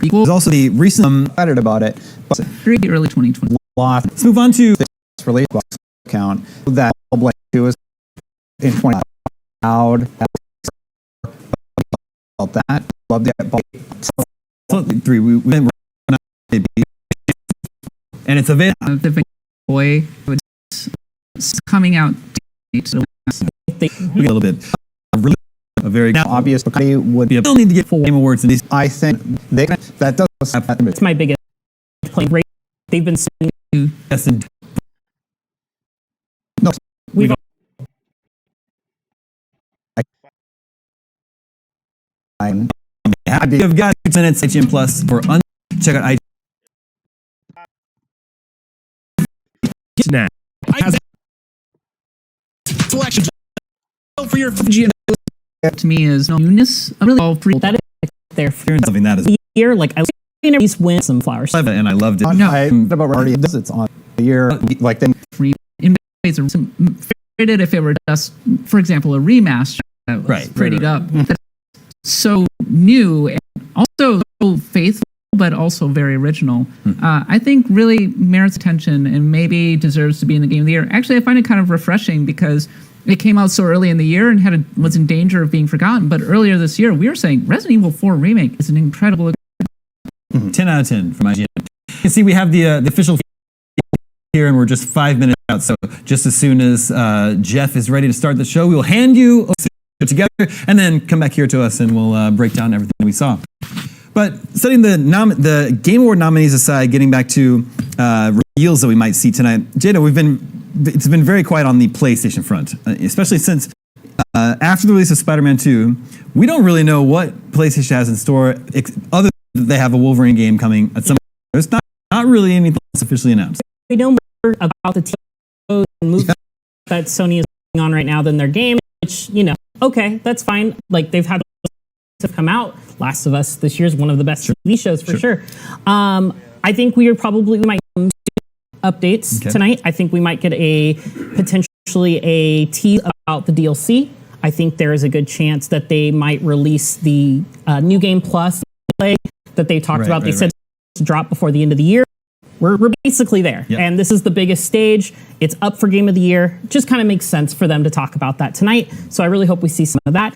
There's also the recent, I'm excited about it, but early 2020. let's move on to this release box account that Blade 2 is in 20 out. About that, love that. 3 we've been and it's available. The boy it's coming out. So a little bit. Really a very obvious because they would still need to get full Game Awards in these. I think they that does happen. It's my biggest playing rate. They've been sending you. Yes, and no, we've I've got 6 minutes HM Plus for check out I now. Selection for your to me is newness. Really all free. that is there for something that is year. Like I at least win some flowers. and I loved it. No, about already it's on the year like then free in ways are rated if it were just, for example, a remaster that was prettied up. That's so new and also so faithful, but also very original. I think really merits attention and maybe deserves to be in the Game of the Year. Actually, I find it kind of refreshing because it came out so early in the year and was in danger of being forgotten. But earlier this year, we were saying Resident Evil 4 Remake is an incredible 10 out of 10 from IGN. You can see we have the official here, and we're just 5 minutes out. So just as soon as Jeff is ready to start the show, we will hand you together and then come back here to us, and we'll break down everything we saw. But setting the Game Award nominees aside, getting back to reveals that we might see tonight, Jada, it's been very quiet on the PlayStation front, especially since after the release of Spider-Man 2, we don't really know what PlayStation has in store, other than they have a Wolverine game coming at some point. There's not really anything that's officially announced. We know more about the TV and movies that Sony is working on right now than their game, which, okay, that's fine. Like, they've had to come out. Last of Us this year is one of the best TV shows for sure. I think we might get updates tonight. I think we might get potentially a tease about the DLC. I think there is a good chance that they might release the New Game Plus that they talked about. They said to drop before the end of the year. We're basically there. Yep. And this is the biggest stage. It's up for Game of the Year. Just kind of makes sense for them to talk about that tonight. So I really hope we see some of that.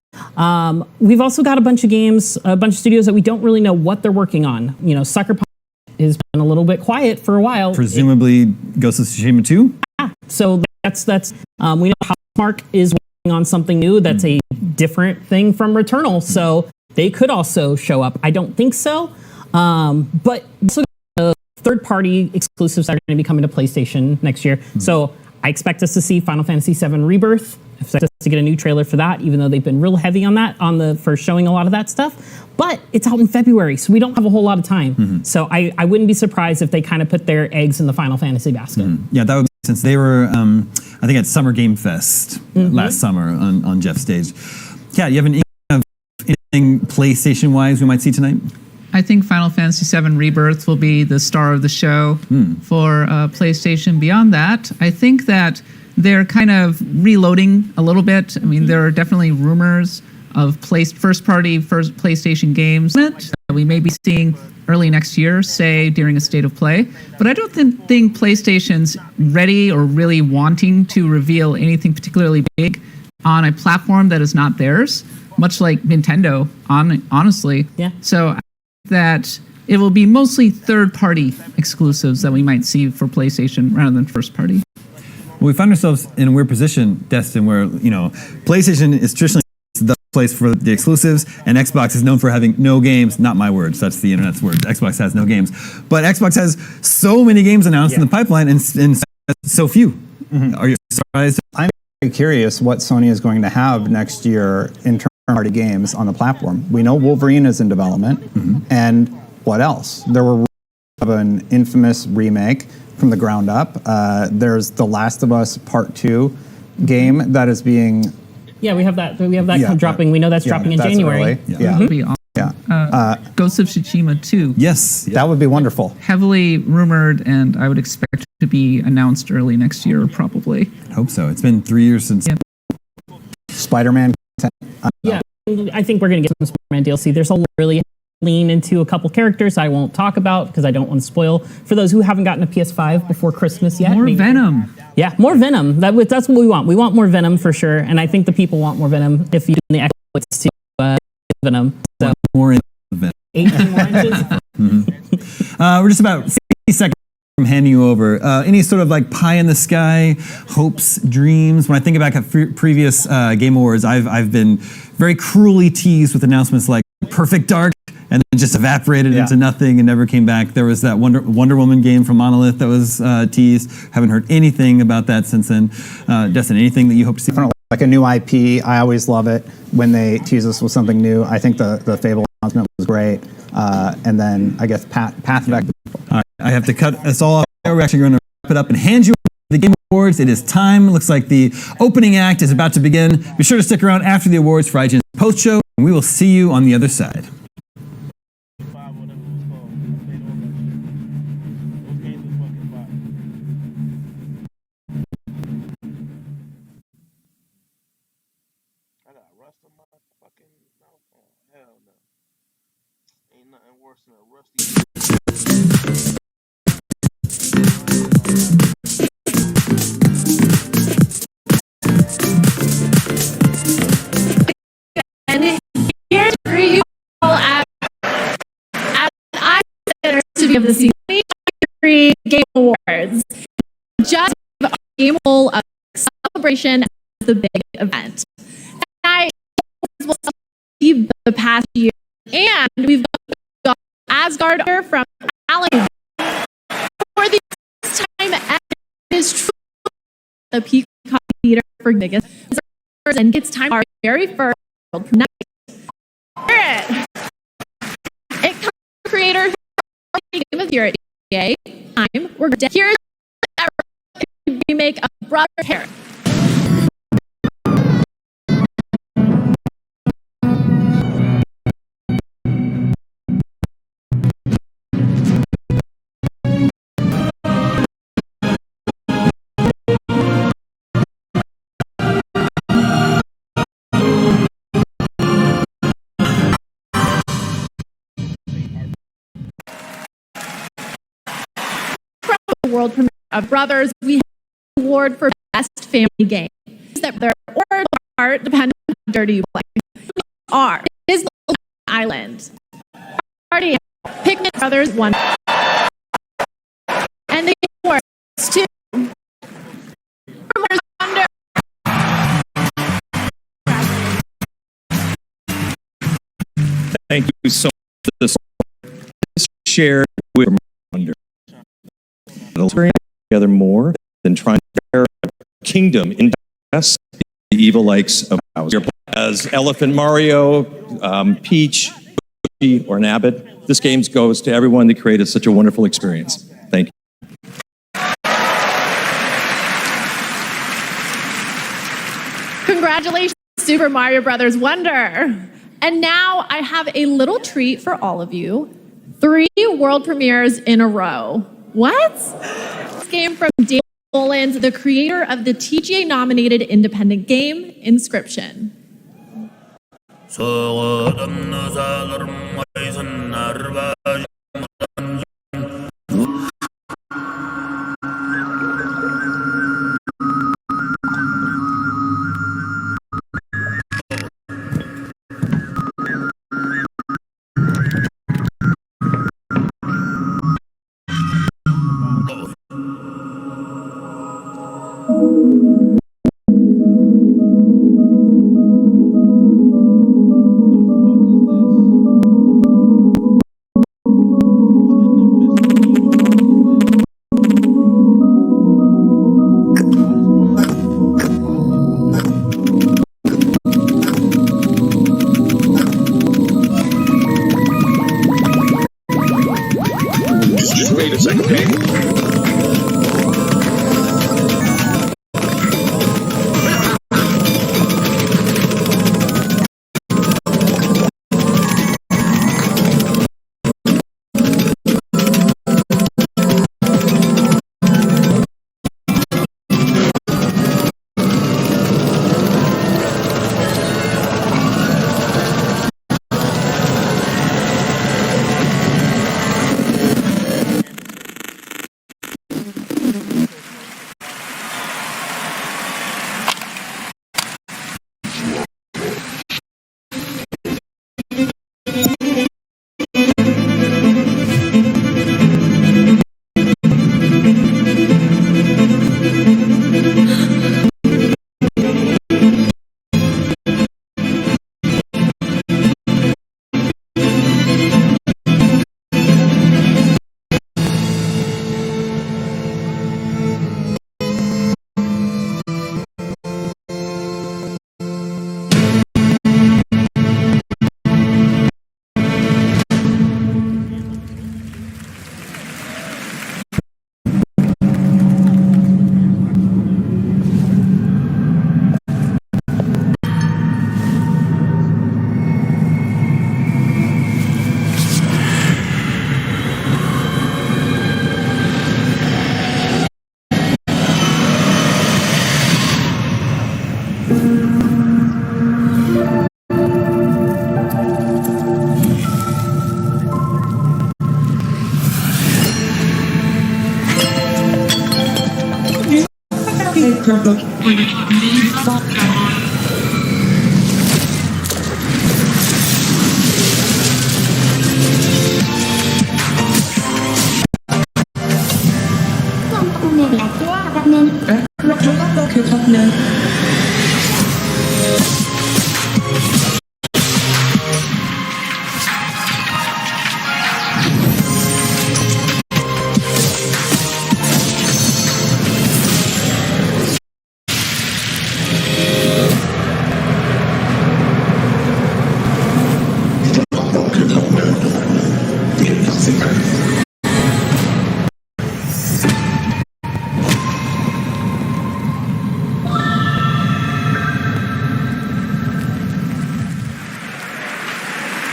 We've also got a bunch of games, a bunch of studios that we don't really know what they're working on. Sucker Punch has been a little bit quiet for a while. Presumably Ghost of Tsushima 2? Yeah. So that's we know Housemarque is working on something new that's a different thing from Returnal. So they could also show up. I don't think so. But also third-party exclusives are going to be coming to PlayStation next year. So I expect us to see Final Fantasy VII Rebirth. I expect us to get a new trailer for that, even though they've been real heavy on that, for showing a lot of that stuff. But it's out in February, so we don't have a whole lot of time. So I wouldn't be surprised if they kind of put their eggs in the Final Fantasy basket. Yeah, that would make sense. They were, I think, at Summer Game Fest last summer on Jeff's stage. Kat, you have anything PlayStation-wise we might see tonight? I think Final Fantasy VII Rebirth will be the star of the show for PlayStation. Beyond that, I think that they're kind of reloading a little bit. I mean, there are definitely rumors of first-party PlayStation games that we may be seeing early next year, say during a State of Play. But I don't think PlayStation's ready or really wanting to reveal anything particularly big on a platform that is not theirs, much like Nintendo, honestly. Yeah. So that it will be mostly third-party exclusives that we might see for PlayStation rather than first-party. Well, we find ourselves in a weird position, Destin, where PlayStation is traditionally the place for the exclusives, and Xbox is known for having no games. Not my words; that's the internet's word. Xbox has no games, but Xbox has so many games announced in the pipeline and so few. Are you surprised? I'm very curious what Sony is going to have next year in terms party games on the platform. We know Wolverine is in development, and what else? There were rumors of an infamous remake from the ground up. There's The Last of Us Part 2 game that is being... Yeah, we have that dropping. We know that's dropping in January. Ghost of Tsushima 2. Yes. That would be wonderful. Heavily rumored, and I would expect to be announced early next year, probably. I hope so. It's been 3 years since... Spider-Man. I think we're going to get some Spider-Man DLC. There's a really lean into a couple characters I won't talk about because I don't want to spoil for those who haven't gotten a PS5 before Christmas yet. More Venom. Yeah, more Venom. That's what we want. We want more Venom for sure, and I think the people want more Venom if you do the exploits to Venom. So More in Venom. 18 more inches. We're just about 60 seconds from handing you over. Any sort of like pie in the sky, hopes, dreams? When I think back at previous Game Awards, I've been very cruelly teased with announcements like Perfect Dark, and then just evaporated into nothing and never came back. There was that Wonder Woman game from Monolith that was teased. Haven't heard anything about that since then. Destin, anything that you hope to see? Like a new IP, I always love it when they tease us with something new. I think the Fable announcement was great. And then I guess Path of Exile. All right, I have to cut us all off there. We're actually going to wrap it up and hand you the Game Awards. It is time. Looks like the opening act is about to begin. Be sure to stick around after the awards for IGN's post show, and we will see you on the other side. I got rust on my fucking mouth. Oh, hell no. Ain't nothing worse than a rusty. And here's for you all as I consider of the season Game Awards. Just a game full of celebration as the big event. I will see the past year, and we've got Asgard from Alan for the first time. And it is true the peak leader for biggest, and it's time our very first world premiere. It comes from creators Game of Year at EA. Time we're here's a remake of Brother Hair. World premiere of Brothers, we have an award for best family game. That their or part depending on how dirty you play. We are it is the island. Party Pigment Brothers won, and the awards to Thunder. Thank you so much for this shared with Wonder. It'll bring together more than trying to tear a kingdom into the evil likes of ours. As Elephant Mario, Peach, or an Abbott, this game goes to everyone that created such a wonderful experience. Thank you. Congratulations, Super Mario Brothers Wonder. And now I have a little treat for all of you. 3 world premieres in a row. What? This game from Dave Boland, the creator of the TGA-nominated independent game, Inscription. Wait a second, hey.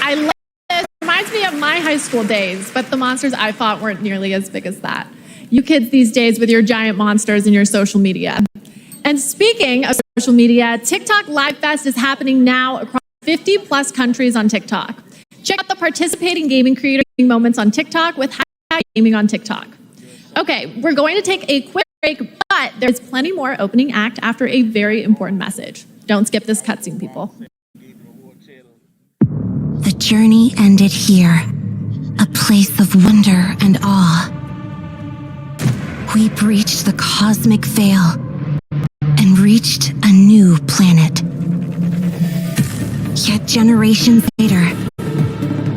I love this. Reminds me of my high school days, but the monsters I fought weren't nearly as big as that. You kids these days with your giant monsters and your social media. And speaking of social media, TikTok Live Fest is happening now across 50 plus countries on TikTok. Check out the participating gaming creator moments on TikTok with #gaming on TikTok. Okay, we're going to take a quick break, but there's plenty more opening act after a very important message. Don't skip this cutscene, people. The journey ended here, a place of wonder and awe. We breached the cosmic veil and reached a new planet. Yet generations later,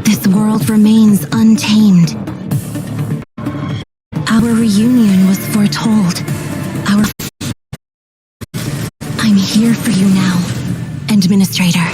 this world remains untamed. Our reunion was foretold. I'm here for you now, Administrator.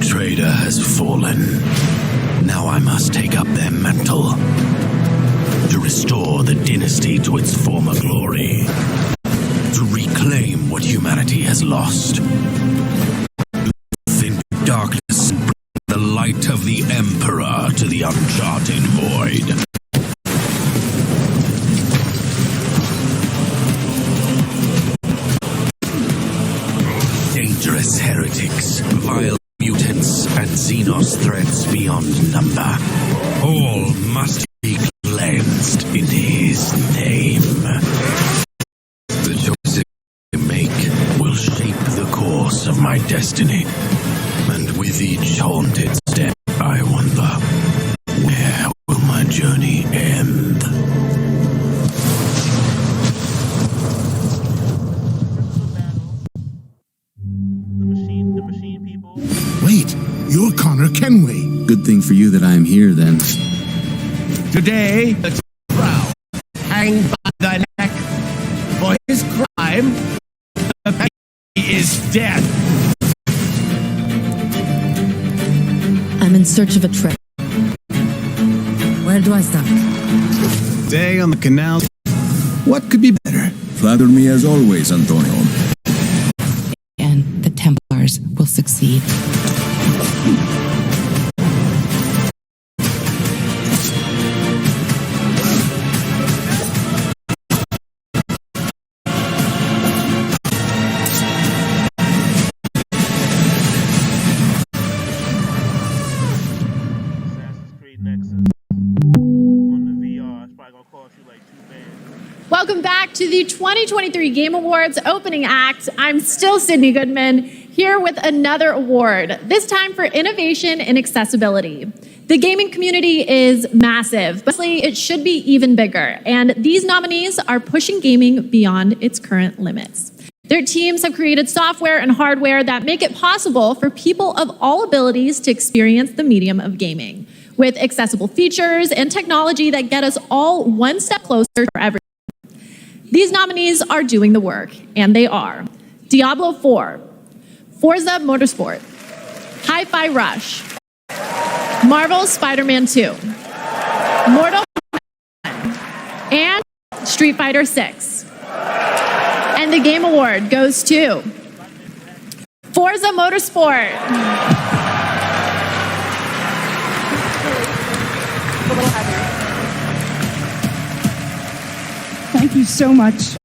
Trader has fallen. Now I must take up their mantle to restore the dynasty to its former glory, to reclaim what humanity has lost, to thin darkness and bring the light of the Emperor to the uncharted void. Dangerous heretics, vile mutants, and Xenos threats beyond number. All must be cleansed in his name. The choices I make will shape the course of my destiny. And with each haunted step, I wonder, where will my journey end? Wait, you're Connor Kenway. Good thing for you that I am here, then. Today, the crowd hanged by the neck for his crime. He is dead. I'm in search of a trip. Where do I start? Stay on the canal. What could be better? Flatter me as always, Antonio. And the Templars will succeed. Assassin's Creed Nexus. Welcome back to the 2023 Game Awards opening act. I'm still Sydney Goodman, here with another award, this time for innovation in accessibility. The gaming community is massive, but it should be even bigger, and these nominees are pushing gaming beyond its current limits. Their teams have created software and hardware that make it possible for people of all abilities to experience the medium of gaming, with accessible features and technology that get us all one step closer to everyone. These nominees are doing the work, and they are Diablo 4, Forza Motorsport, Hi-Fi Rush, Marvel's Spider-Man 2, Mortal Kombat, and Street Fighter 6. And the Game Award goes to Forza Motorsport. Thank you so much.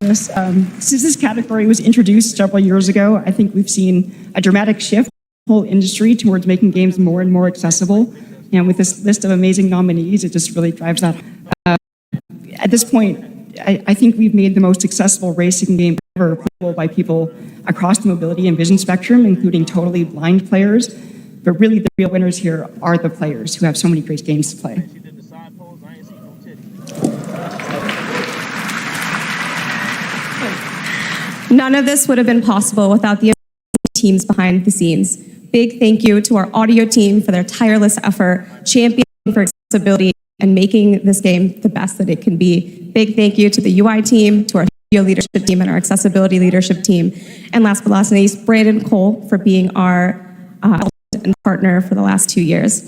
Since this category was introduced several years ago, I think we've seen a dramatic shift in the whole industry towards making games more and more accessible. And with this list of amazing nominees, it just really drives that. At this point, I think we've made the most accessible racing game ever playable by people across the mobility and vision spectrum, including totally blind players. But really, the real winners here are the players who have so many great games to play. None of this would have been possible without the teams behind the scenes. Big thank you to our audio team for their tireless effort, championing for accessibility, and making this game the best that it can be. Big thank you to the UI team, to our video leadership team, and our accessibility leadership team. And last but not least, Brandon Cole for being our and partner for the last 2 years.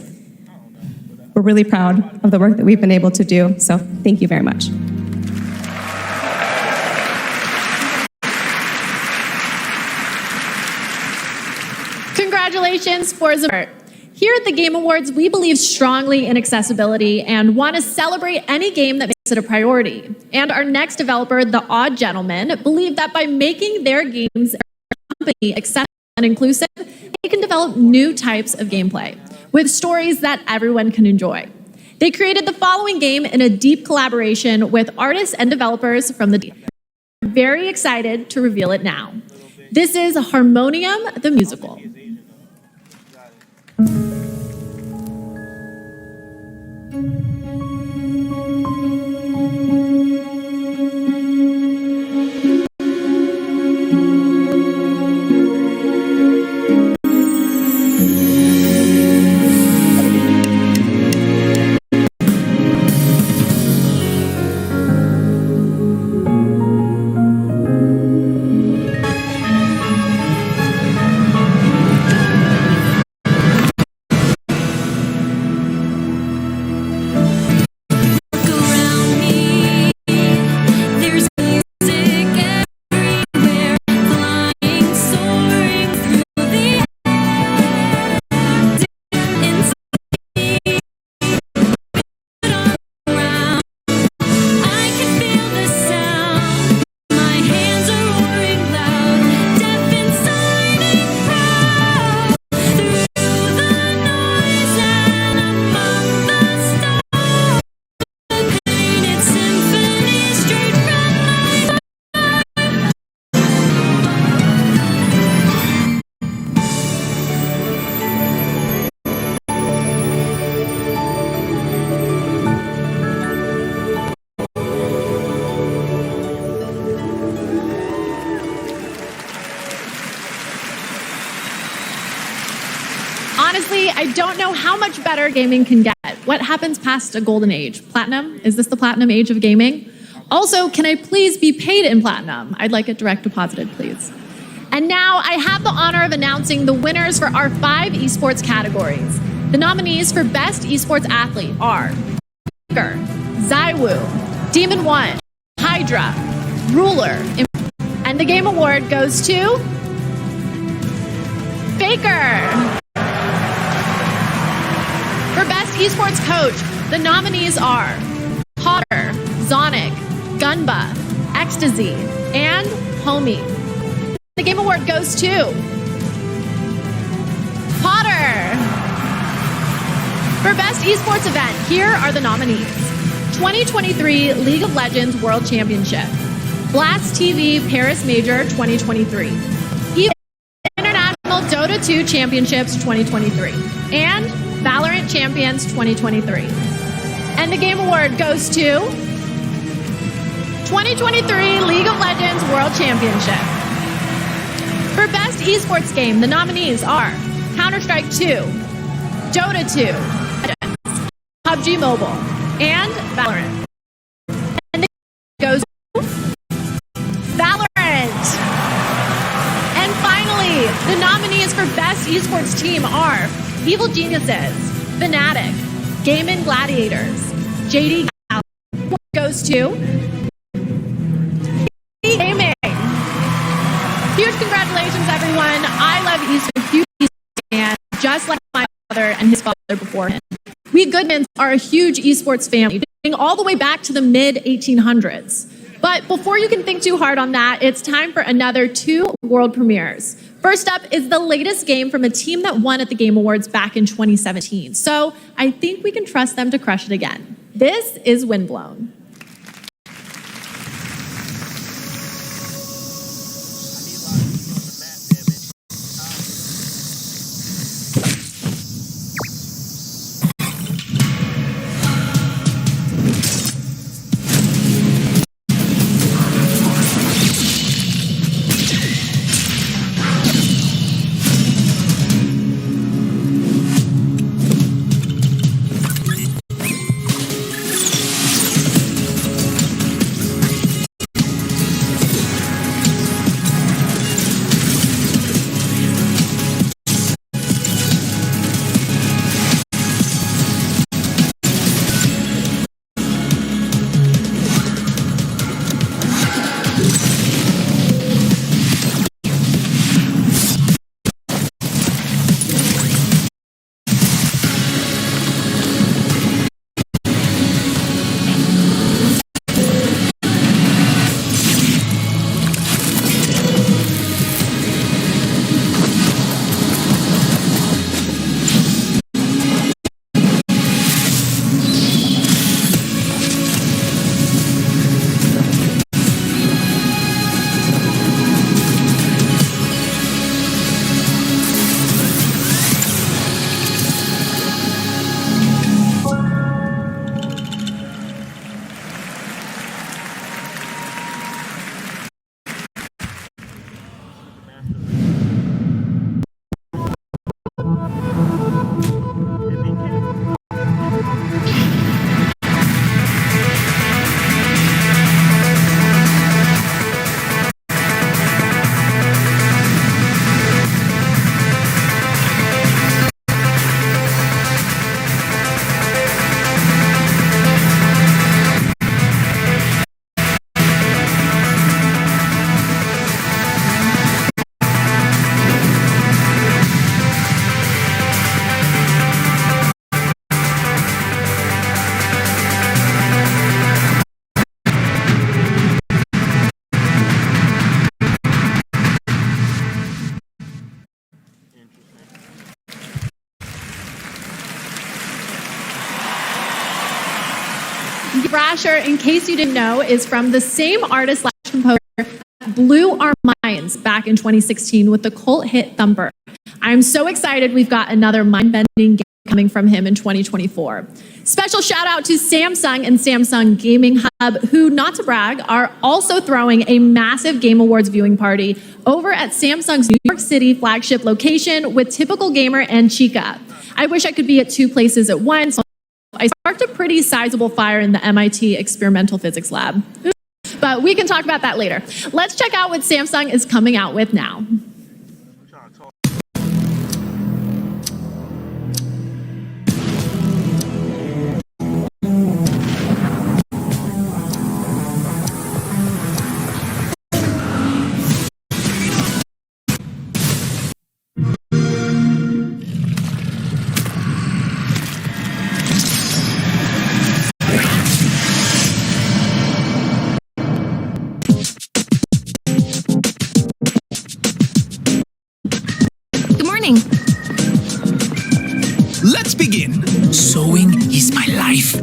We're really proud of the work that we've been able to do, so thank you very much. Congratulations, Forza. Here at the Game Awards, we believe strongly in accessibility and want to celebrate any game that makes it a priority. And our next developer, The Odd Gentleman, believe that by making their games company accessible and inclusive, they can develop new types of gameplay with stories that everyone can enjoy. They created the following game in a deep collaboration with artists and developers from the. We're very excited to reveal it now. This is Harmonium the Musical. Honestly, I don't know how much better gaming can get. What happens past a golden age? Platinum? Is this the platinum age of gaming? Also, can I please be paid in platinum? I'd like it direct deposited, please. And now I have the honor of announcing the winners for our 5 esports categories. The nominees for Best Esports Athlete are Faker, Zywoo, Demon One, Hydra, Ruler, and the Game Award goes to Faker. For Best Esports Coach, the nominees are Potter, Zonic, Gunba, Ecstasy, and Homie. The Game Award goes to Potter. For Best Esports Event, here are the nominees. 2023 League of Legends World Championship, Blast TV Paris Major 2023, International Dota 2 Championships 2023, and Valorant Champions 2023. And the Game Award goes to 2023 League of Legends World Championship. For Best Esports Game, the nominees are Counter-Strike 2, Dota 2, PUBG Mobile, and Valorant. And the goes to Valorant. And finally, the nominees for Best Esports Team are Evil Geniuses, Fnatic, Gaming Gladiators, JD goes to Gaming. Huge congratulations, everyone. I love esports, huge esports fan, just like my father and his father before him. We Goodmans are a huge esports family, dating all the way back to the mid-1800s. But before you can think too hard on that, it's time for another 2 world premieres. First up is the latest game from a team that won at the Game Awards back in 2017. So I think we can trust them to crush it again. This is Windblown. Thrasher, in case you didn't know, is from the same artist / composer that blew our minds back in 2016 with the cult hit Thumper. I'm so excited we've got another mind-bending game coming from him in 2024. Special shout out to Samsung and Samsung Gaming Hub, who, not to brag, are also throwing a massive Game Awards viewing party over at Samsung's New York City flagship location with Typical Gamer and Chica. I wish I could be at 2 places at once. I sparked a pretty sizable fire in the MIT experimental physics lab. But we can talk about that later. Let's check out what Samsung is coming out with now. Let's begin. Sewing is my life.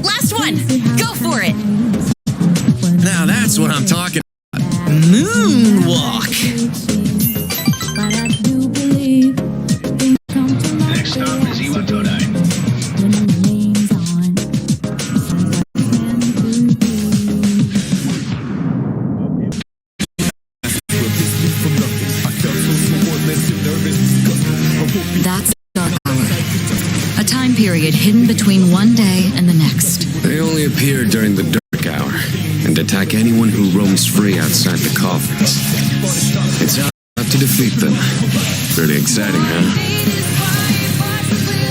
Last one! Go for it! Now that's what I'm talking about. Moonwalk! Next stop is Iwatodai. That's Dark Hour. A time period hidden between one day and the next. They only appear during the dark hour and attack anyone who roams free outside the coffins. It's our job to defeat them. Pretty exciting, huh?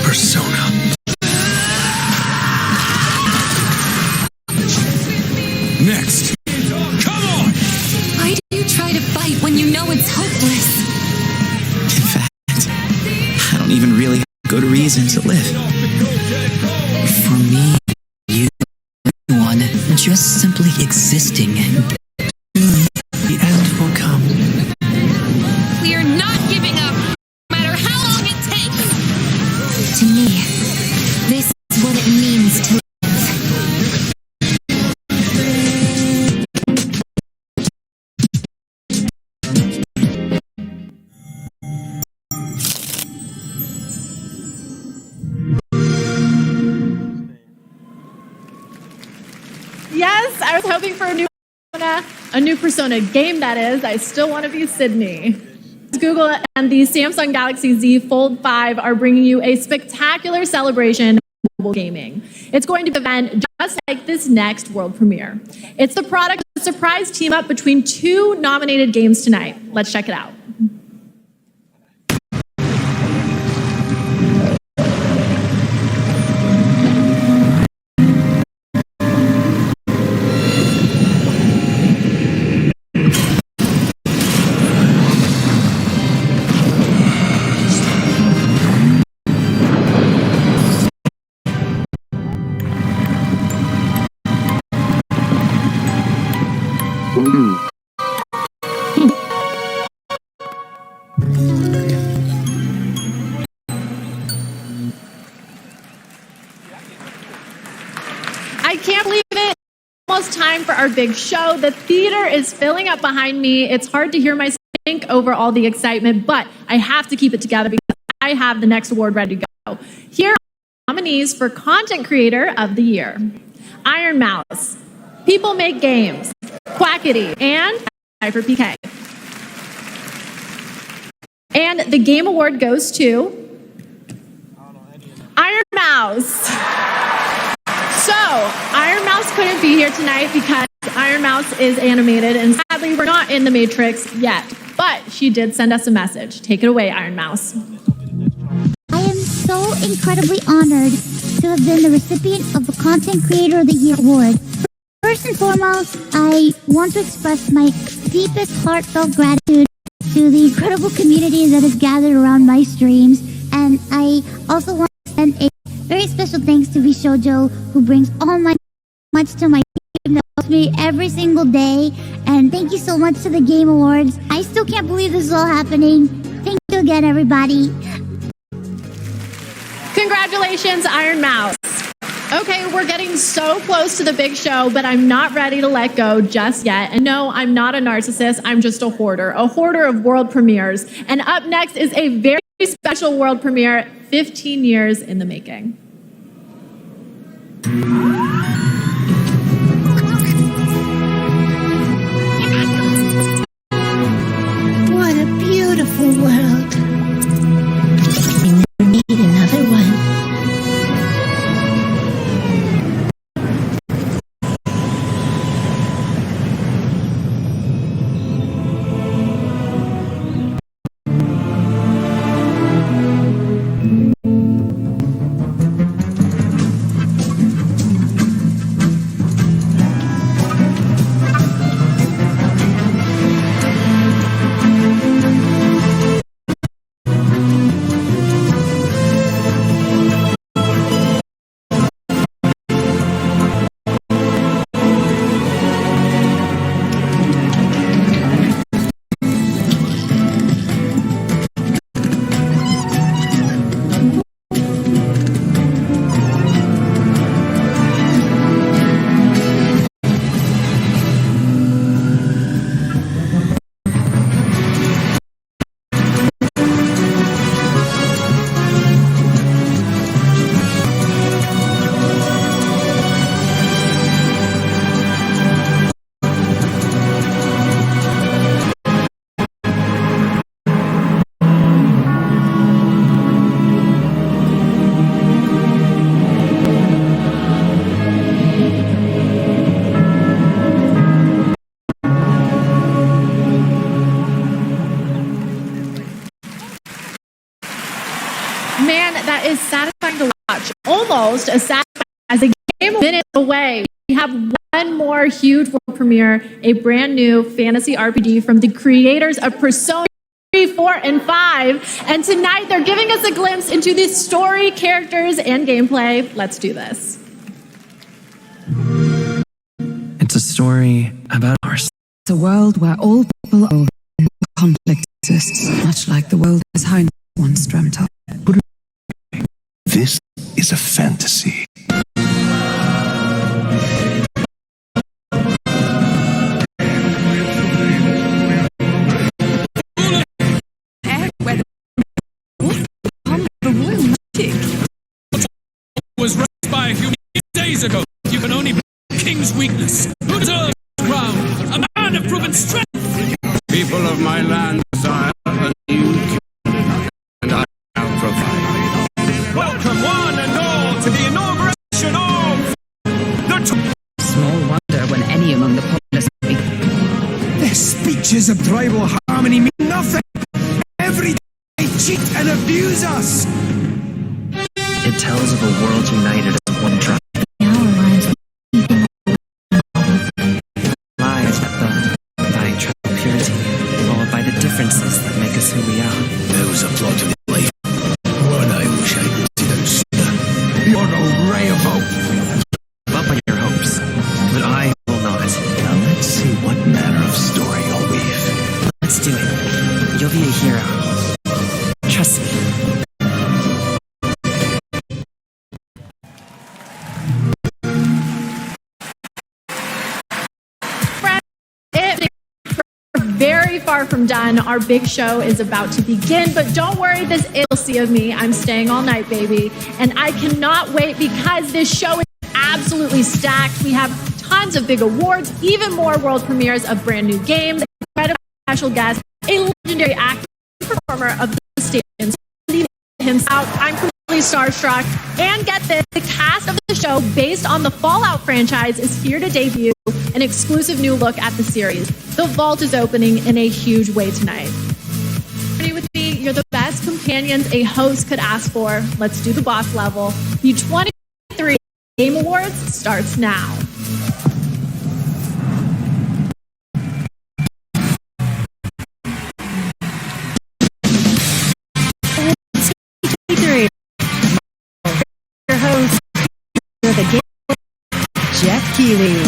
Persona. Next! Come on! Why do you try to fight when you know it's hopeless? In fact, I don't even really have a good reason to live. For me, you, everyone, just simply existing, the end will come. We are not giving up, no matter how long it takes! To me, this is what it means to live. Yes, I was hoping for a new Persona game, that is. I still want to be Sydney. Google and the Samsung Galaxy Z Fold 5 are bringing you a spectacular celebration of mobile gaming. It's going to be an event just like this next world premiere. It's the product of a surprise team up between two nominated games tonight. Let's check it out. I can't believe it. Almost time for our big show. The theater is filling up behind me. It's hard to hear myself think over all the excitement, but I have to keep it together because I have the next award ready to go. Here are the nominees for Content Creator of the Year. Iron Mouse, People Make Games, Quackity, and Cypher PK. And the Game Award goes to Iron Mouse. So, Iron Mouse couldn't be here tonight because Iron Mouse is animated, and sadly, we're not in the Matrix yet. But she did send us a message. Take it away, Iron Mouse. I am so incredibly honored to have been the recipient of the Content Creator of the Year award. First and foremost, I want to express my deepest heartfelt gratitude to the incredible community that has gathered around my streams, and I also want to send a very special thanks to Bishojo, who brings all my much to my team that helps me every single day. And thank you so much to the Game Awards. I still can't believe this is all happening. Thank you again, everybody. Congratulations, Iron Mouse. Okay, we're getting so close to the big show, but I'm not ready to let go just yet. And no, I'm not a narcissist. I'm just a hoarder of world premieres. And up next is a very special world premiere, 15 years in the making. What a beautiful world. I never need another one. Man, that is satisfying to watch. Almost as satisfying as a game minute away. We have one more huge world premiere, a brand new fantasy RPG from the creators of Persona 3, 4, and 5. And tonight they're giving us a glimpse into the story, characters, and gameplay. Let's do this. It's a story about ours. It's a world where all people are and conflict exists, much like the world as Heinz once dreamt of. This is a fantasy. Was raised by a human days ago. You can only be king's weakness. Who deserves the crown? A man of proven strength. People of my land desire a new king, and I shall provide. Welcome one and all to the inauguration of the... Small wonder when any among the populace speak. Their speeches of tribal harmony mean nothing. Every day they cheat and abuse us. It tells of a world united as one tribe. Lives that burn, by tribal purity, followed by the differences that make us who we are. There was a plot of life. One I wish I could see them sooner. You're a ray of hope. Up on your hopes, but I will not. Now let's see what manner of story you'll weave. Let's do it. You'll be a hero. Trust me. Very far from done. Our big show is about to begin, but don't worry, this will see of me. I'm staying all night, baby. And I cannot wait because this show is absolutely stacked. We have tons of big awards, even more world premieres of brand new games, incredible special guests, a legendary actor and performer of the stations himself. I'm completely starstruck. And get this, the cast of the show, based on the Fallout franchise, is here to debut an exclusive new look at the series. The vault is opening in a huge way tonight. Journey with me, you're the best companions a host could ask for. Let's do the boss level. The 2023 Game Awards starts now. Your host, you're the Game Jeff Keighley.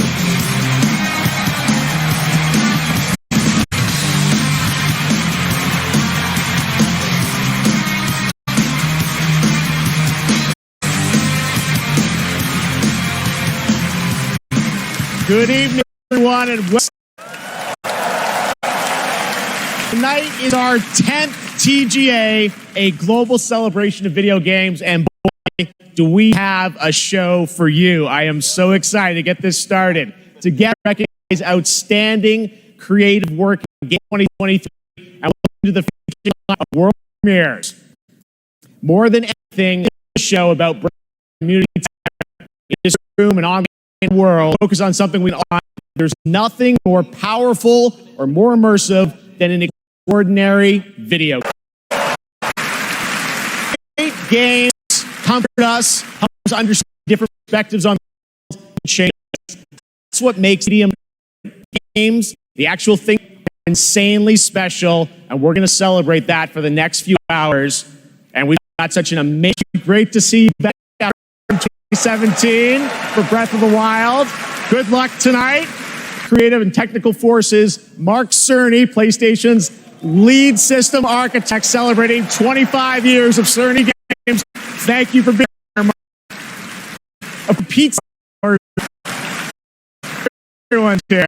Good evening, everyone, and tonight is our 10th TGA, a global celebration of video games, and boy, do we have a show for you. I am so excited to get this started. Together, recognize outstanding creative work in Game 2023 and welcome to the featuring of world premieres. More than anything, this is a show about community in this room and on world, focus on something we on. There's nothing more powerful or more immersive than an extraordinary video. Great games comfort us, help us understand different perspectives on the world, change. That's what makes medium games, the actual thing, insanely special, and we're going to celebrate that for the next few hours. And we've got such an amazing, great to see you back out in 2017 for Breath of the Wild. Good luck tonight. Creative and technical forces, Mark Cerny, PlayStation's lead system architect, celebrating 25 years of Cerny games. Thank you for being here, Mark. A pizza or everyone's here.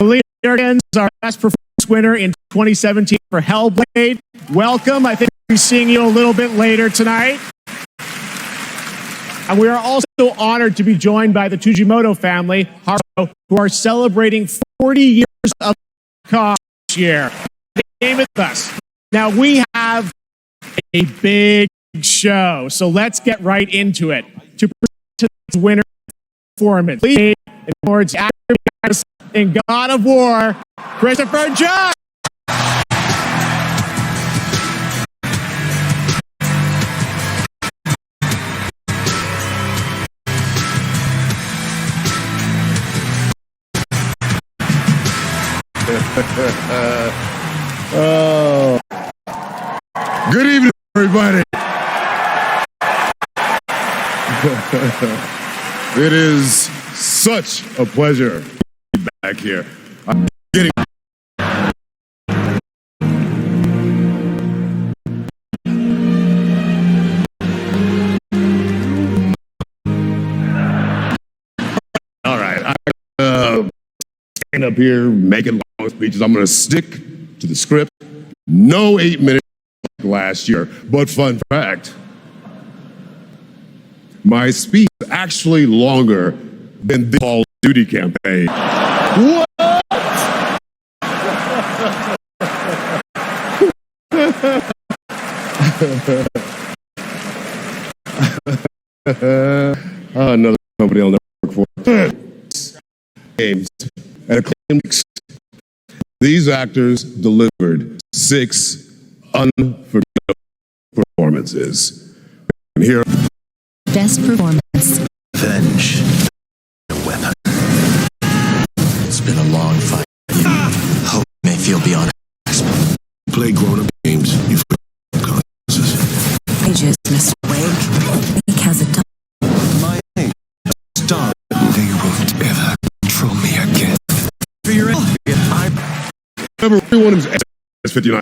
Lee Jorgens is our best performance winner in 2017 for Hellblade. Welcome. I think we'll be seeing you a little bit later tonight. And we are also honored to be joined by the Tujimoto family, who are celebrating 40 years of this year. They came with us. Now we have a big show, so let's get right into it. To present tonight's winner performance, please awards actor in God of War, Christopher Judge. Oh. Good evening, everybody. It is such a pleasure to be back here. I'm getting. All right, I stand up here making long speeches. I'm going to stick to the script. No 8 minutes like last year, but fun fact. My speech is actually longer than the Call of Duty campaign. What? Another company I'll never work for. Games at acclaimed. These actors delivered 6 unforgettable performances. And here. Best performance. Revenge. A weapon. It's been a long fight. Hope may feel beyond grasp. Play grown-up games. You forget consequences. Ages, Mr. Wake. Wake has a My name. Stop. They won't ever control me again. For your Everyone is 59.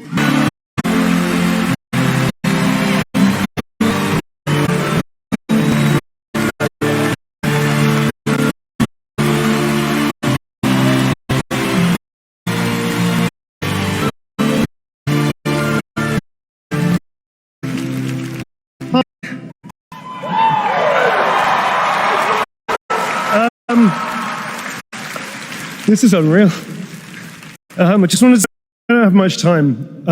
This is unreal. I just wanted to say, I don't have much time.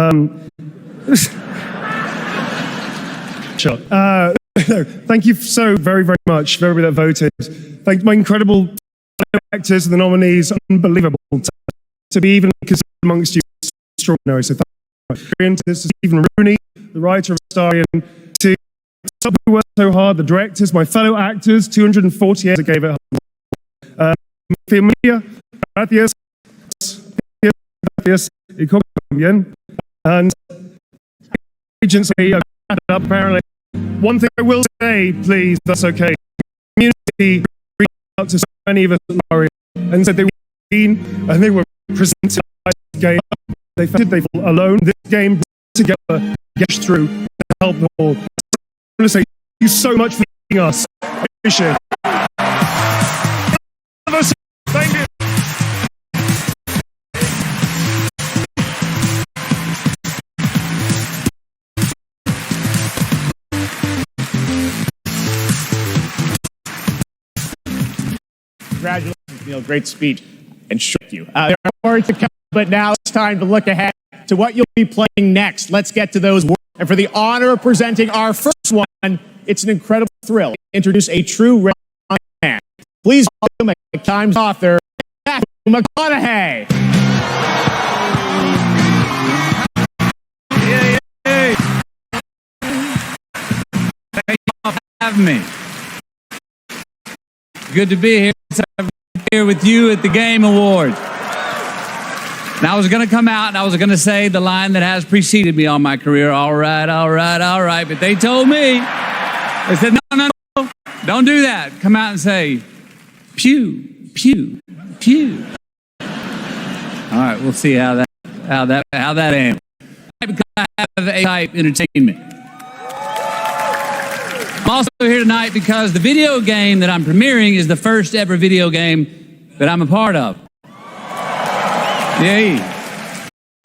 Sure. Thank you so very, very much for everybody that voted. Thank my incredible actors and the nominees. Unbelievable. To be even considered amongst you is extraordinary. So thank you. To Stephen Rooney, the writer of Starion, to some who worked so hard, the directors, my fellow actors, 248 that gave it. Media, gracias, y como bien, and agency apparently. One thing I will say, please, that's okay. The community reached out to so many of us at Mario and said they were keen and they were presented by this game. They felt alone. This game brought together, get through, and help them all. I want to say thank you so much for being us. I appreciate it. Thank you. Congratulations, Neil. Great speech. And thank you. There are more to come, but now it's time to look ahead to what you'll be playing next. Let's get to those words. And for the honor of presenting our first one, it's an incredible thrill to introduce a true man. Please welcome a Times author, Matthew McConaughey. Thank you all for having me. Good to be here with you at the Game Awards. And I was going to come out and I was going to say the line that has preceded me all my career, all right, all right, all right. But they told me, they said, no, don't do that. Come out and say, pew, pew, pew. All right, we'll see how that ends. Because I have A-type entertainment. I'm also here tonight because the video game that I'm premiering is the first ever video game that I'm a part of. Yay.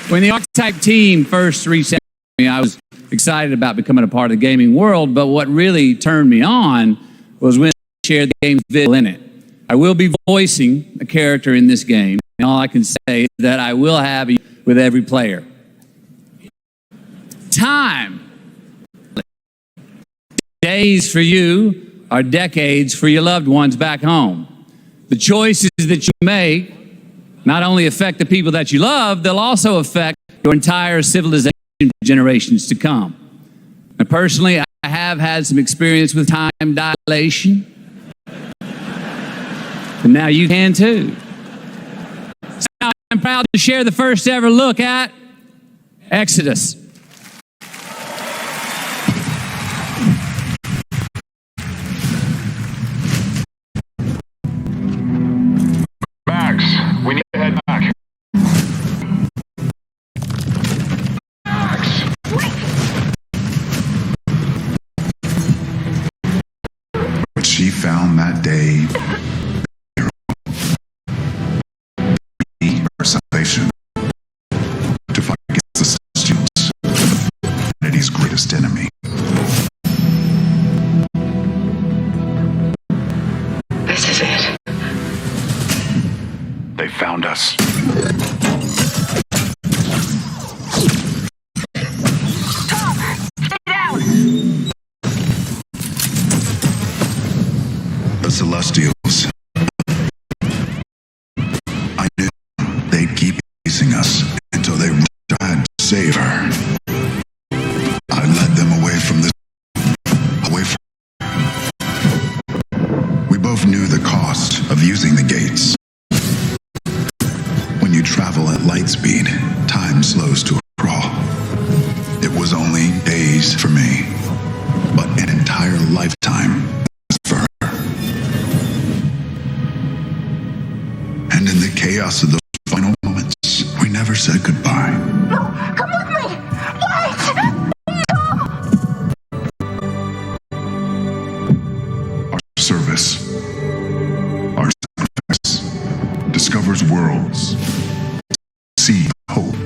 When the Archetype team first reached out to me, I was excited about becoming a part of the gaming world, but what really turned me on was when they shared the game's visual in it. I will be voicing a character in this game, and all I can say is that I will have you with every player. Time. Days for you are decades for your loved ones back home. The choices that you make not only affect the people that you love, they'll also affect your entire civilization for generations to come. And personally, I have had some experience with time dilation. And now you can too. So now I'm proud to share the first ever look at Exodus. Max, we need to head back. What she found that day, her salvation, to fight against the Celestials, humanity's greatest enemy. This is it. They found us. The Celestials. I knew they'd keep chasing us until they tried to save her. I led them away from the... We both knew the cost of using the gates. When you travel at light speed, time slows to a crawl. It was only days for me, but an entire lifetime for her. And in the chaos of those final moments, we never said goodbye. No, come with me! Our service, our sacrifice, discovers worlds, see hope.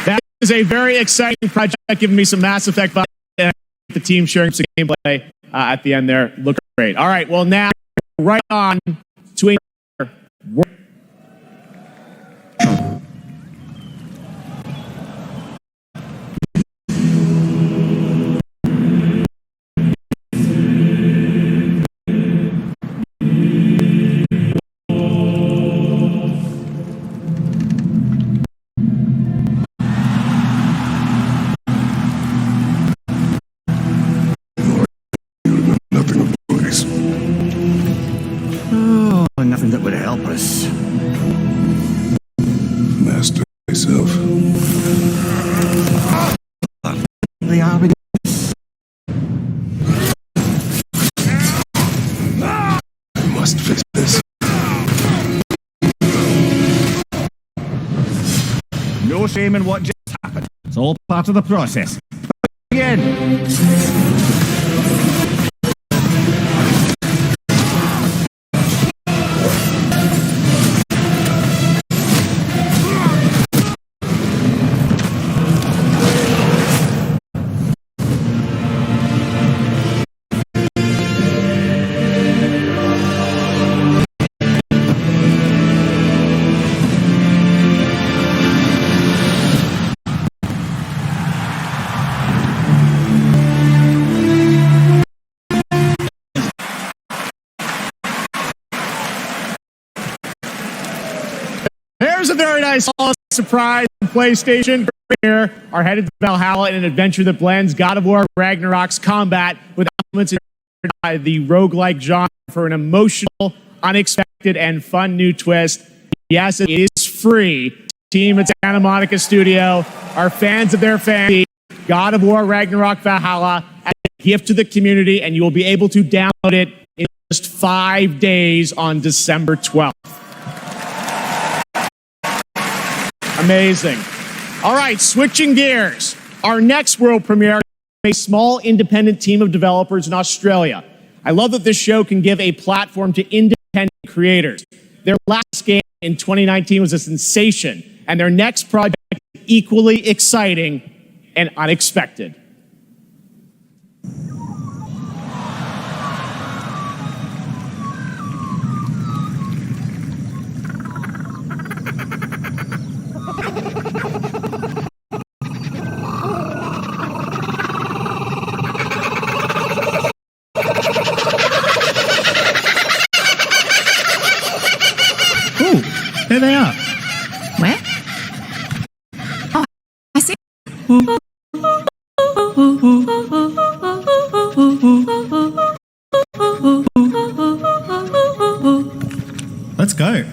That is a very exciting project, giving me some Mass Effect vibes, and the team sharing some gameplay at the end there. Look great. All right, well now, right on to another world. Nothing of boys. Oh, nothing that would help us. Master myself. They are with I must fix this. no shame in what just happened. It's all part of the process. Again. There's a very nice surprise from PlayStation. Here are headed to Valhalla in an adventure that blends God of War Ragnarok's combat with elements inspired by the roguelike genre for an emotional, unexpected, and fun new twist. Yes, it is free. Team at Santa Monica Studio are fans of their fans. God of War Ragnarok Valhalla as a gift to the community, and you will be able to download it in just 5 days on December 12th. Amazing. All right, switching gears. Our next world premiere is a small independent team of developers in Australia. I love that this show can give a platform to independent creators. Their last game in 2019 was a sensation, and their next project is equally exciting and unexpected. Oh, there they are. Where? Oh, I see. Let's go.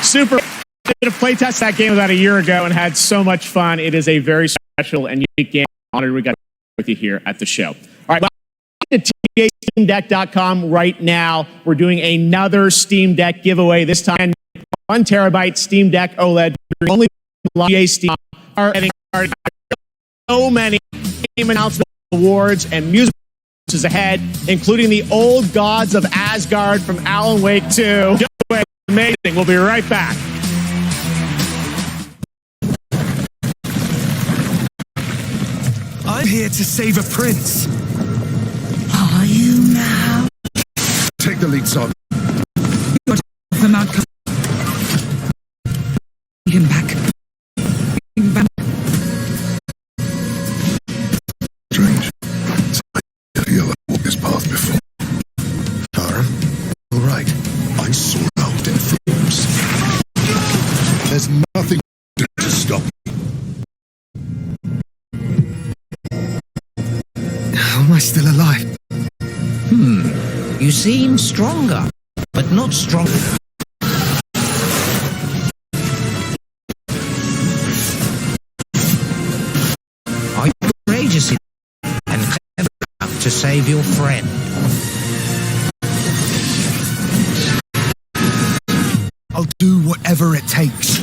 Super. Did a playtest that game about a year ago and had so much fun. It is a very special and unique game. Honored we got with you here at the show. All right, well, to TBASteamDeck.com right now. We're doing another Steam Deck giveaway. This time, 1 terabyte Steam Deck OLED. Only TBA Steam are having so many game announcement awards and music is ahead, including the Old Gods of Asgard from Alan Wake 2. Amazing. We'll be right back. I'm here to save a prince. Are you now? Take the lead, son. The Mount. Bring him back. Bring him back. Strange. I feel I've walked this path before. Tara, all right. I saw out in flames. There's nothing to stop me. How am I still alive? You seem stronger, but not strong. Are you courageous and clever enough to save your friend? I'll do whatever it takes.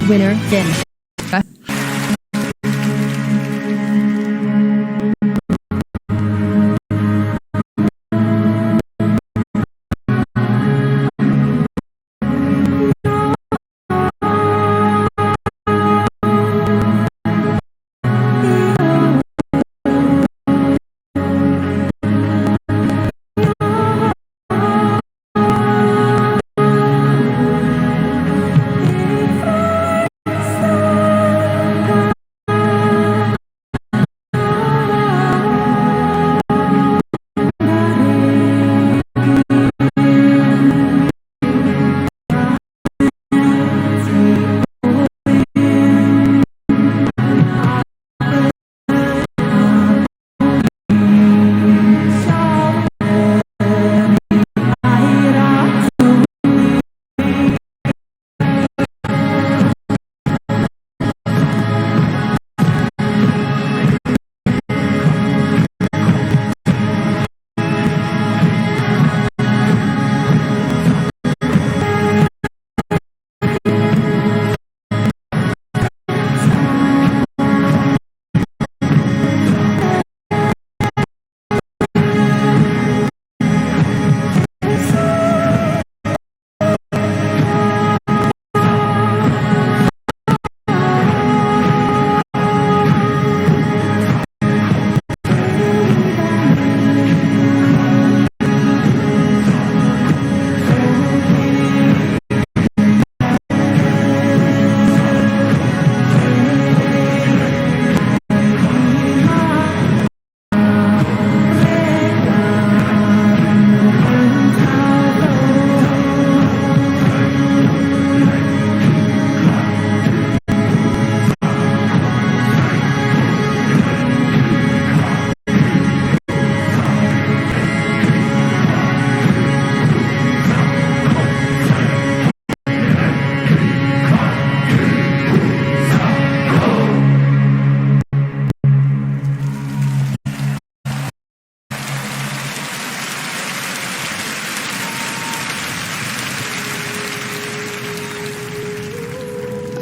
Winner, Finn.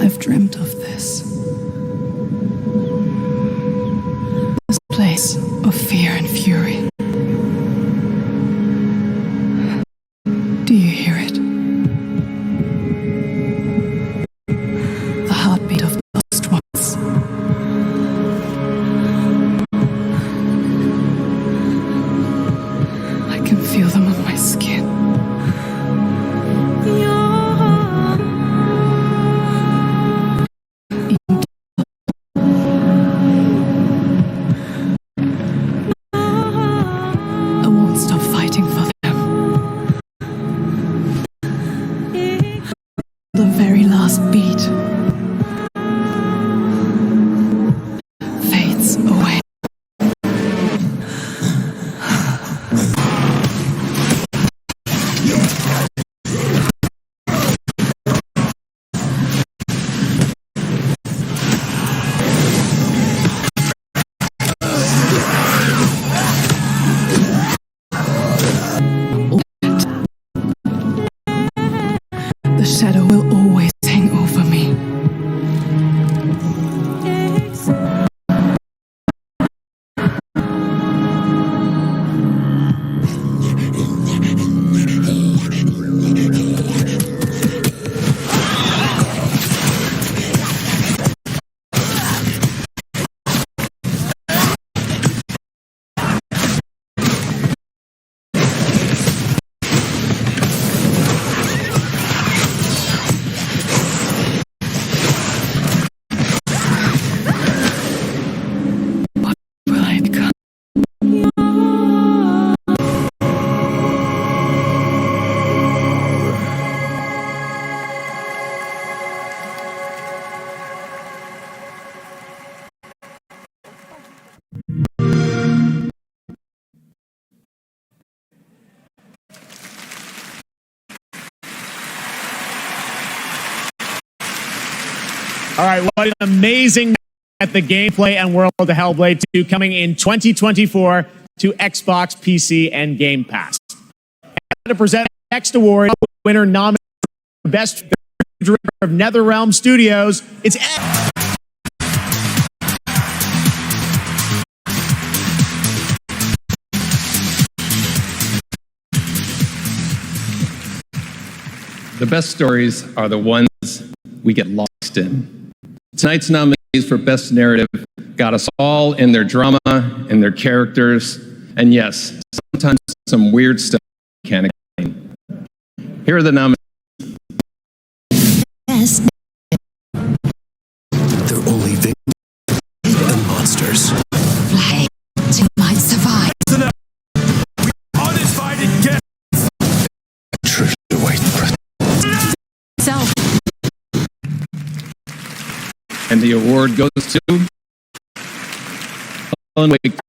I've dreamt of this. This place of fear and fury. Do you hear it? The heartbeat of the lost ones. I can feel them on my skin. I won't stop fighting for them. The very last beat fades away. The shadow will always hang over me. What will I become? All right, what an amazing night at the gameplay and world of Hellblade 2 coming in 2024 to Xbox, PC, and Game Pass. And to present the next award, winner nominated for Best Director of NetherRealm Studios, it's The best stories are the ones we get lost in. Tonight's nominees for Best Narrative got us all in their drama and their characters, and yes, sometimes some weird stuff we can't explain. Here are the nominees. They're only victims and monsters. Hey, you might survive. Uninvited guests. Treasure awaits for Self. And the award goes to Alan Wake.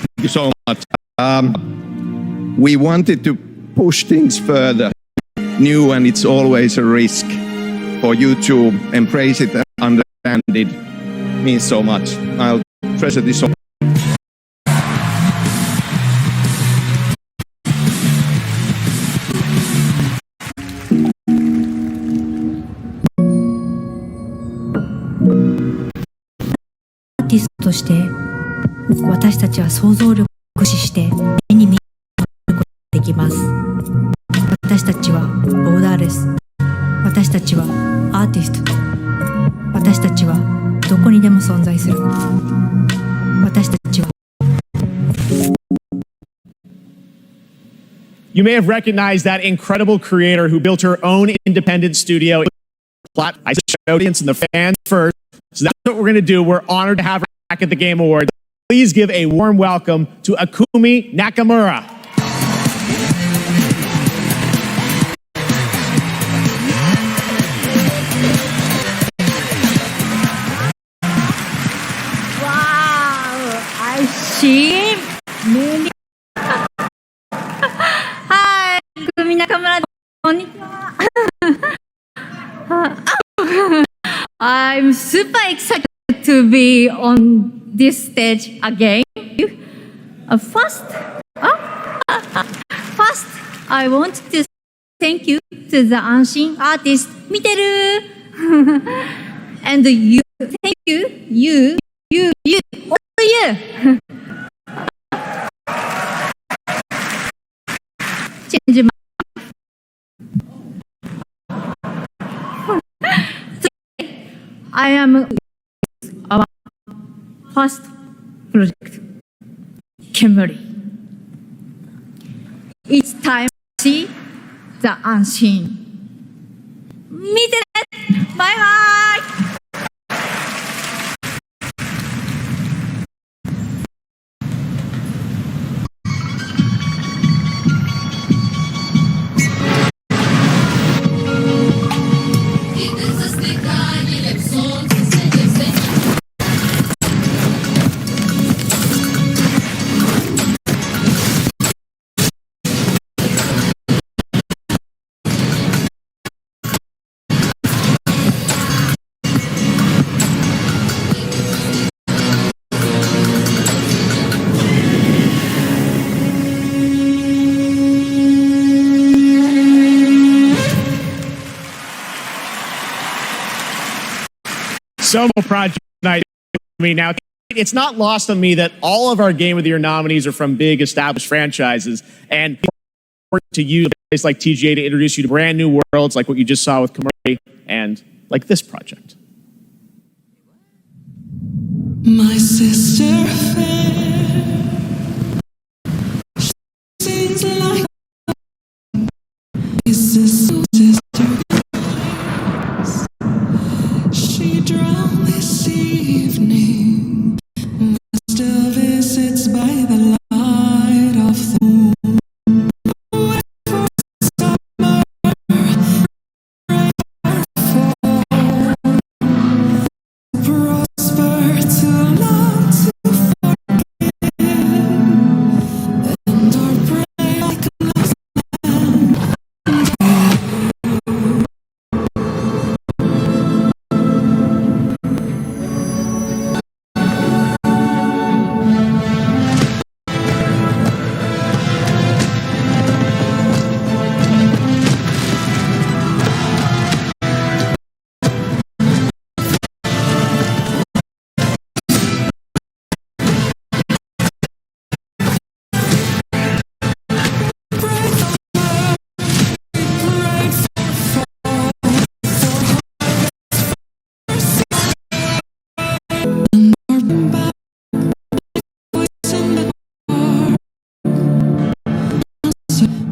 Thank you so much. We wanted to push things further, new, and it's always a risk. For you to embrace it and understand it means so much. I'll treasure this.アーティストとして私たちは想像力を駆使して目に見えることができます。私たちはボーダーレス。私たちはアーティスト。私たちはどこにでも存在する。私たちは You may have recognized that incredible creator who built her own independent studio. I said audience and the fans first. So that's what we're going to do. We're honored to have her back at the Game Awards. Please give a warm welcome to Akumi Nakamura. Wow, I see many. Hi, Kamara, konnichiwa. I'm super excited to be on this stage again. First, I want to thank you to the Anshin artist, Miteru. And you, thank you, all you. Change my I am our first project, Kemuri. It's time to see the unseen. Meet it. Bye bye. Solo project tonight. Now, it's not lost on me that all of our Game of the Year nominees are from big established franchises, and to use a place like TGA to introduce you to brand new worlds, like what you just saw with Kamari, and like this project. My sister fair, she sings like sister. She drowned this evening, still visits by the light of the moon. Prosper to love to forgive, and our pray like a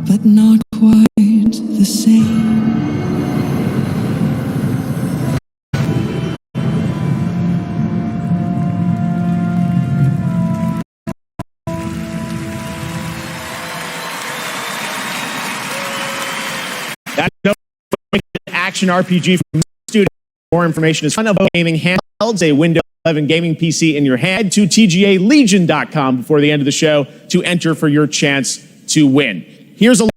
but not quite the same. That's no action RPG from studio. More information is fun about gaming handhelds, a Windows 11 gaming PC in your hand. To TGALegion.com before the end of the show to enter for your chance to win. Here's a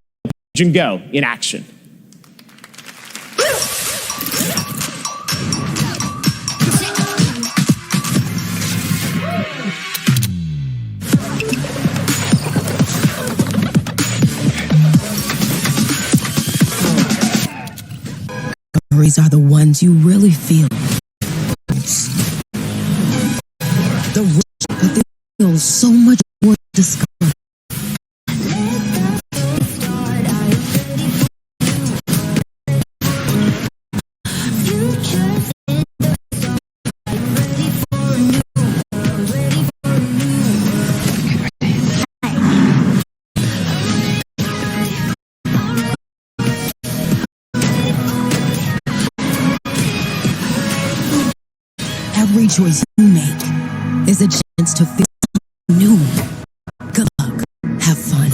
Legion Go in action. Stories are the ones you really feel. The rich, but they feel so much more to discover. Every choice you make is a chance to feel new. Good luck. Have fun.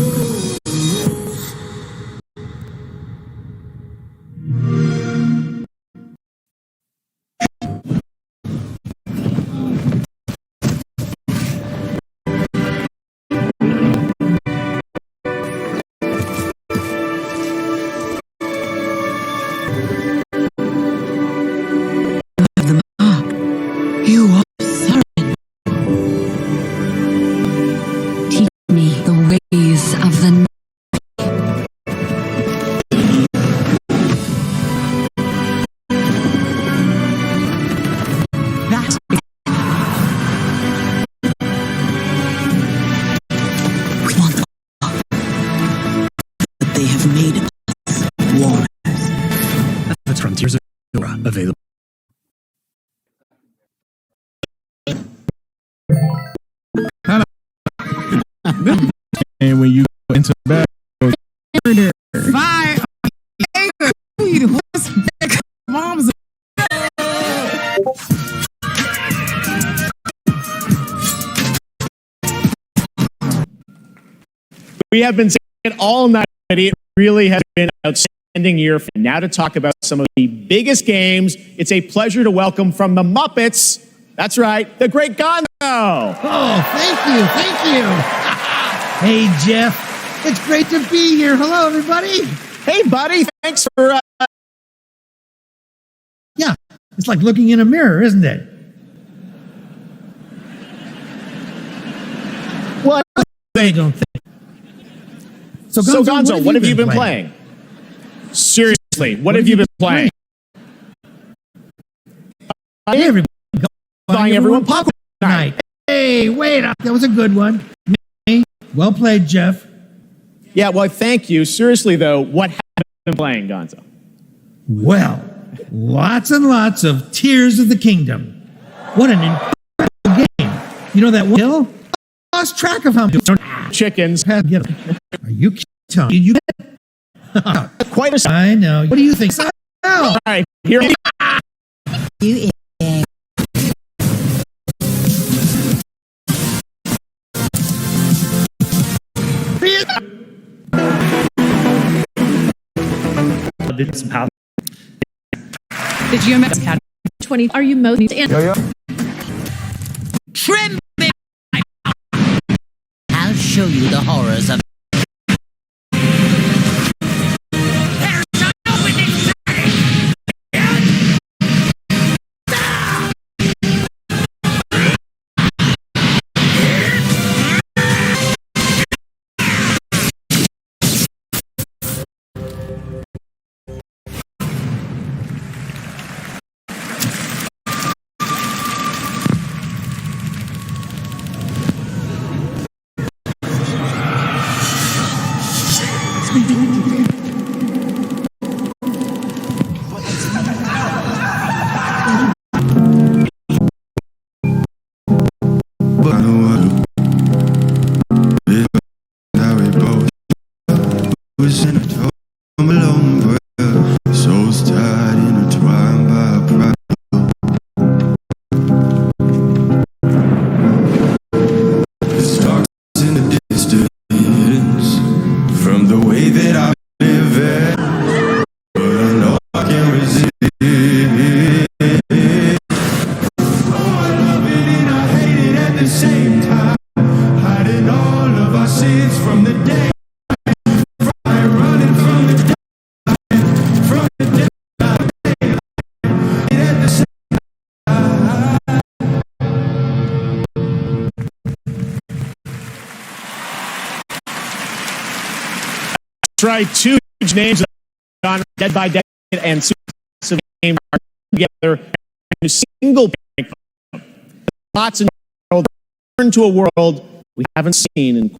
available. And when you go into the back, Murder. Fire. Mom's. We have been saying it all night. It really has been an outstanding year. Now to talk about some of the biggest games, it's a pleasure to welcome from the Muppets, that's right, the great Gonzo. Oh, thank you. Hey, Jeff. It's great to be here. Hello, everybody. Hey, buddy. Thanks for... Yeah, it's like looking in a mirror, isn't it? What? They don't think. So Gonzo, what have you been playing? Seriously, what have you been playing? Everybody. Buying everyone popcorn tonight. Hey, wait up. That was a good one. Well played, Jeff. Yeah, well, thank you. Seriously, though, what have you been playing, Gonzo? Well, lots and lots of Tears of the Kingdom. What an incredible game. You know that one? I lost track of how many chickens. Are you kidding? Did you get it? Quite a... I know. What do you think? All right, here we You Did you miss 20? Are you most in? Trim me. I'll show you the horrors of. Right, two huge names on Dead by Dead and Super Game are together in a single panic. Lots in the world turn to a world we haven't seen in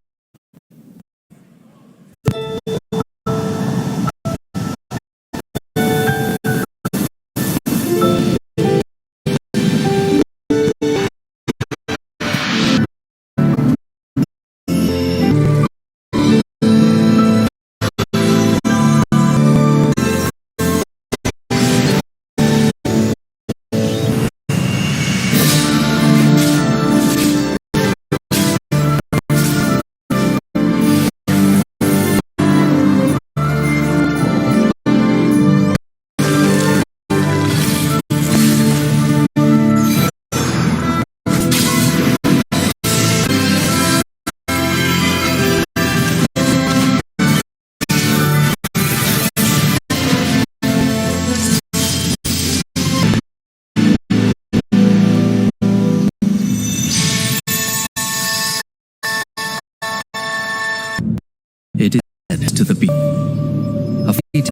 It is said to the beat. A fate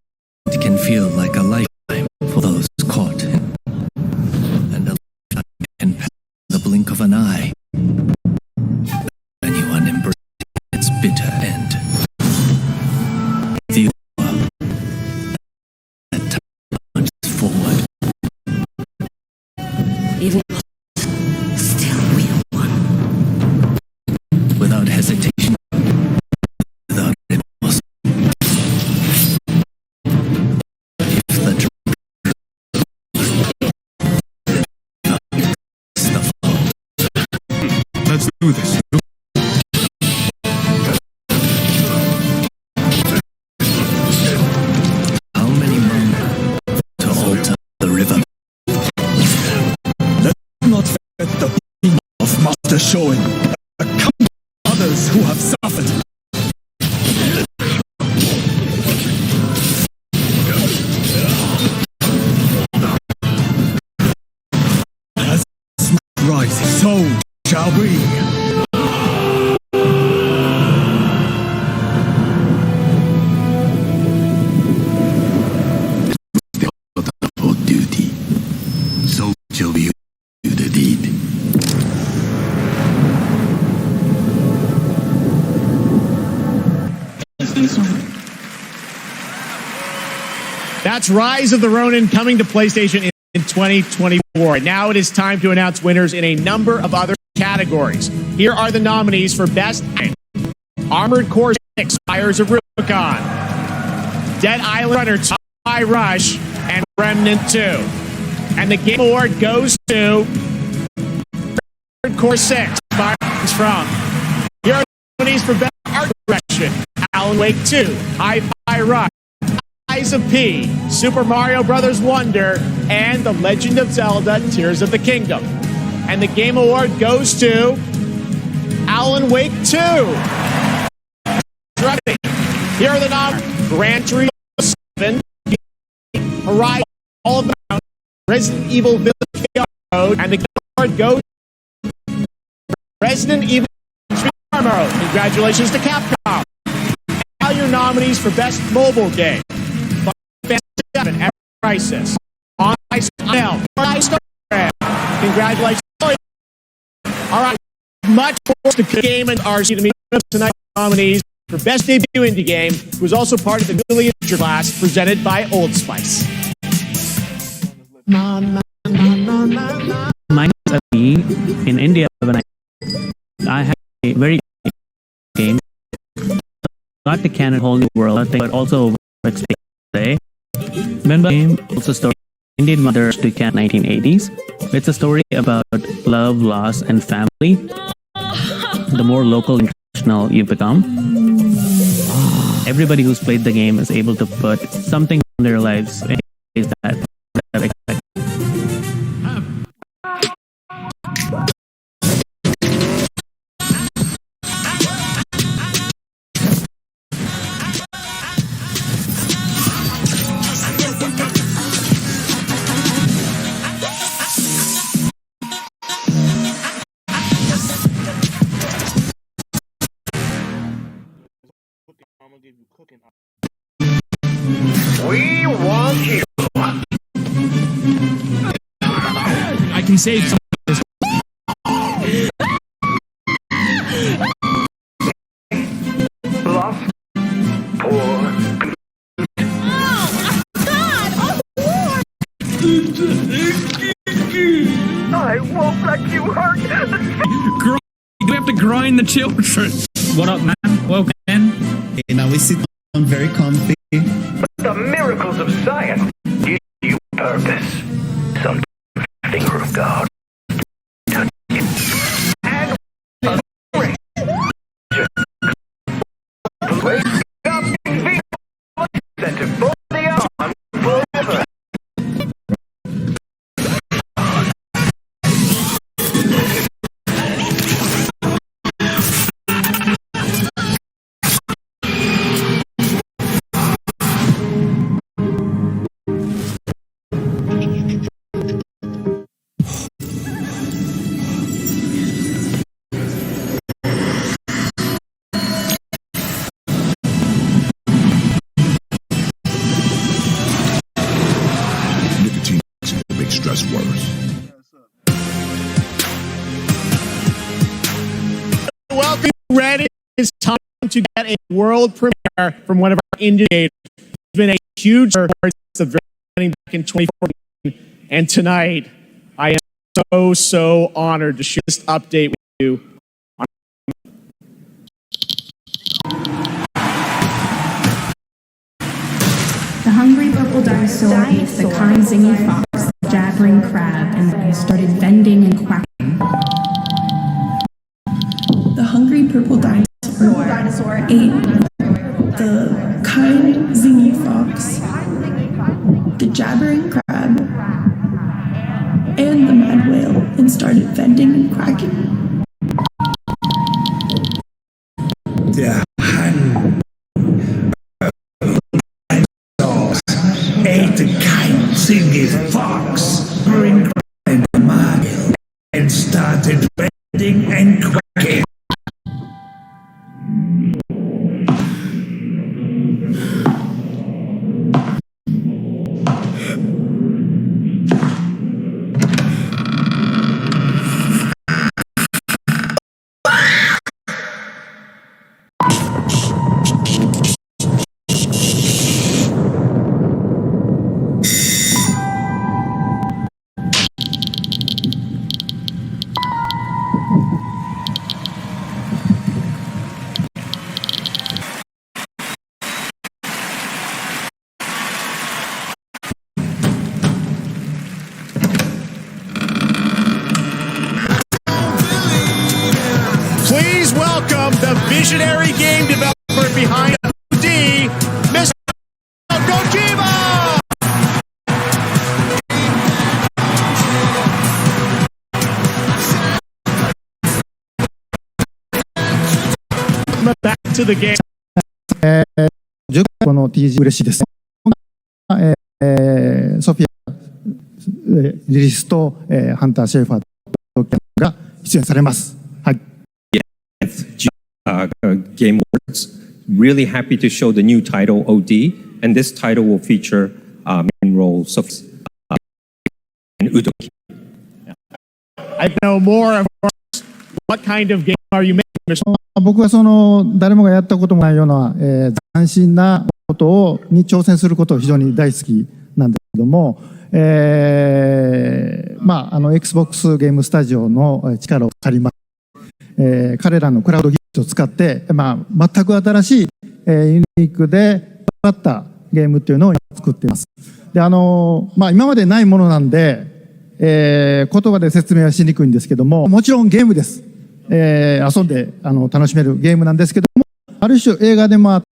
can feel like a lifetime for those caught in, and a lifetime can pass in the blink of an eye. Anyone embracing its bitter end. The that time marches forward do this. How many men to alter the river? Let's not forget the pain of Master showing the countless others who have suffered. As smoke rises, so shall we. For duty, so shall you do the deed. That's Rise of the Ronin coming to PlayStation in 2024. And now it is time to announce winners in a number of other categories. Here are the nominees for Best Armored Core 6, Fires of Rubicon, Dead Island Runner 2, High Rush, and Remnant 2. And the Game Award goes to Armored Core 6, Fires from. Here are the nominees for Best Art Direction, Alan Wake 2, Hi-Fi Rush, Eyes of P, Super Mario Bros. Wonder, and The Legend of Zelda Tears of the Kingdom. And the Game Award goes to Alan Wake 2. Here are the nominees: Gran Turismo 7, Horizon, All About, Resident Evil Village Code, and the Game Award goes to Resident Evil Village Mode. Congratulations to Capcom. Now your nominees for Best Mobile Game: Final Fantasy VII: Ever Crisis, On Ice Isle, Congratulations. All right, much more to game and RC to meet tonight's nominees for Best Debut Indie Game, who was also part of the Newly Integer class presented by Old Spice. My name is Avi. In India, when I had a very game, not the canon whole new world thing, but also today. Remember the game also story Indian mother to cat 1980s. It's a story about love, loss, and family. The more local and traditional you become, everybody who's played the game is able to put something in their lives in ways that expect. We want you. I can save some of this. Bluff. Poor. I won't let you hurt. You have to grind the children. What up, man? Welcome. Okay, now we sit down very comfy. The miracles of science give you purpose. Some finger of God. And a ring. Wake up in the center for the arm forever. Stress worse. Welcome, ready. It's time to get a world premiere from one of our indicators. It's been a huge support since the very beginning back in 2014, and tonight I am so honored to share this update with you. The hungry purple dinosaur ate the kind zingy fox, the jabbering crab, and started bending and quacking. ate the kind zingy fox, the jabbering crab, and the mad whale and started venting and cracking. The hand ate the kind zingy fox, jabbering crab, and the mad whale and started venting and cracking. Please welcome the visionary game developer behind OD, Mr. Kojima! Back to the game. この TG 嬉しいです。ソフィア、リリスと、ハンター・シェーファーが出演されます。はい。Game Awards. Really happy to show the new title OD, and this title will feature main roles of and Udoki. I know more of what kind of game are you making, Mr. 僕はその誰もがやったこともないような、斬新なことに挑戦することを非常に大好きなんですけども、Xbox ゲームスタジオの力を借ります。彼らのクラウド技術を使って、全く新しい、ユニークで尖ったゲームっていうのを作っています。で、今までないものなんで、言葉で説明はしにくいんですけども、もちろんゲームです。遊んで楽しめるゲームなんですけども、ある種映画でもあって、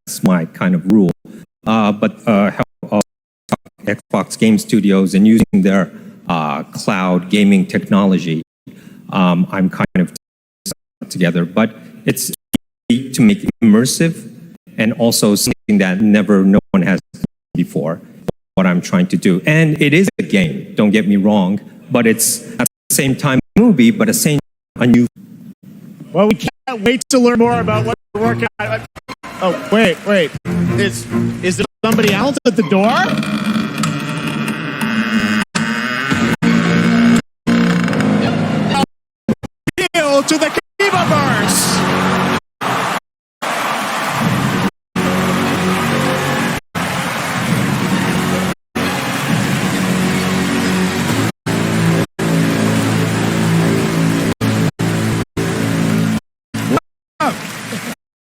That's my kind of rule. But help Xbox Game Studios and using their cloud gaming technology, I'm kind of together. But it's to make it immersive and also something that no one has before. What I'm trying to do, and it is a game. Don't get me wrong, but it's at the same time a movie, but at the same time a new. Well, we can't wait to learn more about what you're working on. Oh, wait. Is there somebody else at the door? Appeal to the Kiva-verse!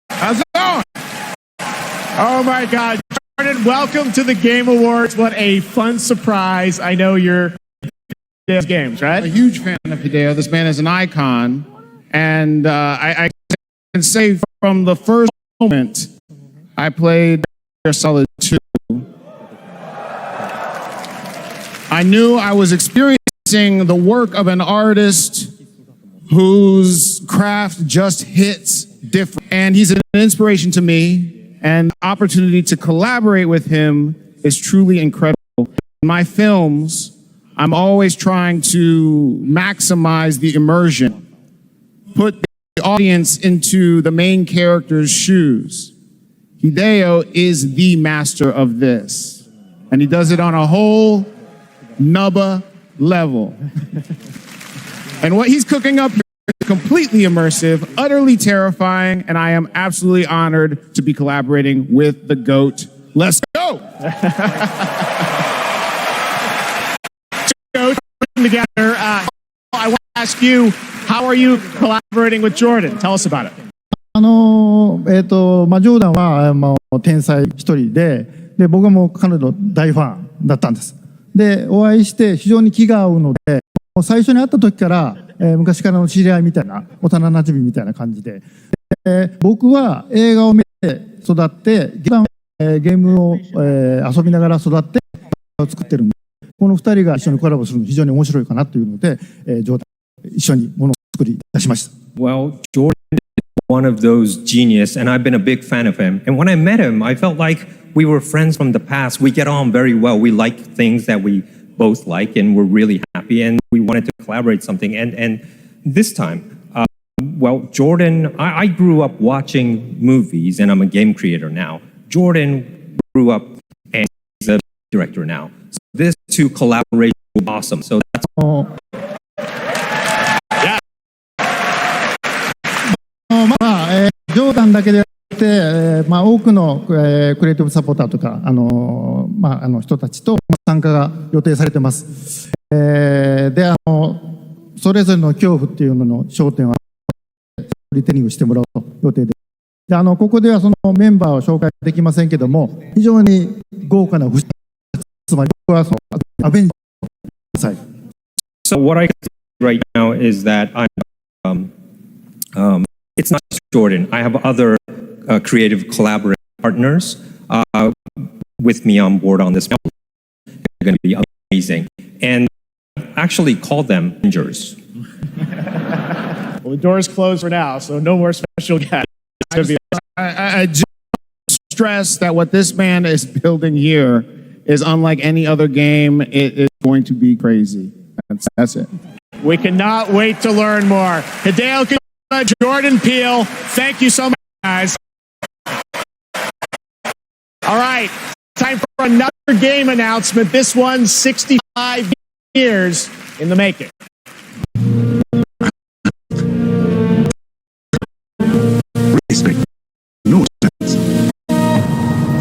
How's it going? Oh my God. Jordan, welcome to the Game Awards. What a fun surprise. I know you're games, right? A huge fan of Hideo. This man is an icon. And I can say from the first moment I played Metal Gear Solid 2, I knew I was experiencing the work of an artist whose craft just hits different. And he's an inspiration to me, and the opportunity to collaborate with him is truly incredible. In my films, I'm always trying to maximize the immersion, put the audience into the main character's shoes. Hideo is the master of this, and he does it on a whole nubba level. And what he's cooking up is completely immersive, utterly terrifying, and I am absolutely honored to be collaborating with the GOAT. Let's go! Together, I want to ask you, how are you collaborating with Jordan? Tell us about it. まあ、ジョーダンは、まあ、天才一人で、僕はもう彼の大ファンだったんです。で、お会いして非常に気が合うので、もう最初に会った時から、昔からの知り合いみたいな、幼馴染みたいな感じで、僕は映画を見て育って、ゲームを、遊びながら育って作ってるんで、この二人が一緒にコラボするの非常に面白いかなというので、ジョーダン一緒にものを作り出しました。Well, Jordan is one of those genius, and I've been a big fan of him. And when I met him, I felt like we were friends from the past. We get on very well. We like things that we both like, and we're really happy, and we wanted to collaborate something. And this time, well, Jordan, I grew up watching movies, and I'm a game creator now. Jordan grew up and he's a director now. So this two collaboration was awesome. So that's yeah. まあ、ジョーダンだけでなくて、まあ、多くの、クリエイティブサポーターとか、まあ、人たちと参加が予定されてます。で、それぞれの恐怖っていうのの焦点はリテリングしてもらう予定で、ここではそのメンバーを紹介できませんけども、非常に豪華な節、つまり僕はそのアベンジャーズ。So what I can say right now is that it's not just Jordan. I have other creative collaborative partners with me on board on this. They're going to be amazing. And actually call them Avengers. Well, the door's closed for now, so no more special guests. I just stress that what this man is building here is unlike any other game. It is going to be crazy. That's it. We cannot wait to learn more. Hideo Kojima, Jordan Peele, thank you so much, guys. All right, time for another game announcement. This one's 65 years in the making. No sense.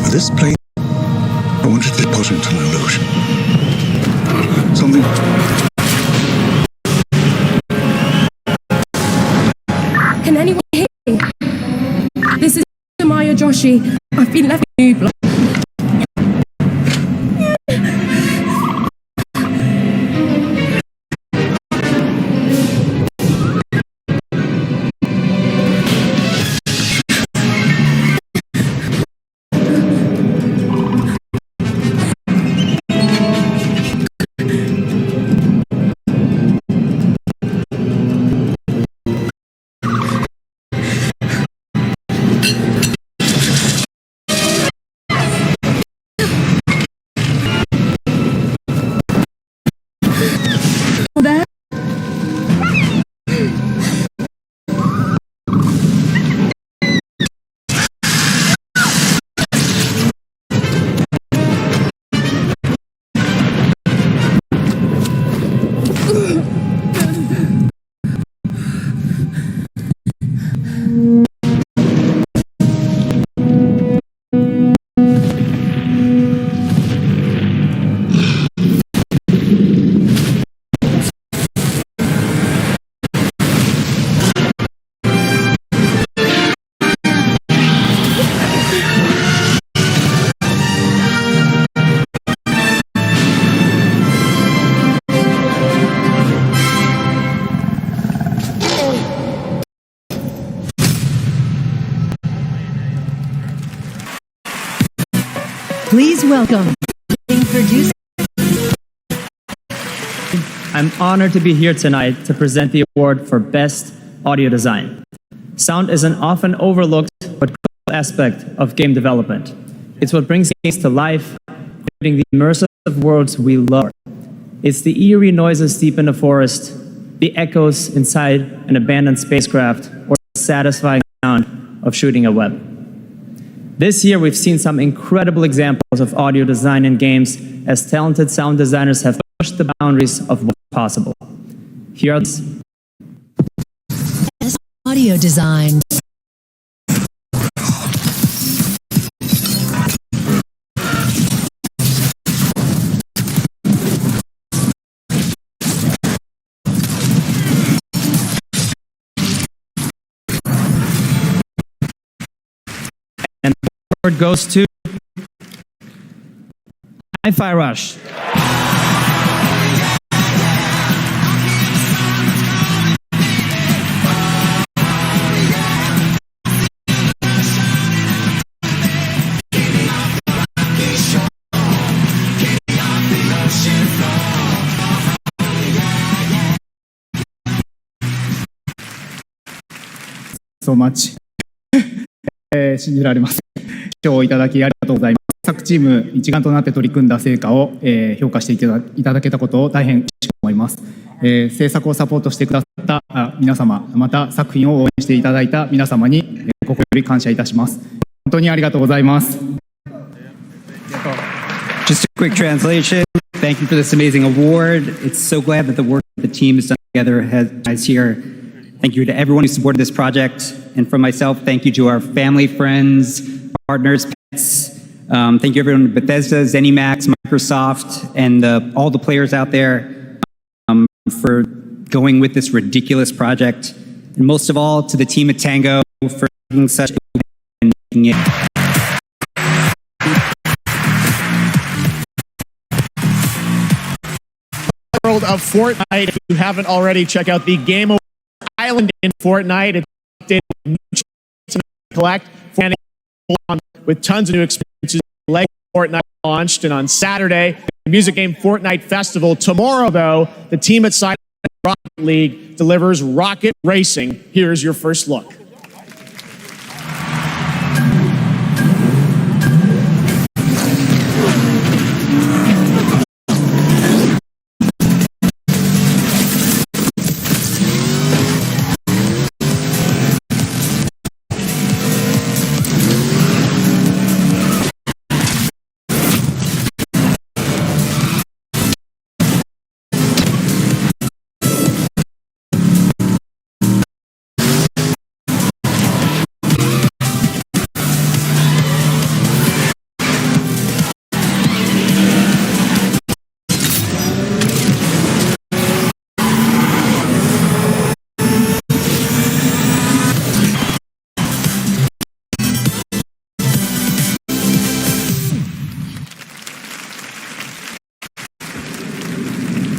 For this plane, I wanted to put into an illusion. Something. Can anyone hear me? This is Maya Joshi. I've been left in new. Please welcome producer. I'm honored to be here tonight to present the award for Best Audio Design. Sound is an often overlooked but critical aspect of game development. It's what brings games to life, creating the immersive worlds we love. It's the eerie noises deep in the forest, the echoes inside an abandoned spacecraft, or the satisfying sound of shooting a web. This year, we've seen some incredible examples of audio design in games as talented sound designers have pushed the boundaries of what's possible. Here are Audio design. award goes to Hi-Fi Rush. So much 信じられます。賞をいただきありがとうございます。各チーム一丸となって取り組んだ成果を、評価していただけたことを大変嬉しく思います。制作をサポートしてくださった皆様、また作品を応援していただいた皆様に心より感謝いたします。本当にありがとうございます。Just a quick translation. Thank you for this amazing award. It's so glad that the work the team has done together has here. Thank you to everyone who supported this project. And from myself, thank you to our family, friends, partners, pets. Thank you everyone at Bethesda, ZeniMax, Microsoft, and all the players out there for going with this ridiculous project. And most of all, to the team at Tango for making such a and making it. World of Fortnite. If you haven't already, check out the Game Awards Island in Fortnite. It's to collect with tons of new experiences. Like Fortnite launched, and on Saturday, the music game Fortnite Festival. Tomorrow, though, the team at Silent Rocket League delivers Rocket Racing. Here's your first look.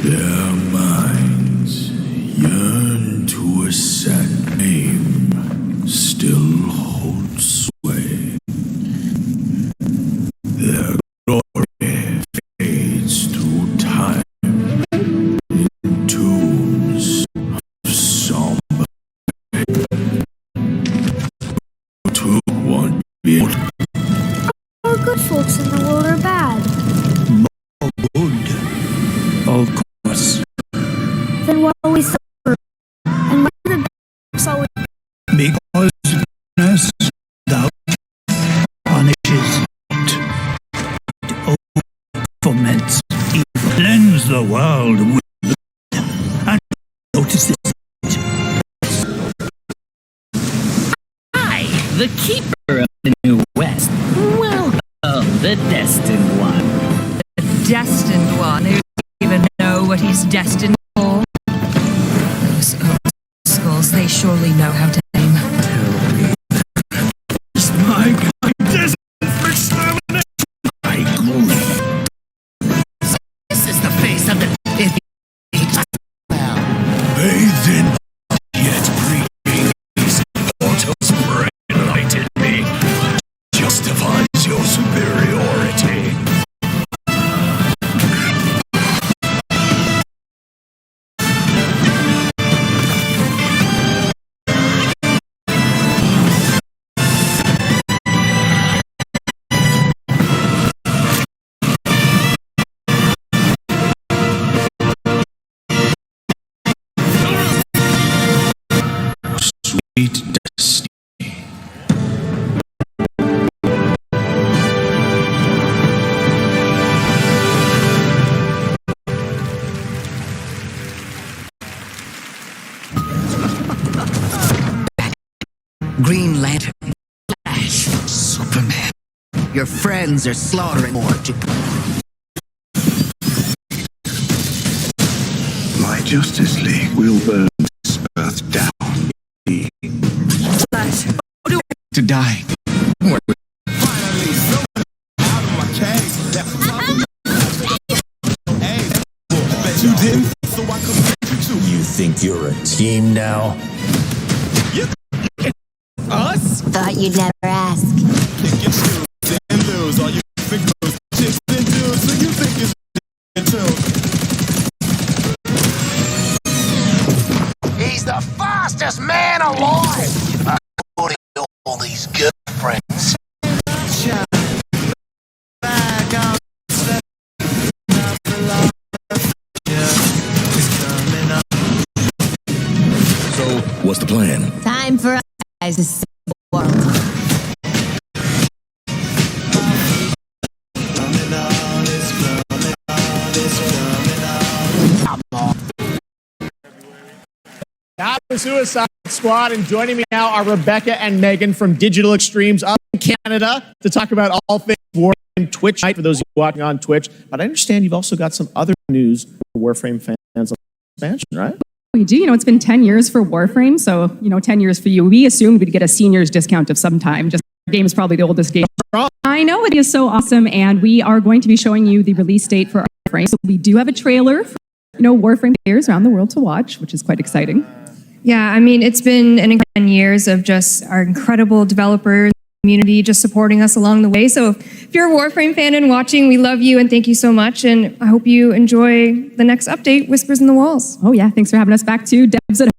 Their minds yearn to a set name, still hold sway. Their glory fades through time in tombs of somber. To one being All good folks in the world are bad. more good. Of course. Then why always suffer? And why do the bad always Because goodness thou punishes not. Foments evil. Cleanse the world with blood. And notice this. I, the keeper of the New West. Welcome, the Destined One. The Destined One who even know what he's destined for. Those skulls, they surely know how to aim. It's my God, destined for extermination. I glory. This is the face of the Bathed in yet breathing these portals for enlightened me justifies your superiority. Sweet destiny. Green Lantern, Flash, Superman. Your friends are slaughtering more. My Justice League will burn this earth down. Flash, To die. finally him, so I commend you. You think you're a team now? Us? Thought you'd never ask. Kick your shoes and lose all you big blues. Chicks and dudes, so you think it's too. He's the fastest man alive! According to all these girlfriends. So, what's the plan? Time for us guys to see the world. Not the Suicide Squad, and joining me now are Rebecca and Megan from Digital Extremes up in Canada to talk about all things Warframe Twitch night for those of you watching on Twitch. But I understand you've also got some other news for Warframe fans on expansion, right? We do. It's been 10 years for Warframe, so 10 years for you. We assumed we'd get a senior's discount of some time. Just the game is probably the oldest game. I know, it is so awesome, and we are going to be showing you the release date for Warframe. So we do have a trailer for Warframe players around the world to watch, which is quite exciting. Yeah, it's been 10 years of just our incredible developers, community just supporting us along the way. So if you're a Warframe fan and watching, we love you and thank you so much. And I hope you enjoy the next update, Whispers in the Walls. Oh yeah, thanks for having us back too, devs and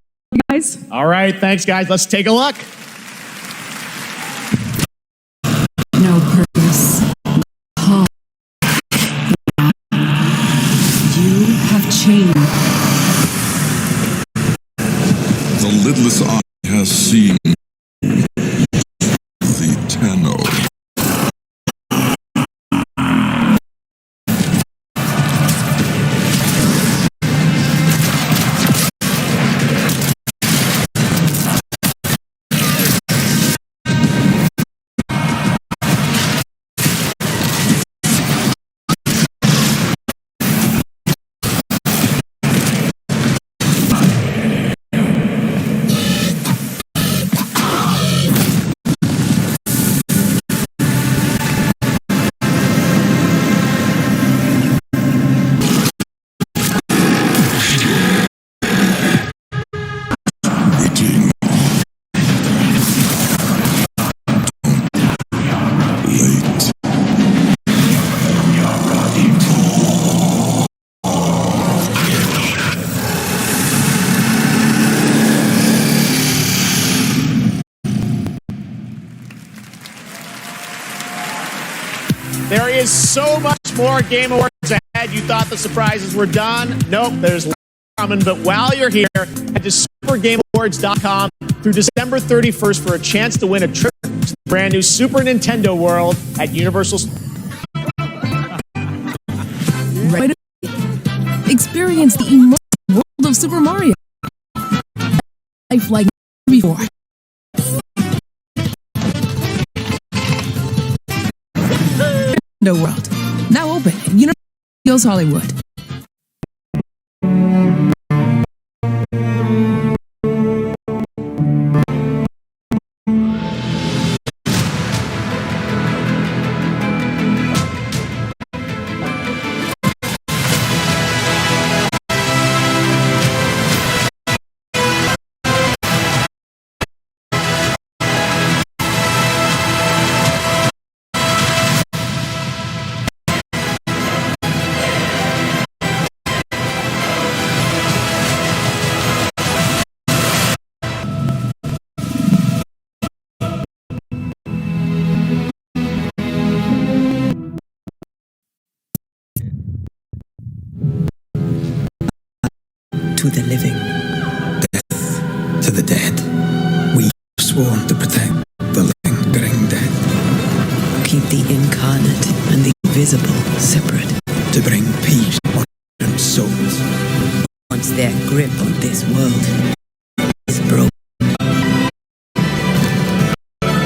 guys. All right, thanks guys. Let's take a look. No purpose. You have changed. The lidless eye has seen the Tenno. There is so much more Game Awards ahead. You thought the surprises were done? Nope, there's lots coming. But while you're here, head to supergameawards.com through December 31st for a chance to win a trip to the brand new Super Nintendo World at Universal. Right. Experience the immersive world of Super Mario. Life like never before. No World. Now open at Universal Studios Hollywood. To the living, death to the dead. We are sworn to protect the living during death. Keep the incarnate and the invisible separate. To bring peace on different souls. Once their grip on this world is broken.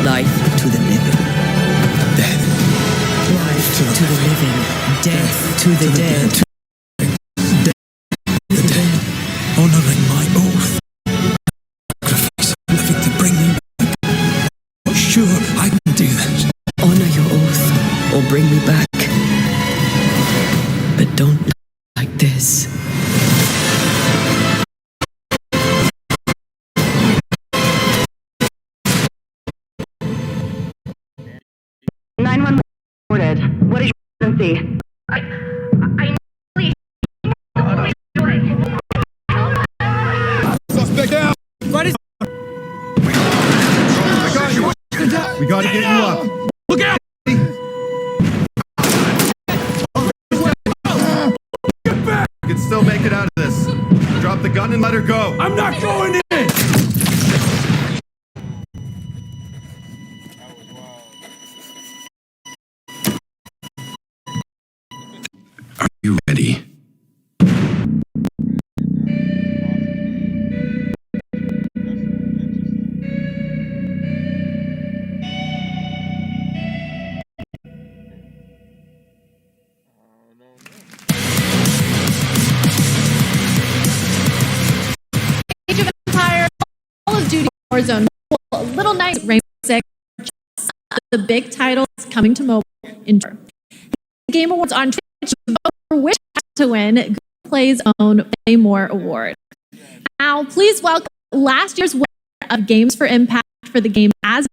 Life to the living. Death. Life to the living. Death to the dead. Honoring my oath. Sacrifice living to bring me back. Oh, sure, I can do that. Honor your oath or bring me back. But don't like this. happy. I really Suspect down. We gotta get you up. Look out! Get back! You can still make it out of this. Drop the gun and let her go. I'm not going in! Are you ready? Age of Empires, Call of Duty Warzone, a little nice Rainbow Six, the big titles coming to mobile in the Game Awards on Twitch. Vote for which to win Google Play's own Play More award. Now, please welcome last year's winner of Games for Impact for the game As,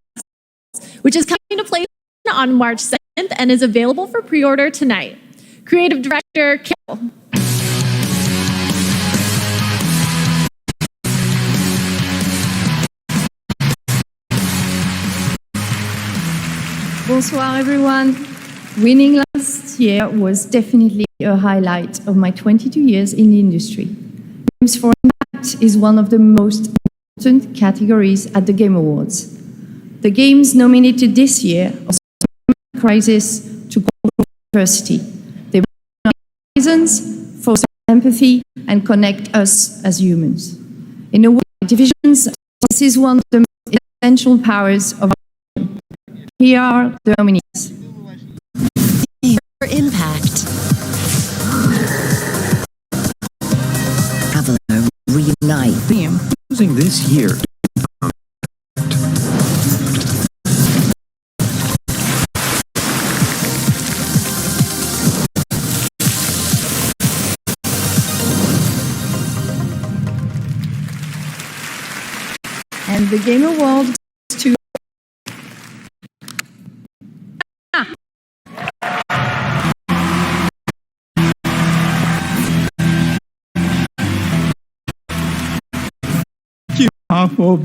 which is coming to play on March 2nd and is available for pre-order tonight. Creative Director Kill. Bonsoir everyone. Winning last year was definitely a highlight of my 22 years in the industry. Games for Impact is one of the most important categories at the Game Awards. The games nominated this year are Crisis to Global Diversity. They bring reasons, foster empathy, and connect us as humans. In a way, divisions, this is one of the most essential powers of our game. Here are the nominees. For Impact. Avalon Reunite. Using this year. And the Game Award goes to Half of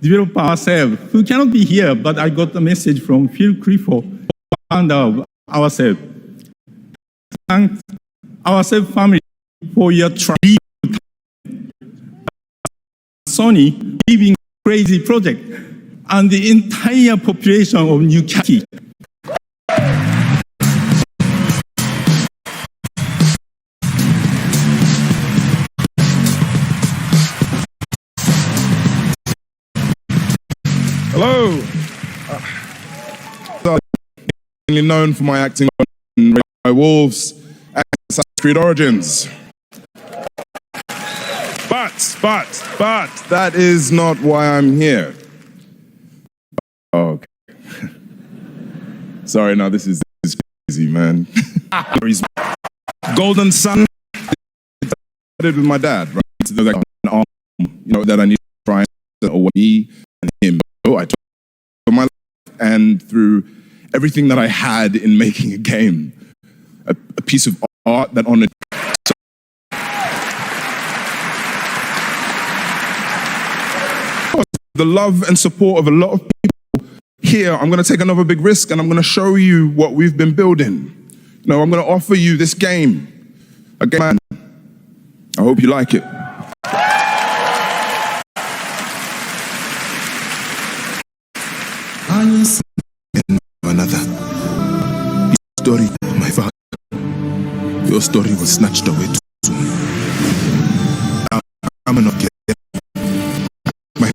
developer ourselves who cannot be here, but I got a message from Phil Clifford, founder of ourselves. Thank ourselves family for your tribute. Sony living crazy project and the entire population of New City. Hello. Mainly known for my acting on Radio Wolves and Assassin's Creed Origins. But that is not why I'm here. Oh, okay. Sorry, no, this is crazy, man. Golden Sun. I did with my dad, right? So there's like an arm, that I need to try away me and him. I took my life and through everything that I had in making a game, a piece of art that honored the love and support of a lot of people here. I'm going to take another big risk and I'm going to show you what we've been building. I'm going to offer you this game, a game, man. I hope you like it. Another story, my father. Your story was snatched away too soon. I'm not getting my.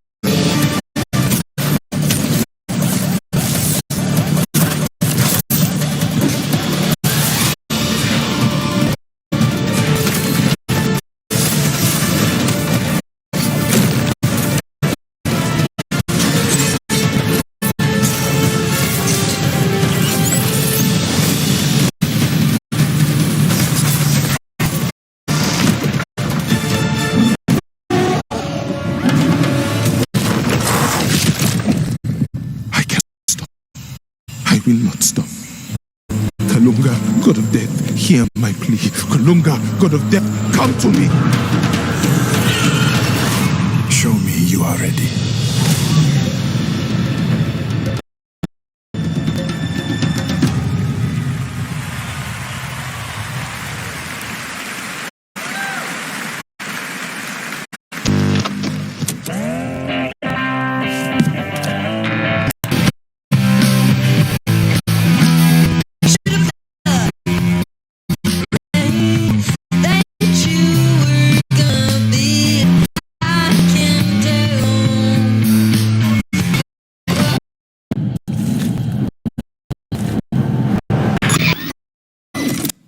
I will not stop. The Kalunga, god of death, hear my plea. Kalunga, god of death, come to me. Show me you are ready.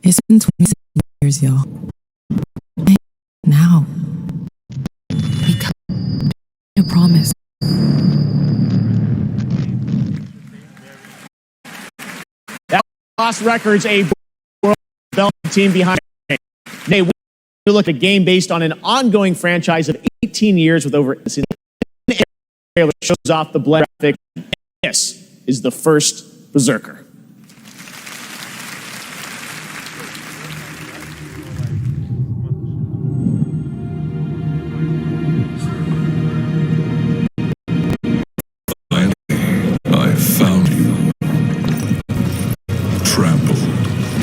It's been 26 years, y'all. Now, because I promise. That lost records a world development team behind it. Nay, we look at a game based on an ongoing franchise of 18 years with over trailer shows off the blend graphic. This is the first Berserker. I found you. Trampled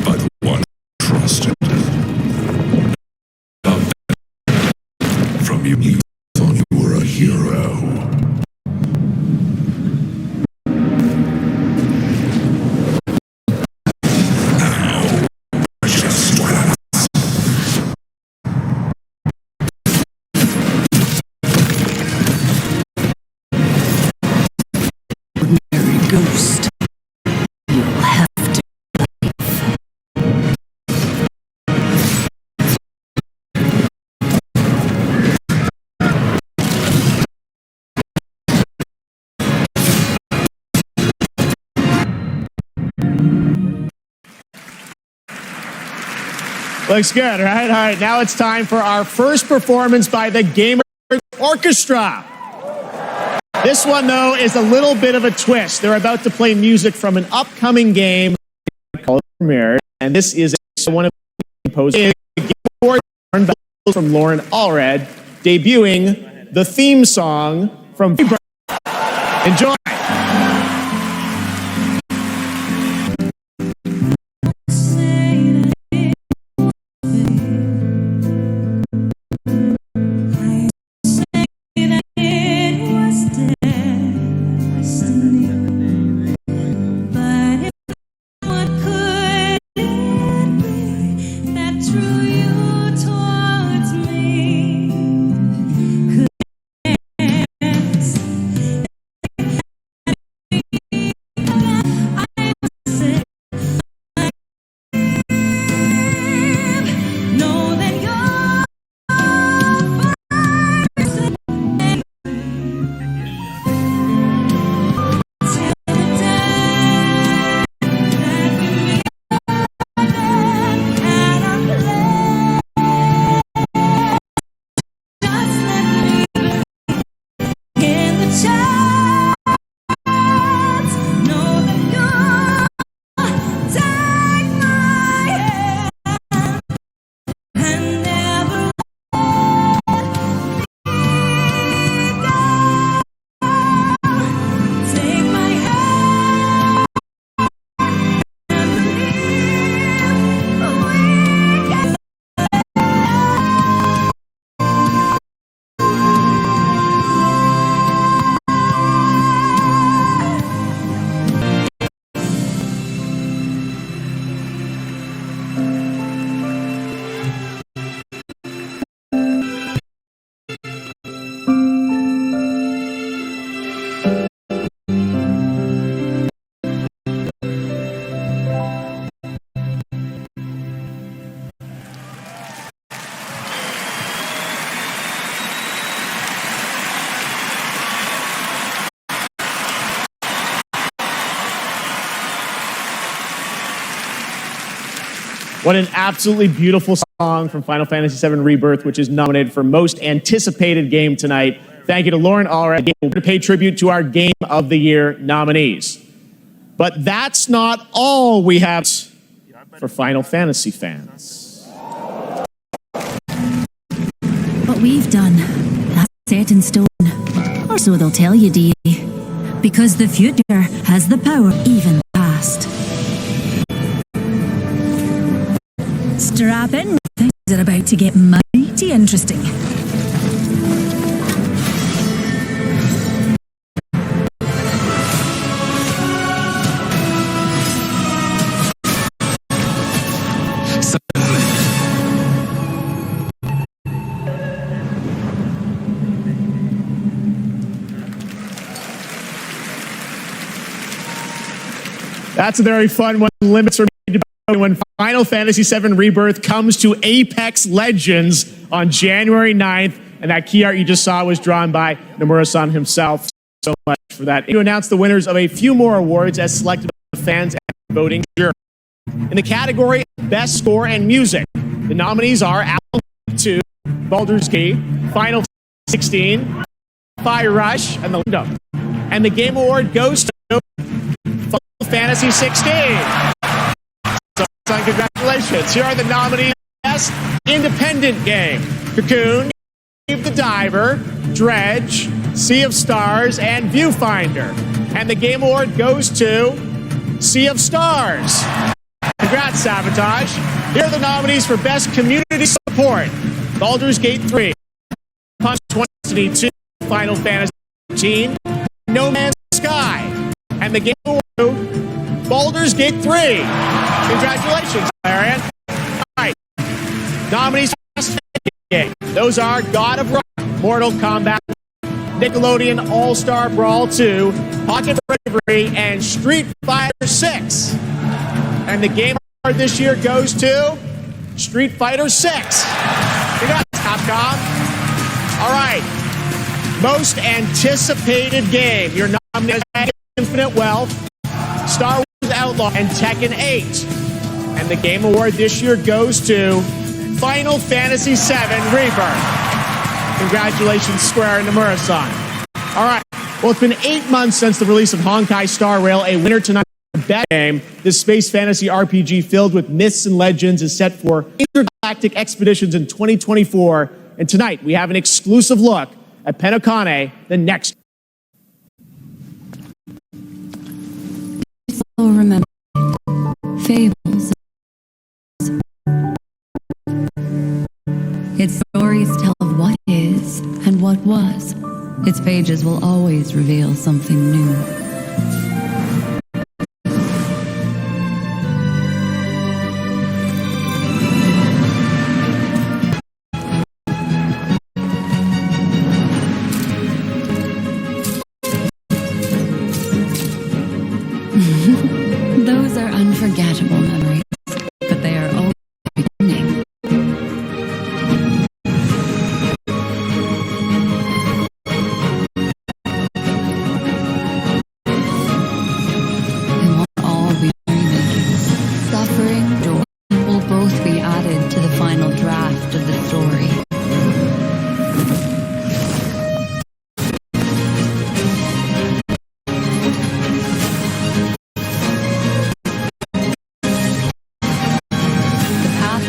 by the one trusted. From you thought you were a hero. Now, precious ones. Ordinary ghost. You'll have to Looks good, right? All right, now it's time for our first performance by the Gamer Orchestra. This one, though, is a little bit of a twist. They're about to play music from an upcoming game called Premiere, and this is one of the composers from Lauren Allred, debuting the theme song from Enjoy. What an absolutely beautiful song from Final Fantasy VII Rebirth, which is nominated for Most Anticipated Game tonight. Thank you to Lauren Allred to pay tribute to our Game of the Year nominees. But that's not all we have. for Final Fantasy fans. What we've done, that's set in stone. Or so they'll tell you, dearie. Because the future has the power, even the past. Strap in, things are about to get mighty interesting. That's a very fun one. Limits are made when Final Fantasy VII Rebirth comes to Apex Legends on January 9th. And that key art you just saw was drawn by Nomura-san himself. So much for that. To announce the winners of a few more awards as selected by the fans and voting jury. In the category Best Score and Music, the nominees are Apple 2, Baldur's Gate, Final 16, Fire Rush, and The Kingdom. And the Game Award goes to Final Fantasy 16. So, congratulations. Here are the nominees. Best Independent Game: Cocoon, Dave the Diver, Dredge, Sea of Stars, and Viewfinder. And the Game Award goes to Sea of Stars. Congrats, Sabotage. Here are the nominees for Best Community Support: Baldur's Gate 3, Punch 2022, Final Fantasy 15, No Man's Sky. And the Game Award, Baldur's Gate 3. Congratulations, Larian. All right. Nominees for Best Game. Those are God of Rock, Mortal Kombat, Nickelodeon All-Star Brawl 2, Pocket Bravery, and Street Fighter 6. And the Game Award this year goes to Street Fighter 6. Congrats, Capcom. All right. Most anticipated game. Your nominees are Infinite Wealth, Star Wars Outlaw, and Tekken 8. And the Game Award this year goes to Final Fantasy VII Rebirth. Congratulations, Square and Nomura-san. All right. Well, it's been 8 months since the release of Honkai Star Rail. A winner tonight for Best Game. This space fantasy RPG filled with myths and legends is set for intergalactic expeditions in 2024. And tonight, we have an exclusive look at Penokane, the next. All remember fables. Its stories tell of what is and what was. Its pages will always reveal something new. Those are unforgettable memories, but they are always beginning. And we'll all be dreaming. Suffering, joy will both be added to the final draft of the story.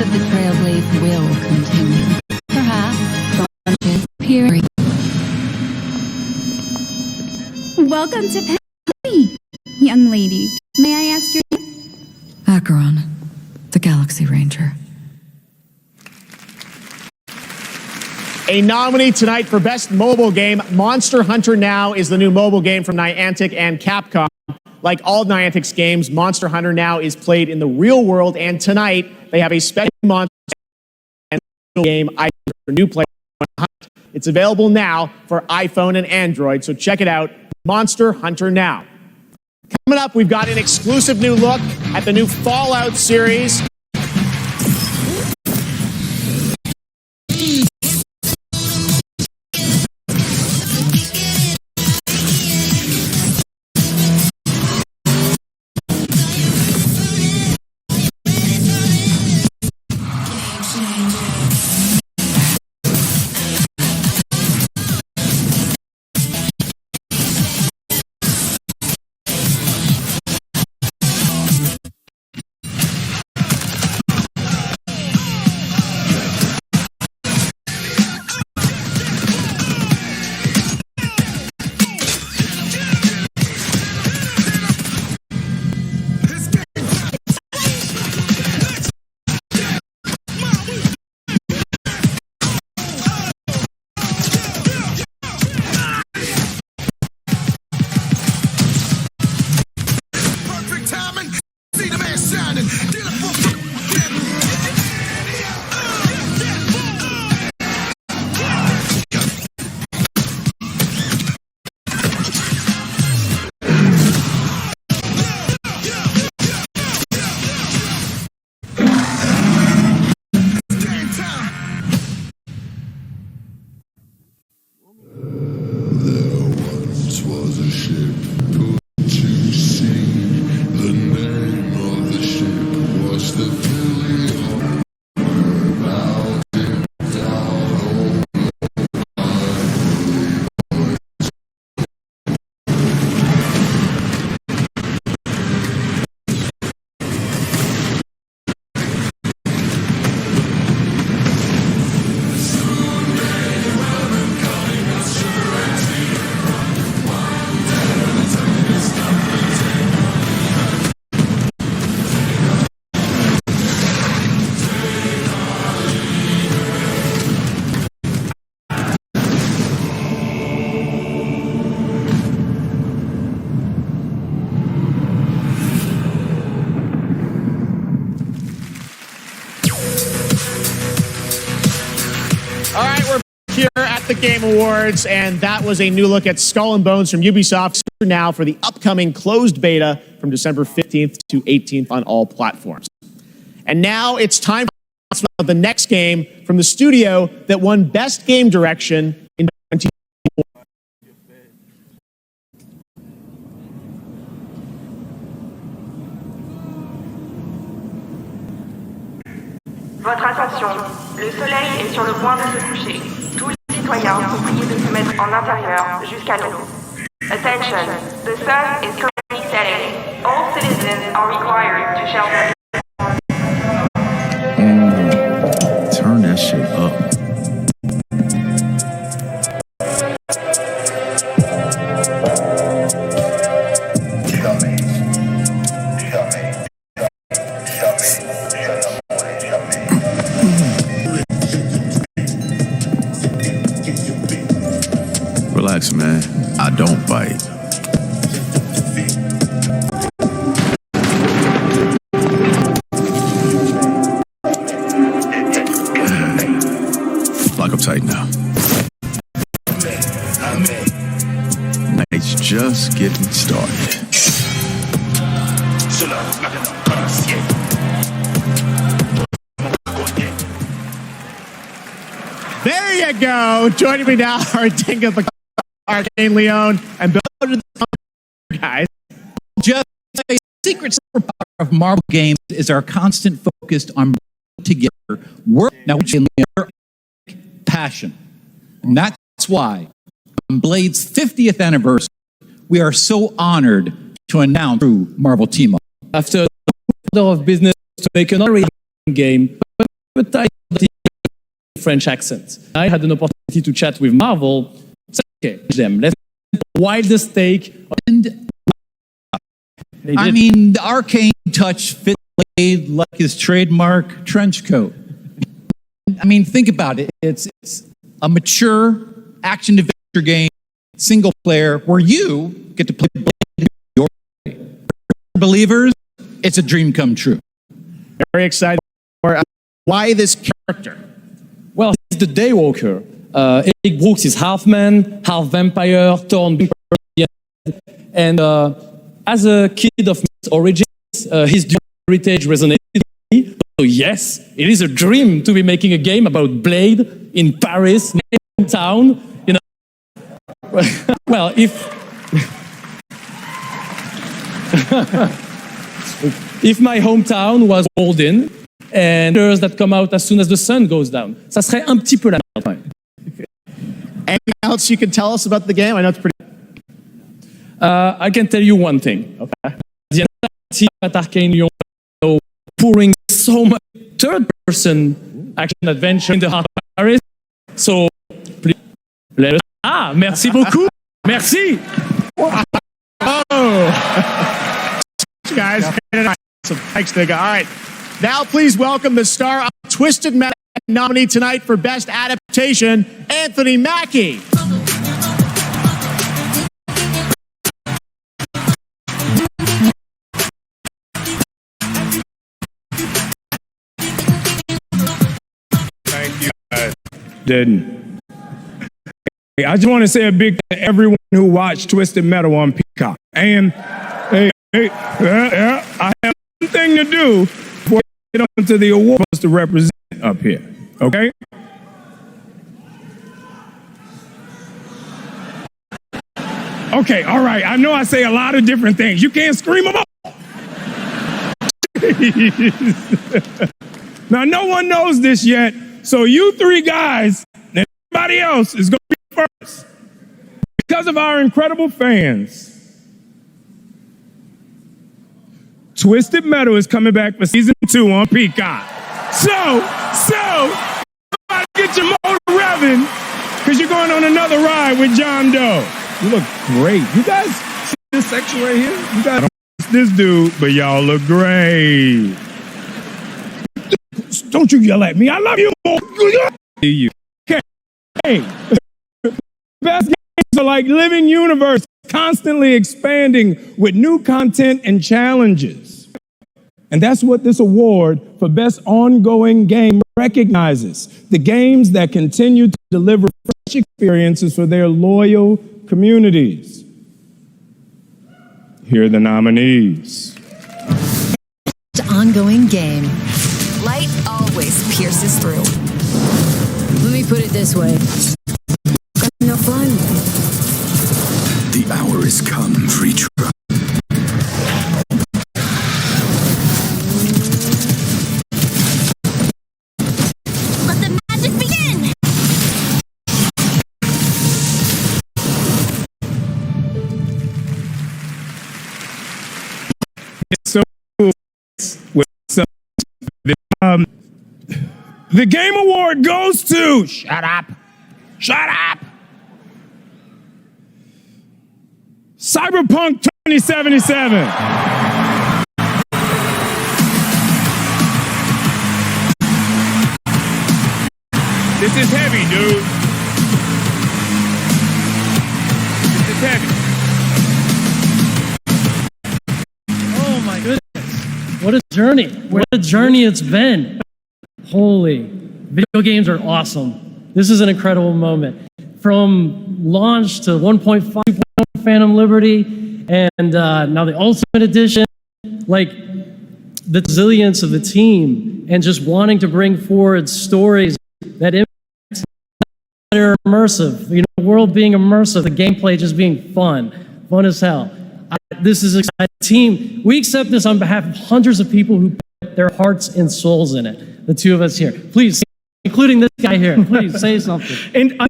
The Trailblaze will continue. Perhaps branches appearing. Welcome to Penny, young lady. May I ask your name? Acheron, the Galaxy Ranger. A nominee tonight for Best Mobile Game, Monster Hunter Now is the new mobile game from Niantic and Capcom. Like all Niantic's games, Monster Hunter Now is played in the real world, and tonight they have a special Monster game for new players. It's available now for iPhone and Android, so check it out, Monster Hunter Now. Coming up, we've got an exclusive new look at the new Fallout series. All right, we're here at the Game Awards, and that was a new look at Skull and Bones from Ubisoft. Now for the upcoming closed beta from December 15th to 18th on all platforms. And now it's time for the next game from the studio that won Best Game Direction in 2024. Votre attention, le soleil est sur le point de se coucher. Tous les citoyens sont priés de se mettre en intérieur jusqu'à l'aube. Attention, the sun is currently setting. All citizens are required to shelter. Turn that shit up. Relax, man. I don't bite. Lock up tight now. Night's just getting started. There you go. Joining me now are Dinga Arcane Leon and Bill to the guys. Just a secret superpower of Marvel games is our constant focus on together work now in their passion. And that's why on Blade's 50th anniversary, we are so honored to announce through Marvel Team Up. After the order of business to make another game, but I French accent. I had an opportunity to chat with Marvel. Okay, them. Let's wildest take. And I mean, the arcane touch fit Blade like his trademark trench coat. I mean, think about it. It's a mature action adventure game, single player, where you get to play Blade your way. For believers, it's a dream come true. Very excited. Why this character? Well, he's the Daywalker. Eric Brooks is half man, half vampire, torn and as a kid of mixed origins, his heritage resonated with me. So yes, it is a dream to be making a game about Blade in Paris, town. You know, well, if my hometown was Walden and there's that come out as soon as the sun goes down, ça serait un petit peu la merde. Anything else you can tell us about the game? I know it's pretty. I can tell you one thing. Okay. The entire team at Arcane Lyon pouring so much third-person action adventure in the heart of Paris. So, please, let us. Ah, merci beaucoup. Merci. Oh, guys, thanks, nigga. All right, now please welcome the star of Twisted Metal nominee tonight for Best Adaptation, Anthony Mackie. Thank you, Didn't. I just want to say a big thank to everyone who watched Twisted Metal on Peacock. And I have one thing to do before I get on to the awards to represent up here. Okay? Okay, all right. I know I say a lot of different things. You can't scream them all. Now, no one knows this yet, so you three guys and everybody else is going to be first. Because of our incredible fans, Twisted Metal is coming back for season 2 on Peacock. So, everybody get your motor revving, because you're going on another ride with John Doe. You look great. You guys see this section right here? You guys don't this dude, but y'all look great. Don't you yell at me. I love you more. You. Okay. Hey. Best games are like living universe, constantly expanding with new content and challenges. And that's what this award for Best Ongoing Game recognizes. The games that continue to deliver fresh experiences for their loyal communities. Here are the nominees. Ongoing game. Light always pierces through. Let me put it this way. No fun. The hour has come, free truck. Let the magic begin! So, the Game Award goes to... Shut up. Shut up. Cyberpunk 2077. This is heavy, dude. This is heavy. Oh my goodness. What a journey. What a journey it's been. Holy. Video games are awesome. This is an incredible moment. From launch to 1.5 Phantom Liberty and now the Ultimate Edition, like the resilience of the team and just wanting to bring forward stories that are immersive, you know, the world being immersive, the gameplay just being fun as hell. This is exciting. Team, we accept this on behalf of hundreds of people who put their hearts and souls in it. The two of us here. Please, including this guy here, please say something. And I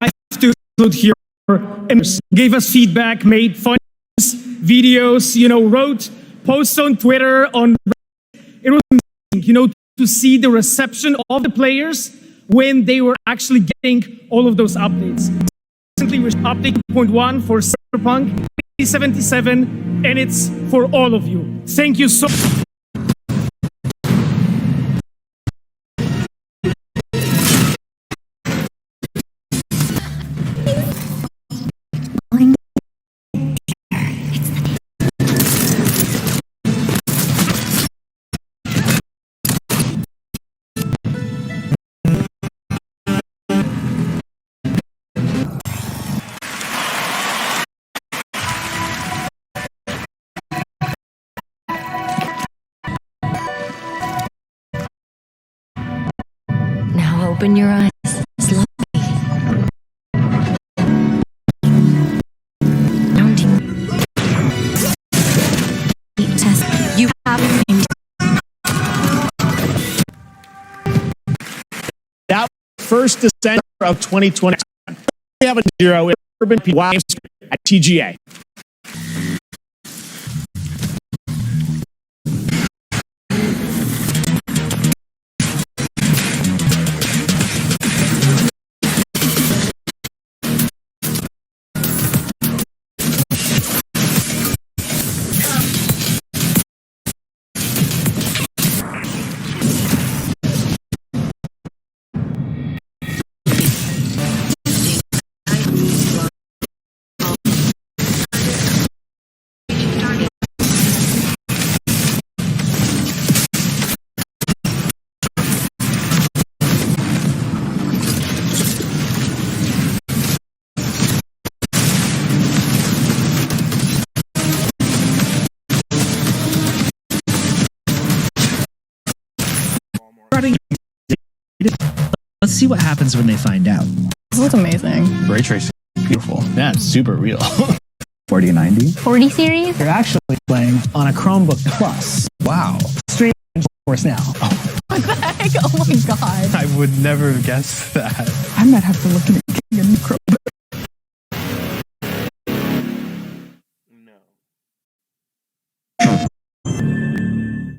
have to include here, and gave us feedback, made fun videos, you know, wrote posts on Twitter, on Reddit. It was amazing, you know, to see the reception of the players when they were actually getting all of those updates. Recently, we update 2.1 for Cyberpunk 2077, and it's for all of you. Thank you so much. Open your eyes slowly. Test. You have that first December of 2020. We have a 0 in Urban Wild at TGA. Let's see what happens when they find out. This looks amazing. Ray tracing, beautiful. Yeah, it's super real. 4090. 40 series? You're actually playing on a Chromebook Plus. Wow. Streaming course now. What the heck? Oh my god. I would never have guessed that. I might have to look into getting a new Chromebook.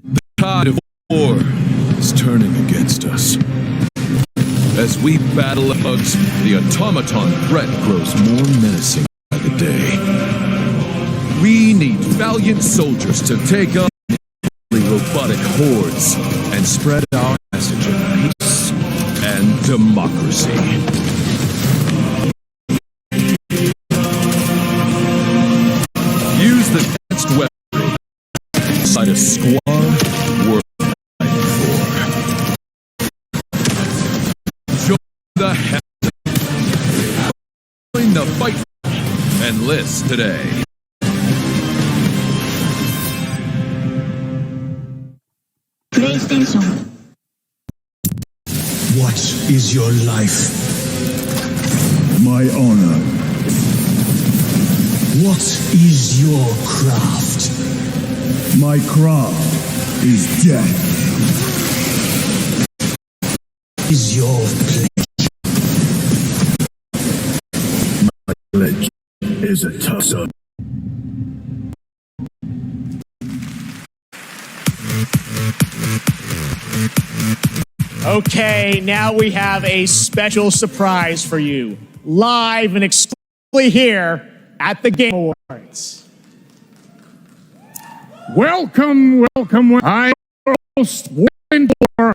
The tide of war is turning against us. As we battle bugs, the automaton threat grows more menacing by the day. We need valiant soldiers to take on robotic hordes and spread our message of peace and democracy. Use the advanced weaponry, alongside a squad worth fighting for. Join the Join the fight and list today. PlayStation. What is your life? My honor. What is your craft? My craft is death. Is your pledge? My pledge is a toss-up. Okay, now we have a special surprise for you, live and exclusively here at the Game Awards. Welcome, welcome. I'm your host, Warren Thor,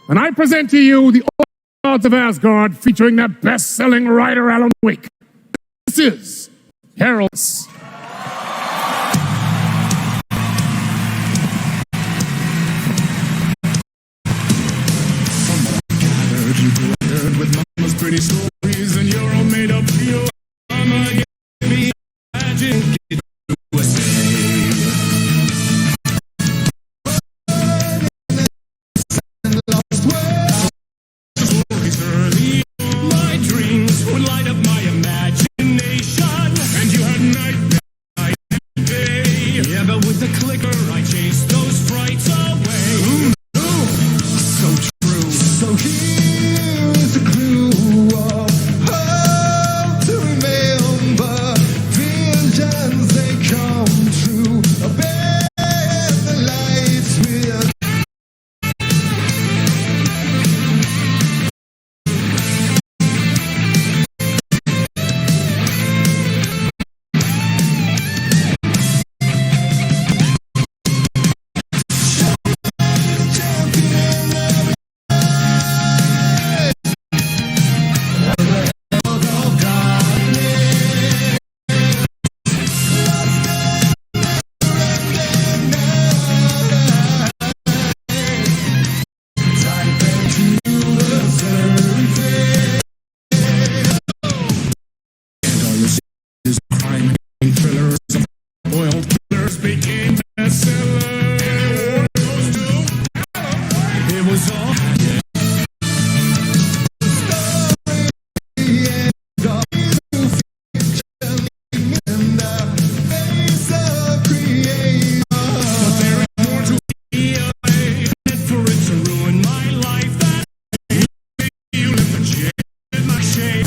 and I present to you the All Gods of Asgard featuring that best-selling writer Alan Wake. This is Heralds. With mama's pretty stories, and you're all made up for your mama. Give me magic USA. My dreams would light up my imagination, and you had nightmare day. Yeah, but with the clicker, I chased those frights away. So true. So here's the clue of how to remember. Visions, they come true. Obey the lights will. Crime thrillers, oil killers became bestsellers. It was all. For it to ruin my life, that you live the shit in my shame.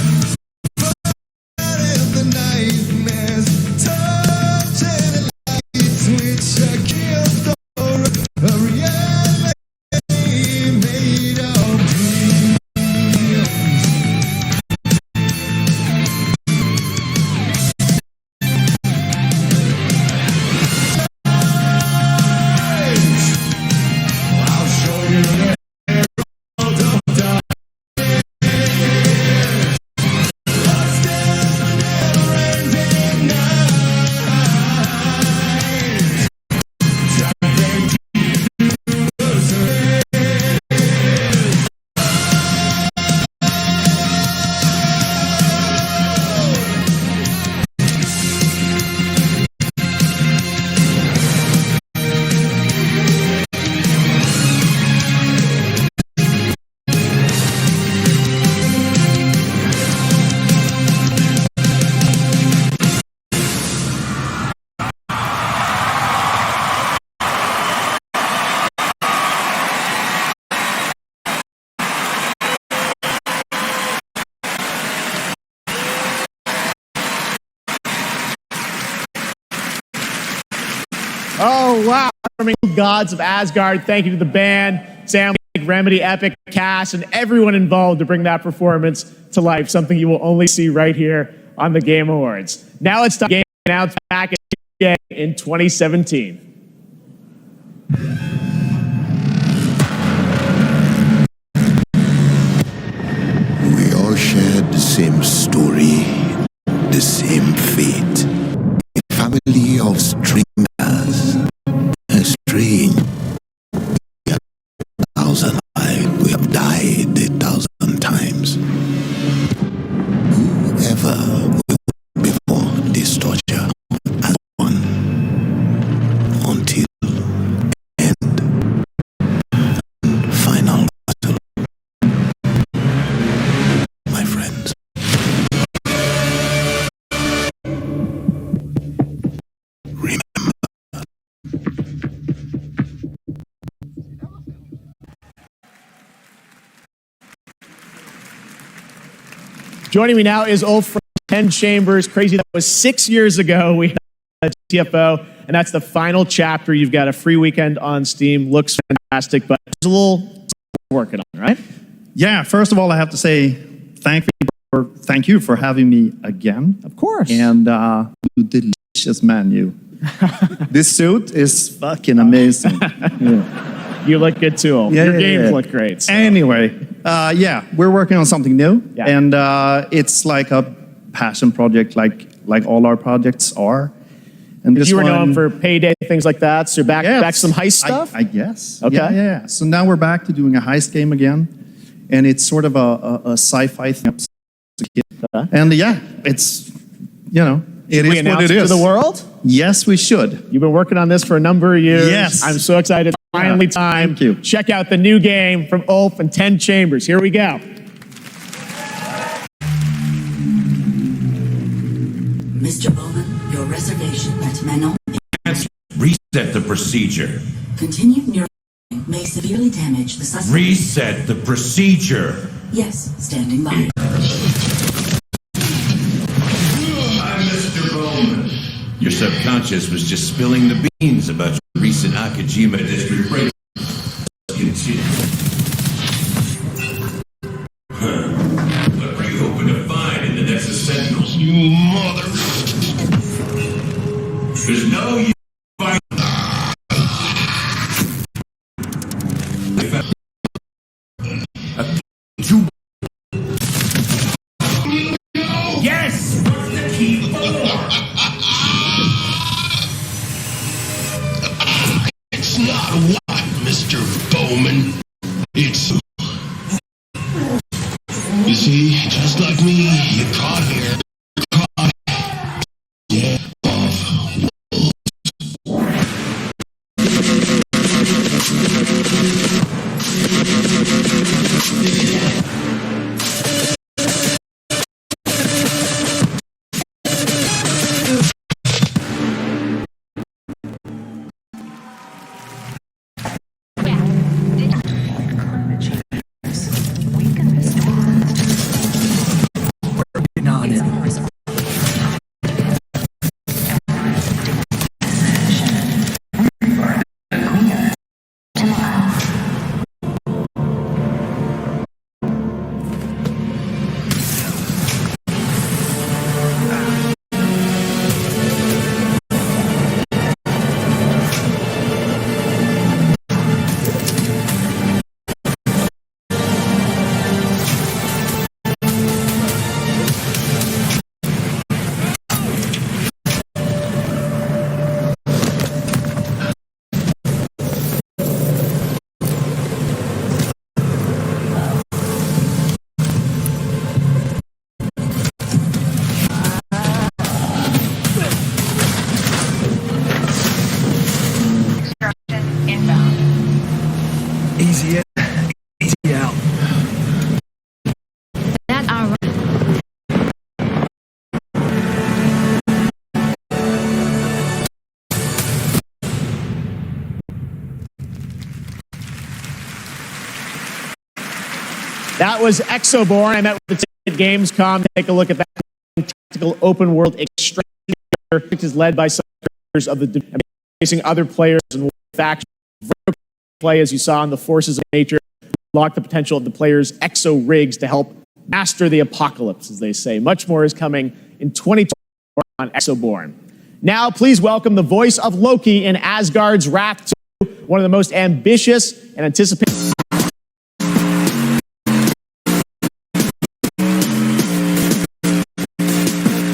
The nightmares, touching the lights, which I killed for a reality made of dreams. I'll show you the herald of darkness. Lost in the never-ending night. Traveling to the surface. Oh, wow. Gods of Asgard. Thank you to the band, Sam, Remedy, Epic, cast, and everyone involved to bring that performance to life, something you will only see right here on the Game Awards. Now it's time to game announced back in 2017. We all shared the same story, the same fate. A family of streamers, a stray Joining me now is Ulf from 10 Chambers. Crazy, that was 6 years ago. We had a TFO, and that's the final chapter. You've got a free weekend on Steam. Looks fantastic, but there's a little working on, right? Yeah, first of all, I have to say thank you for having me again. Of course. And delicious menu. This suit is fucking amazing. Yeah. You look good too. Yeah, Your yeah, games yeah. look great. So. Anyway, yeah, we're working on something new, Yeah. and it's like a passion project, like all our projects are. And this You were one, known for Payday, things like that. So back to some heist stuff? I guess. Okay. Yeah. So now we're back to doing a heist game again, and it's sort of a sci-fi thing. And yeah, it's, you know, it we is what announce it it is. to the world? Yes, we should. You've been working on this for a number of years. Yes. I'm so excited. Finally time. Thank you. Check out the new game from Ulf and 10 Chambers. Here we go. Mr. Bowman, your reservation at Manon. Reset the procedure. Continued neural may severely damage the suspect. Reset the procedure. Yes, standing by. I'm Mr. Bowman. Your subconscious was just spilling the beans about your recent Akajima district break. Continue. What were you hoping to find in the Nexus Sentinels? You mother... There's no use fight. Yes! What's the key for? It's not what, Mr. Bowman. It's... You see, just like me, you caught here. Caught... Yeah, Easy in, easy out. That are That was Exoborn. I met with the Gamescom. Take a look at that tactical open world extraction. It is led by some players of the facing other players and factions. Play, as you saw in the Forces of Nature, unlock the potential of the players' exo rigs to help master the apocalypse, as they say. Much more is coming in 2024 on Exoborn. Now, please welcome the voice of Loki in Asgard's Wrath 2, one of the most ambitious and anticipated.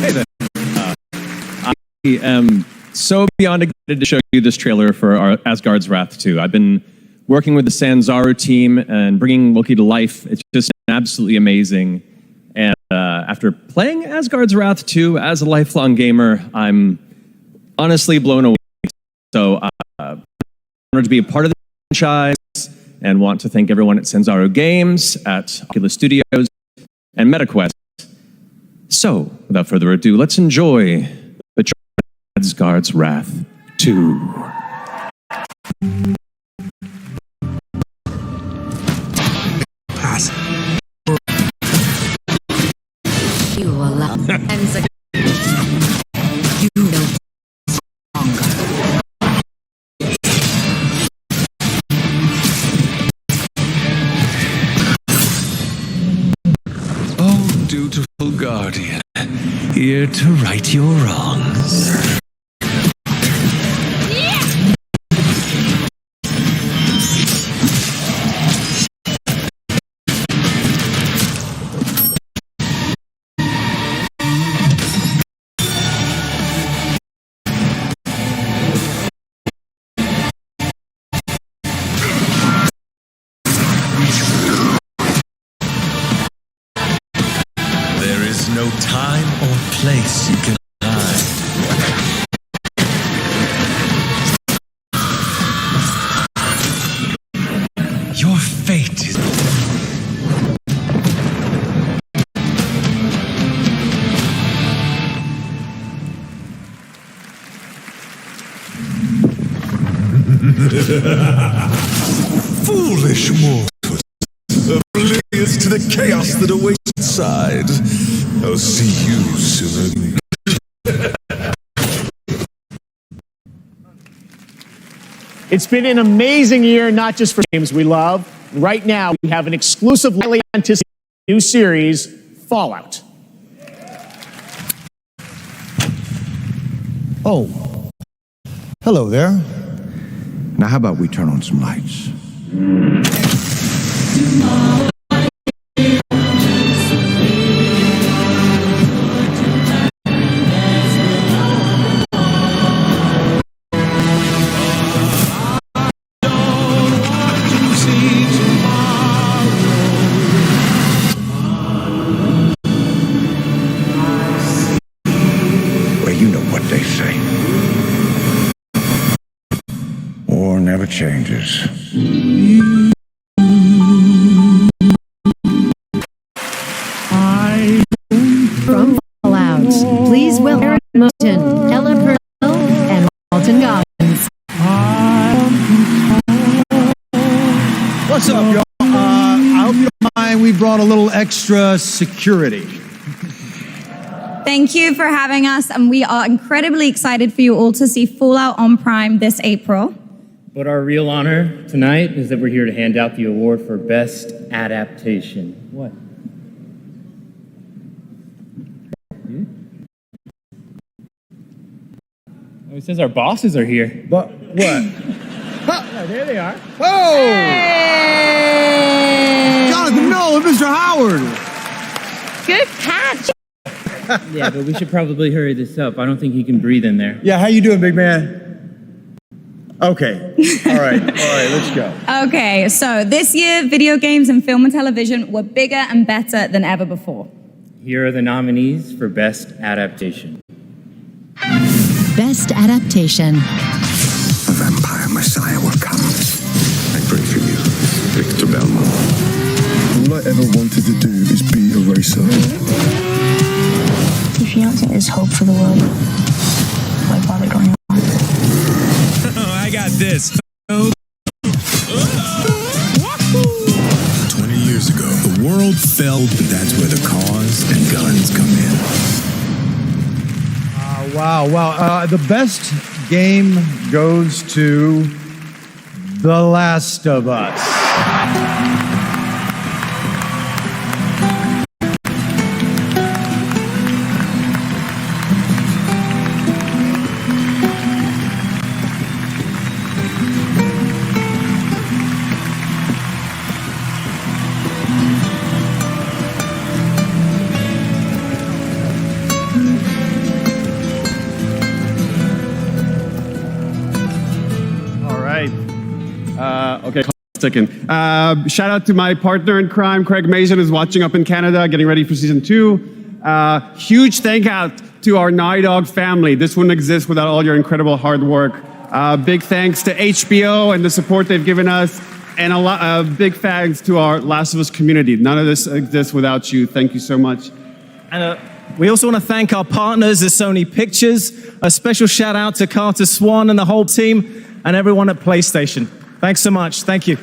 Hey there. I am so beyond excited to show you this trailer for our Asgard's Wrath 2. I've been working with the Sanzaru team and bringing Loki to life. It's just absolutely amazing. And after playing Asgard's Wrath 2 as a lifelong gamer, I'm honestly blown away. So I'm honored to be a part of the franchise and want to thank everyone at Sanzaru Games, at Oculus Studios, and MetaQuest. So, without further ado, let's enjoy the trailer of Asgard's Wrath 2. You know stronger. Oh, dutiful guardian, here to right your wrongs. There is no time or place you can hide. Your fate is... Foolish mortals, oblivious to the chaos that awaits inside. I'll see you soon. It's been an amazing year, not just for games we love. Right now, we have an exclusive, highly anticipated new series, Fallout. Oh, hello there. Now, how about we turn on some lights? Well, you know what they say. War never changes. From Fallout, please welcome Motion, Ella Purcell, and Walton Goggins. What's up, y'all? I hope you don't mind. We brought a little extra security. Thank you for having us, and we are incredibly excited for you all to see Fallout on Prime this April. But our real honor tonight is that we're here to hand out the award for Best Adaptation. What? Oh, it says our bosses are here. But what? Yeah, there they are. Oh! Jonathan Nolan, Mr. Howard! Good catch! Yeah, but we should probably hurry this up. I don't think he can breathe in there. Yeah, how you doing, big man? Okay. All right, let's go. Okay, so this year, video games and film and television were bigger and better than ever before. Here are the nominees for Best Adaptation. Best Adaptation. The vampire messiah will come. I pray for you, Victor Belmont. All I ever wanted to do is be a racer. Your fiance is hope for the world. Why bother going on? I got this. 20 years ago, the world fell, and that's where the cars and guns come in. Wow. The best game goes to The Last of Us. Okay, second. Shout out to my partner in crime, Craig Mason, who's watching up in Canada, getting ready for season 2. Huge thank out to our Naughty Dog family. This wouldn't exist without all your incredible hard work. Big thanks to HBO and the support they've given us, and big thanks to our Last of Us community. None of this exists without you. Thank you so much. And we also want to thank our partners at Sony Pictures. A special shout out to Carter Swan and the whole team, and everyone at PlayStation. Thanks so much. Thank you.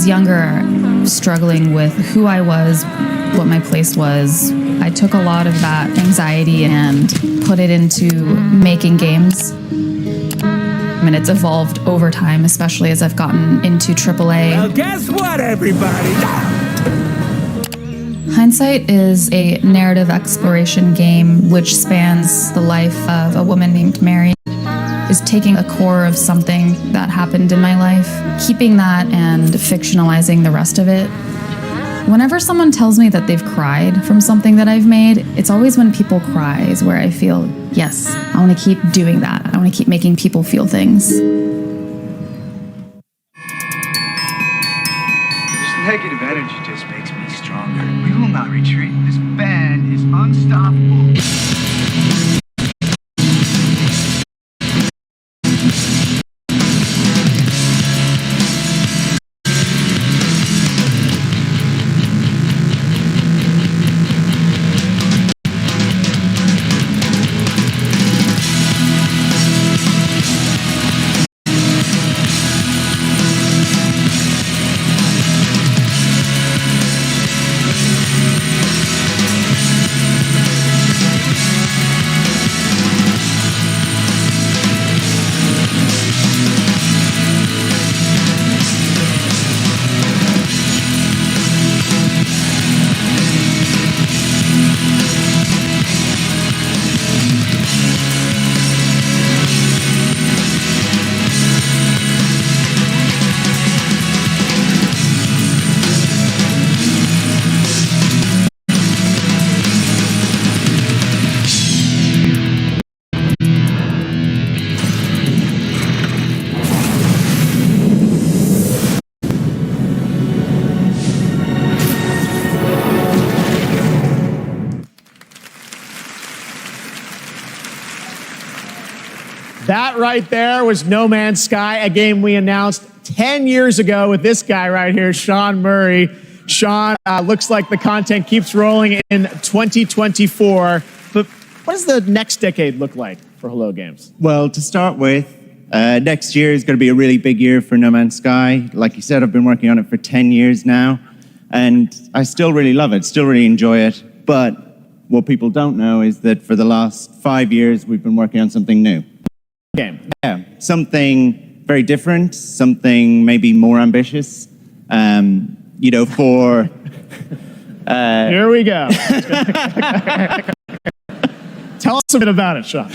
was younger, struggling with who I was, what my place was, I took a lot of that anxiety and put it into making games. And it's evolved over time, especially as I've gotten into AAA. Well, guess what, everybody? Hindsight is a narrative exploration game which spans the life of a woman named Mary. Is taking a core of something that happened in my life, keeping that and fictionalizing the rest of it. Whenever someone tells me that they've cried from something that I've made, it's always when people cry is where I feel, yes, I want to keep doing that. I want to keep making people feel things. This negative energy just makes me stronger. We will not retreat. This band is unstoppable. That right there was No Man's Sky, a game we announced 10 years ago with this guy right here, Sean Murray. Sean, looks like the content keeps rolling in 2024. But what does the next decade look like for Hello Games? Well, to start with, next year is going to be a really big year for No Man's Sky. Like you said, I've been working on it for 10 years now, and I still really love it, still really enjoy it. But what people don't know is that for the last 5 years, we've been working on something new. Game. Yeah, something very different, something maybe more ambitious. You know, for... Here we go. Tell us a bit about it, Sean.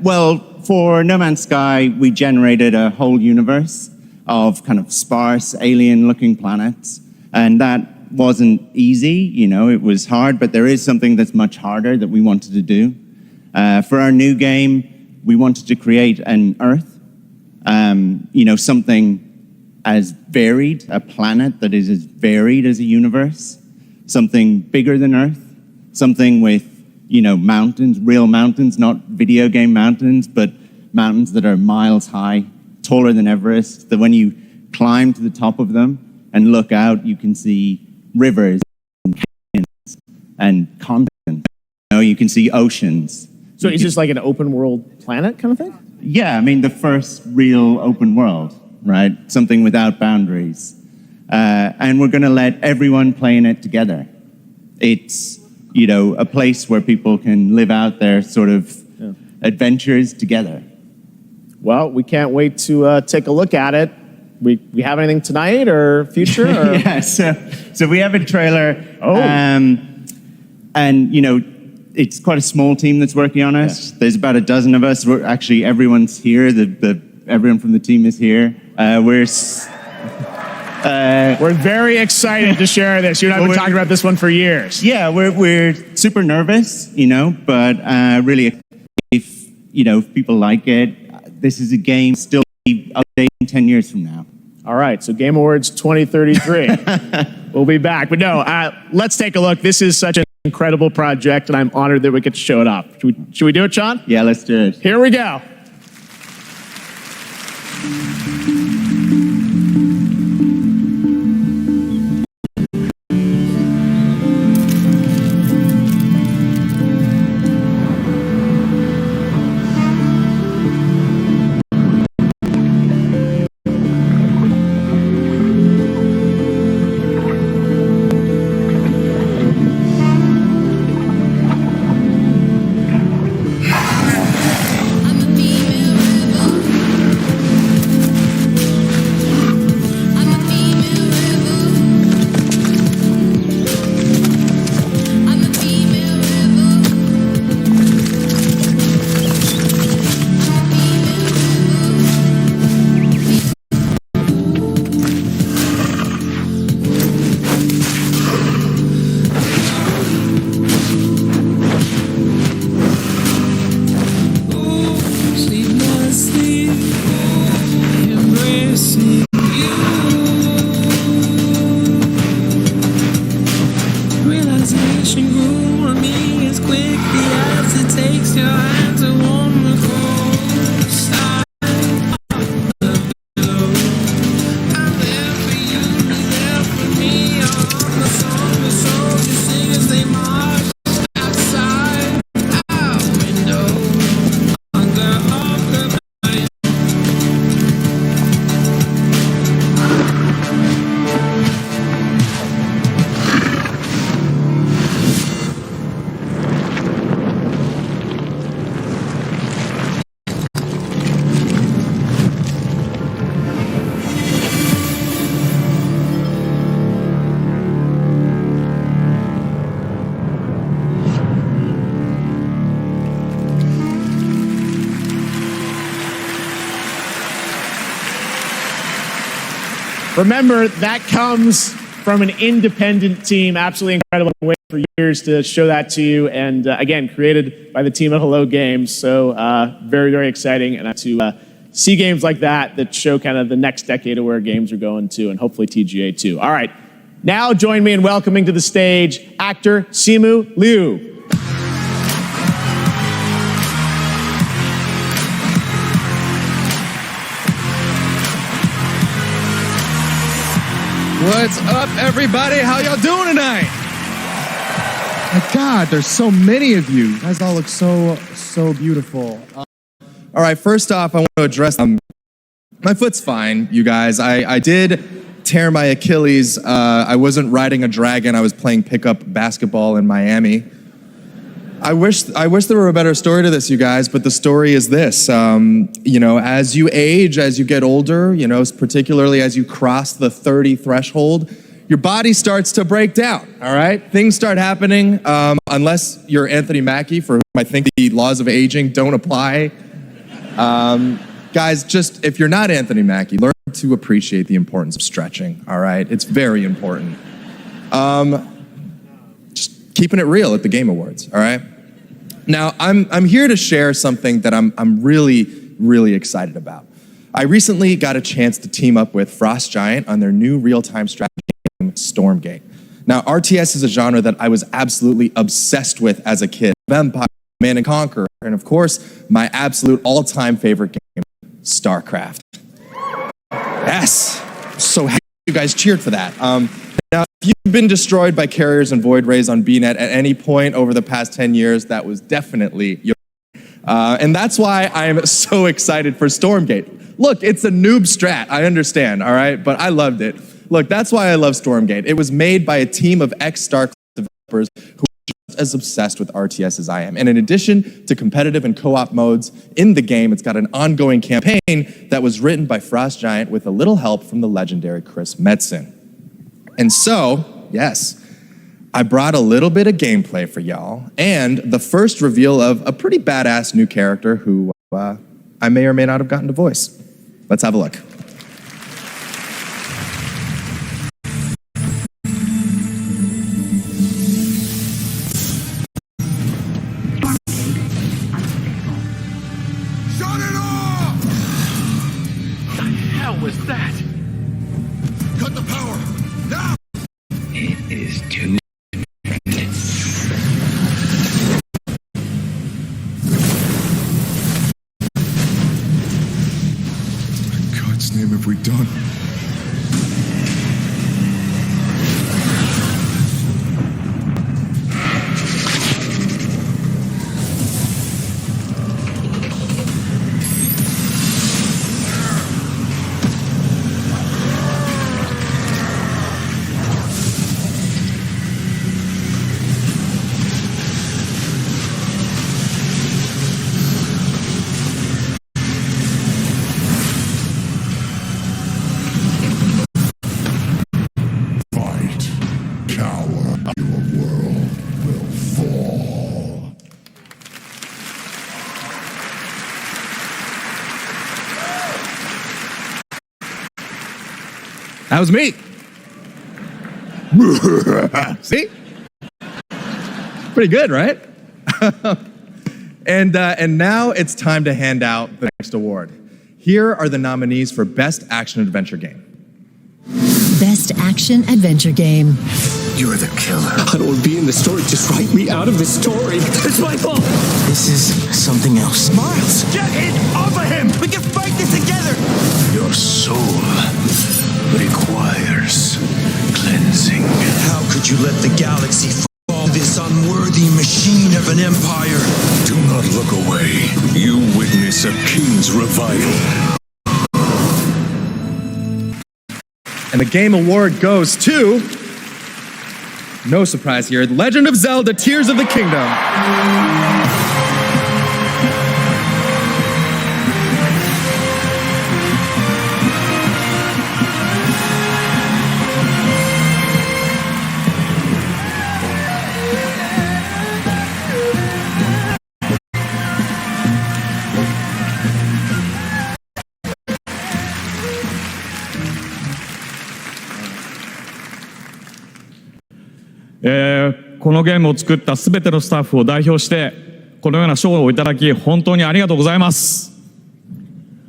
Well, for No Man's Sky, we generated a whole universe of kind of sparse, alien-looking planets, and that wasn't easy, you know, it was hard, but there is something that's much harder that we wanted to do. For our new game, we wanted to create an Earth, you know, something as varied, a planet that is as varied as a universe, something bigger than Earth, something with, you know, mountains, real mountains, not video game mountains, but mountains that are miles high, taller than Everest, that when you climb to the top of them and look out, you can see rivers and canyons and continents. You know, you can see oceans. So is this like an open world planet kind of thing? Yeah, I mean, the first real open world, right? Something without boundaries. And we're going to let everyone play in it together. It's, you know, a place where people can live out their sort of adventures together. Well, we can't wait to take a look at it. We have anything tonight or future? Or? Yeah, so we have a trailer. Oh. And, you know, it's quite a small team that's working on it. Yeah. There's about a dozen of us. We're actually, everyone's here. Everyone from the team is here. We're very excited to share this. You and I have been talking about this one for years. Yeah, we're super nervous, you know, but really, if people like it, this is a game still be updating 10 years from now. All right, so Game Awards 2033. We'll be back. But no, let's take a look. This is such an incredible project, and I'm honored that we get to show it off. Should we do it, Sean? Yeah, let's do it. Here we go. Remember, that comes from an independent team. Absolutely incredible. I've been waiting for years to show that to you. And again, created by the team at Hello Games. So very, very exciting. And to see games like that show kind of the next decade of where games are going to, and hopefully TGA too. All right. Now join me in welcoming to the stage actor Simu Liu. What's up, everybody? How y'all doing tonight? My God, there's so many of you. You guys all look so beautiful. All right, first off, I want to address my foot's fine, you guys. I did tear my Achilles. I wasn't riding a dragon. I was playing pickup basketball in Miami. I wish there were a better story to this, you guys, but the story is this. You know, as you age, as you get older, you know, particularly as you cross the 30 threshold, your body starts to break down, all right? Things start happening, unless you're Anthony Mackie, for whom I think the laws of aging don't apply. Guys, just, if you're not Anthony Mackie, learn to appreciate the importance of stretching, all right? It's very important. Just keeping it real at the Game Awards, all right? Now, I'm here to share something that I'm really, really excited about. I recently got a chance to team up with Frost Giant on their new real-time strategy game, Stormgate. Now, RTS is a genre that I was absolutely obsessed with as a kid. Vampire, Command and Conquer, and of course, my absolute all-time favorite game, StarCraft. Yes! So happy you guys cheered for that. Now, if you've been destroyed by carriers and void rays on BNet at any point over the past 10 years, that was definitely your... and that's why I am so excited for Stormgate. Look, it's a noob strat, I understand, all right? But I loved it. Look, that's why I love Stormgate. It was made by a team of ex-StarCraft developers who are just as obsessed with RTS as I am. And in addition to competitive and co-op modes in the game, it's got an ongoing campaign that was written by Frost Giant with a little help from the legendary Chris Metzen. And so, yes, I brought a little bit of gameplay for y'all, and the first reveal of a pretty badass new character who I may or may not have gotten to voice. Let's have a look. Shut it off! What the hell was that? Cut the power! Now! It is too... In God's name have we done? That was me. See? Pretty good, right? and now it's time to hand out the next award. Here are the nominees for Best Action Adventure Game. Best Action Adventure Game. You're the killer. I don't want to be in the story. Just write me out of the story. It's my fault. This is something else. Miles, get it off of him. We can fight this together! Your soul requires cleansing. How could you let the galaxy fall to this unworthy machine of an empire? Do not look away. You witness a king's revival. And the Game Award goes to, no surprise here, Legend of Zelda Tears of the Kingdom.このゲームを作ったすべてのスタッフを代表してこのような賞をいただき本当にありがとうございます。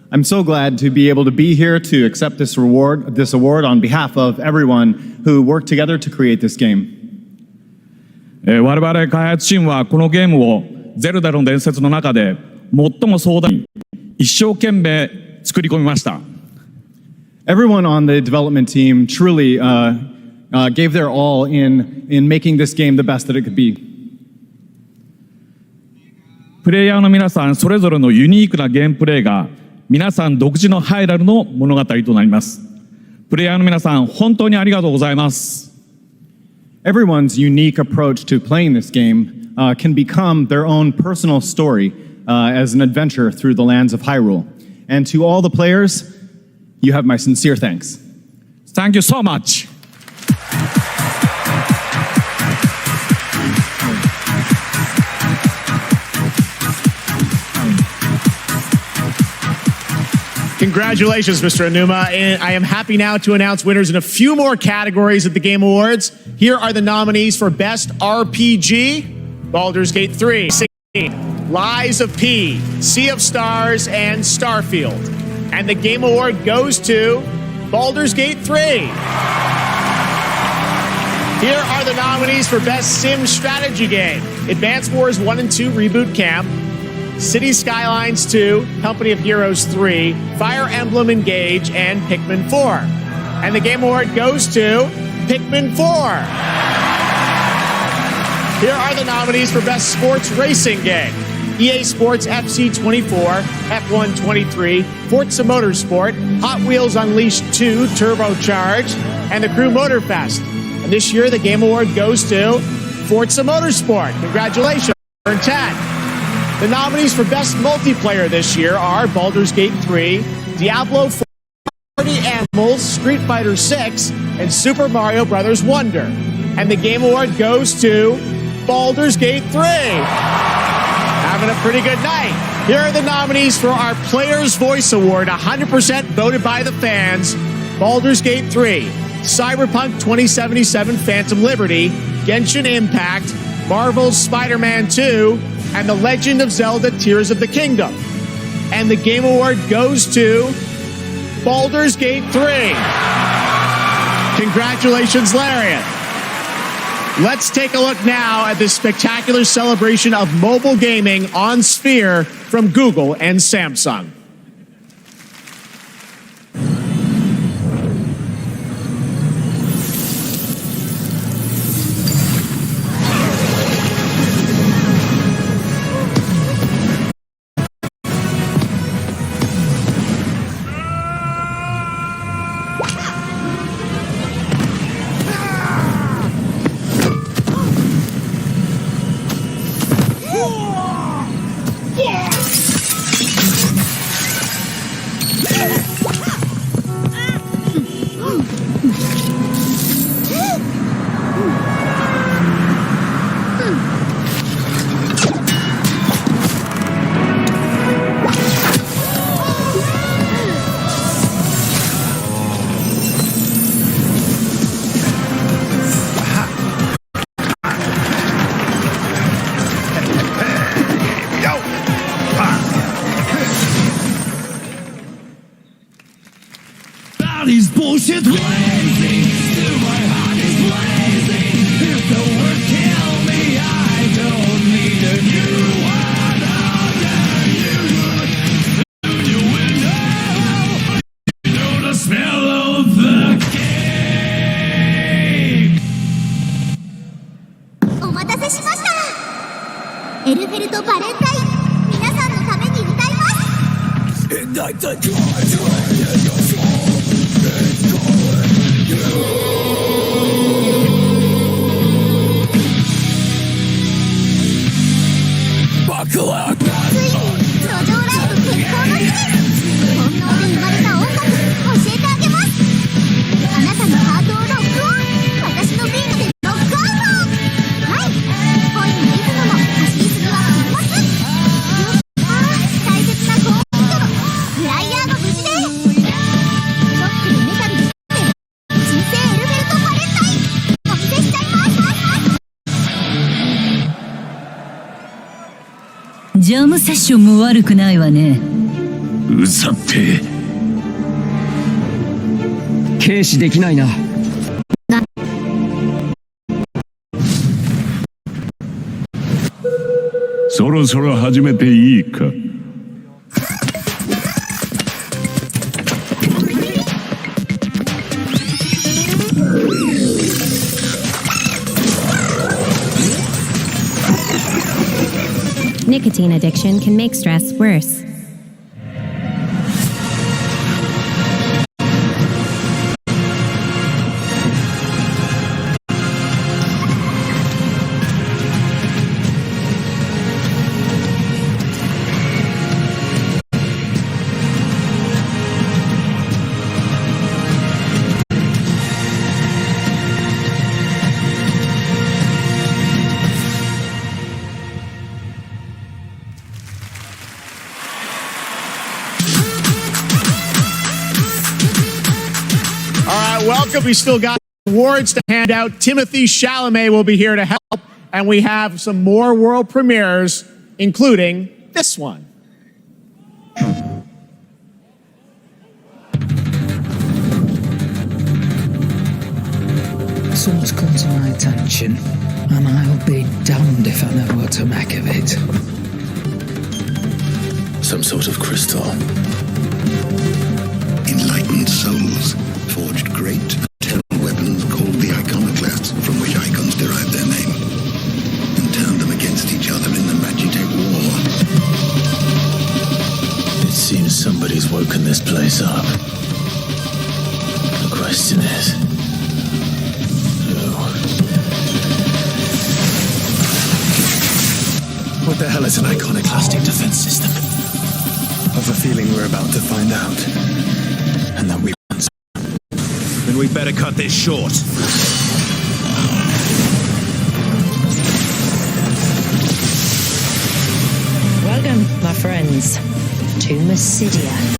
I'm so glad to be able to be here to accept this award on behalf of everyone who worked together to create this game. 我々開発チームはこのゲームをゼルダの伝説の中で最も壮大に一生懸命作り込みました。Everyone on the development team truly gave their all in making this game the best that it could be. プレイヤーの皆さんそれぞれのユニークなゲームプレイが皆さん独自のハイラルの物語となります。プレイヤーの皆さん本当にありがとうございます。Everyone's unique approach to playing this game can become their own personal story as an adventure through the lands of Hyrule. And to all the players, you have my sincere thanks. Thank you so much. Congratulations, Mr. Aonuma. And I am happy now to announce winners in a few more categories at the Game Awards. Here are the nominees for Best RPG, Baldur's Gate 3, Lies of P, Sea of Stars, and Starfield. And the Game Award goes to Baldur's Gate 3. Here are the nominees for Best Sim Strategy Game, Advance Wars 1 and 2 Reboot Camp, City Skylines 2, Company of Heroes 3, Fire Emblem Engage, and Pikmin 4. And the Game Award goes to Pikmin 4. Here are the nominees for Best Sports Racing Game. EA Sports FC 24, F1 23, Forza Motorsport, Hot Wheels Unleashed 2 Turbocharged, and the Crew Motorfest. And this year, the Game Award goes to Forza Motorsport. Congratulations, Turn 10. The nominees for Best Multiplayer this year are Baldur's Gate 3, Diablo 4, Party Animals, Street Fighter 6, and Super Mario Bros. Wonder. And the Game Award goes to Baldur's Gate 3. Having a pretty good night. Here are the nominees for our Player's Voice Award, 100% voted by the fans. Baldur's Gate 3, Cyberpunk 2077 Phantom Liberty, Genshin Impact, Marvel's Spider-Man 2, and The Legend of Zelda Tears of the Kingdom. And the Game Award goes to Baldur's Gate 3. Congratulations, Larian. Let's take a look now at this spectacular celebration of mobile gaming on Sphere from Google and Samsung. That is bullshit. Ignite the drive in your soul. It's calling you. Buckle up. 路上ライブ復興の日です。本能で生まれた音楽教えてあげます。あなたのハートをロックオン。私のビートでロックアウト。はい。恋のリズムも走りすぎは禁物。大切な高音とのフライヤーも無事で。ロックでメタルで人生エルベルトバレンタインお見せしちゃいます。ジャムセッションも悪くないわね。うざって軽視できないな。そろそろ始めていいか。Nicotine addiction can make stress worse. Welcome. We still got awards to hand out. Timothy Chalamet will be here to help. And we have some more world premieres, including this one. Someone's come to my attention, and I'll be damned if I know what to make of it. Some sort of crystal. Enlightened souls forged great and terrible weapons called the iconoclasts, from which icons derive their name, and turned them against each other in the Magitech War. It seems somebody's woken this place up. The question is, who? What the hell is an iconoclastic defense system? I have a feeling we're about to find out. And that we... Then we better cut this short. Welcome, my friends, to Mysidia.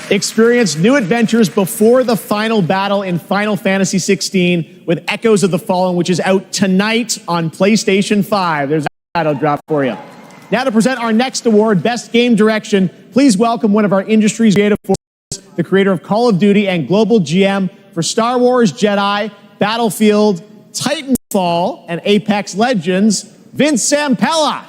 Experience new adventures before the final battle in Final Fantasy XVI with Echoes of the Fallen, which is out tonight on PlayStation 5. There's a title drop for you. Now to present our next award, Best Game Direction, please welcome one of our industry's creative forces, the creator of Call of Duty and global GM for Star Wars Jedi, Battlefield, Titanfall, and Apex Legends, Vince Zampella.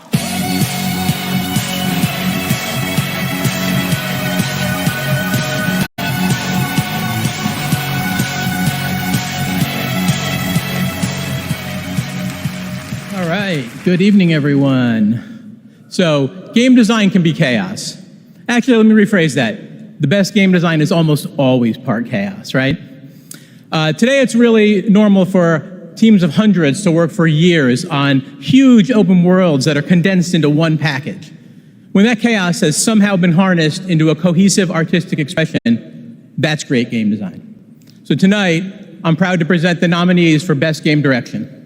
All right, good evening, everyone. So, game design can be chaos. Actually, let me rephrase that. The best game design is almost always part chaos, right? Today, it's really normal for teams of hundreds to work for years on huge open worlds that are condensed into one package. When that chaos has somehow been harnessed into a cohesive artistic expression, that's great game design. So tonight, I'm proud to present the nominees for Best Game Direction.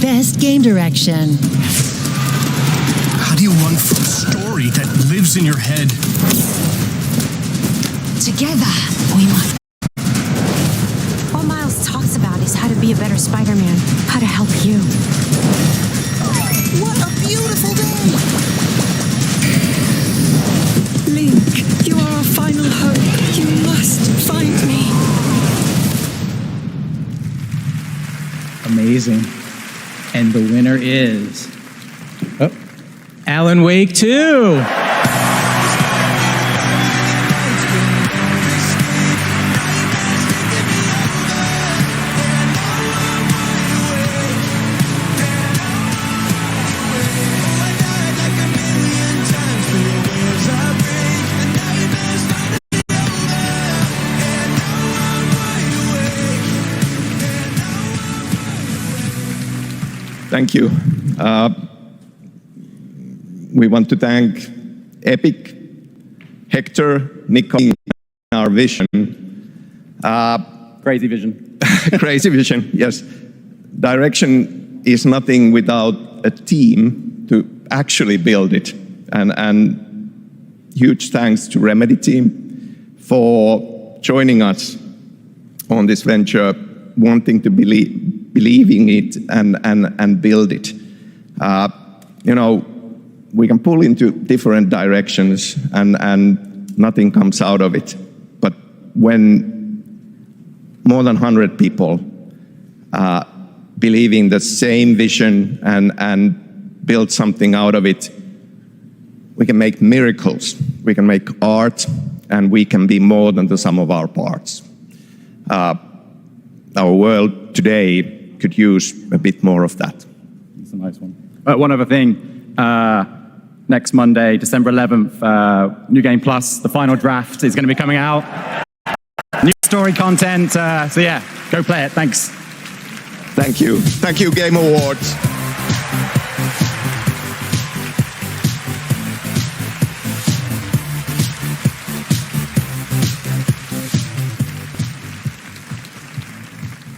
Best Game Direction. How do you run from a story that lives in your head? Together, we must. All Miles talks about is how to be a better Spider-Man, how to help you. What a beautiful day! Amazing. And the winner is Alan Wake 2. Thank you. We want to thank Epic, Hector, Nico, our vision. Crazy vision. Crazy vision, yes. Direction is nothing without a team to actually build it. And huge thanks to Remedy team for joining us on this venture, wanting to believing it and build it. You know, we can pull into different directions and nothing comes out of it. But when more than 100 people believing the same vision and build something out of it, we can make miracles. We can make art, and we can be more than the sum of our parts. Our world today could use a bit more of that. That's a nice one. One other thing, next Monday, December 11th, New Game Plus, the final draft is going to be coming out. New story content, so yeah, go play it, thanks. Thank you. Thank you, Game Awards.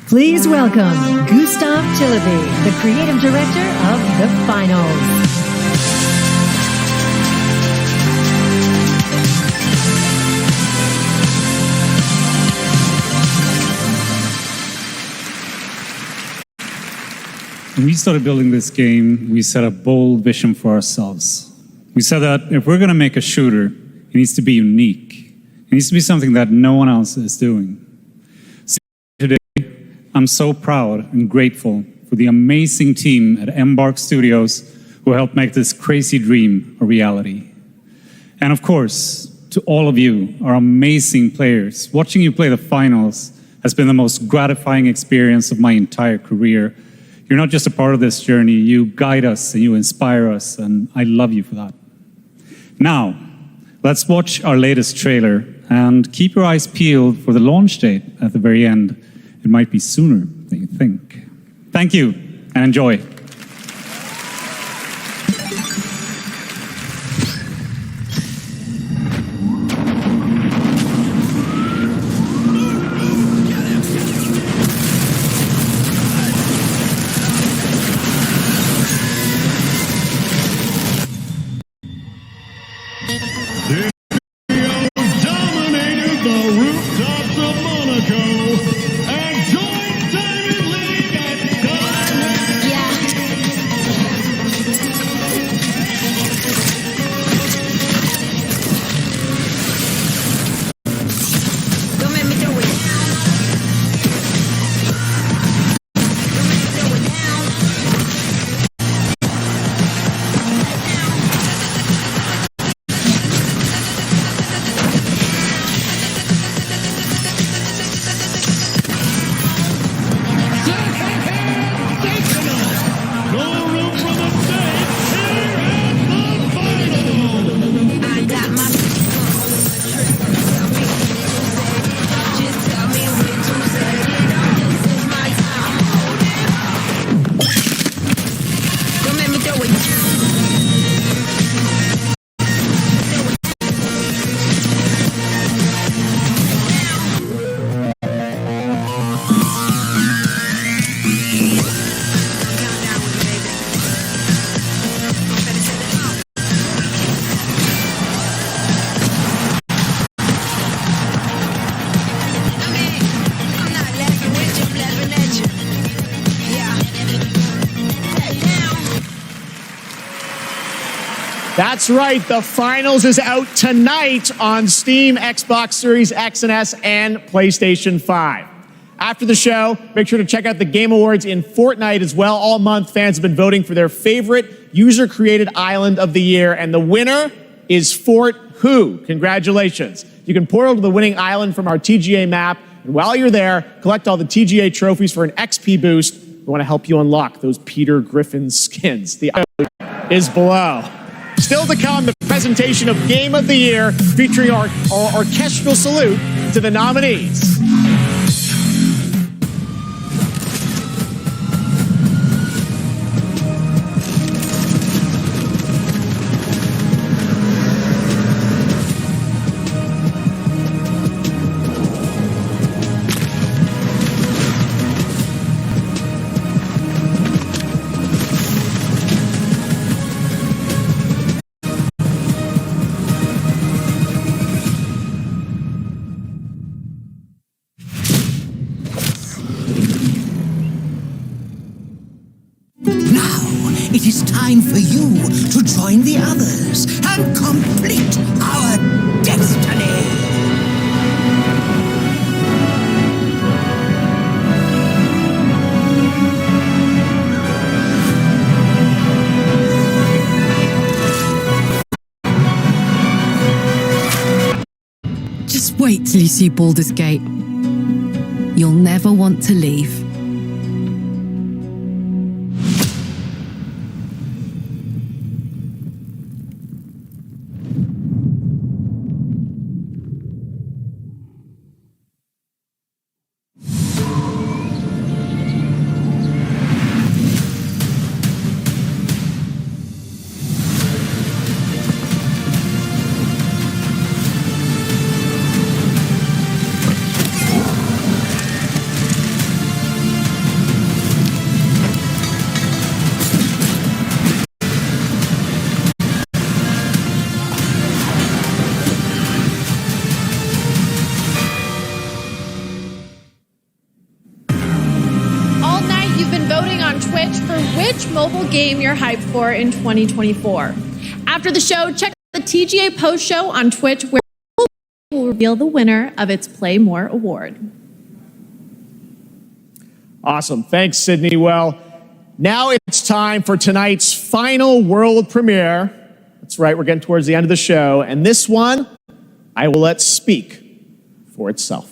Please welcome Gustav Chillaby, the creative director of the finals. When we started building this game, we set a bold vision for ourselves. We said that if we're going to make a shooter, it needs to be unique. It needs to be something that no one else is doing. Today, I'm so proud and grateful for the amazing team at Embark Studios who helped make this crazy dream a reality. And of course, to all of you, our amazing players, watching you play the finals has been the most gratifying experience of my entire career. You're not just a part of this journey, you guide us and you inspire us, and I love you for that. Now, let's watch our latest trailer and keep your eyes peeled for the launch date at the very end. It might be sooner than you think. Thank you, and enjoy. Dominated the rooftops of Monaco and joined David Lee at Don't make me do it. That's right. The finals is out tonight on Steam, Xbox Series X and S, and PlayStation 5. After the show, make sure to check out the Game Awards in Fortnite as well. All month, fans have been voting for their favorite user-created island of the year, and the winner is Fort Who. Congratulations. You can portal to the winning island from our TGA map, and while you're there, collect all the TGA trophies for an XP boost. We want to help you unlock those Peter Griffin skins. The island is below. Still to come, the presentation of Game of the Year, featuring our orchestral salute to the nominees. It is time for you to join the others and complete our destiny. Just wait till you see Baldur's Gate. You'll never want to leave. Mobile game you're hyped for in 2024. After the show, check out the TGA post show on Twitch, where we'll reveal the winner of its Play More award. Awesome. Thanks, Sydney. Well, now it's time for tonight's final world premiere. That's right, we're getting towards the end of the show, and this one I will let speak for itself.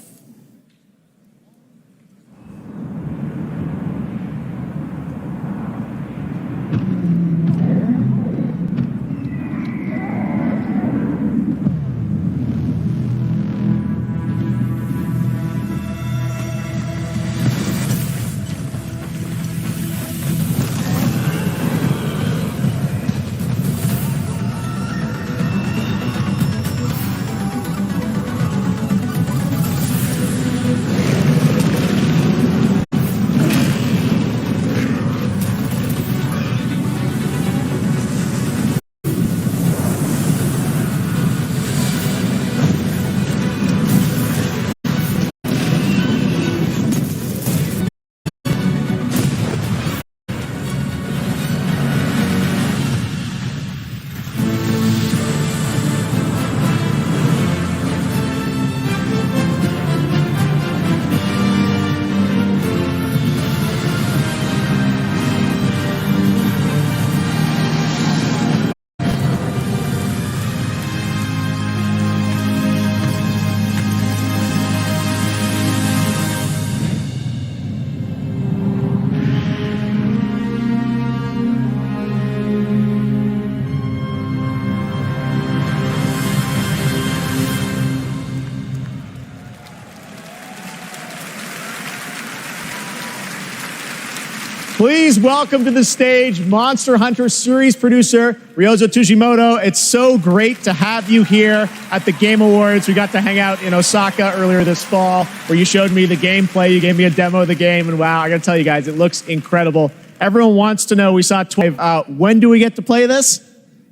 Please welcome to the stage Monster Hunter series producer Ryozo Tujimoto. It's so great to have you here at the Game Awards. We got to hang out in Osaka earlier this fall where you showed me the gameplay. You gave me a demo of the game, and wow, I gotta tell you guys, it looks incredible. Everyone wants to know, we saw 12. When do we get to play this?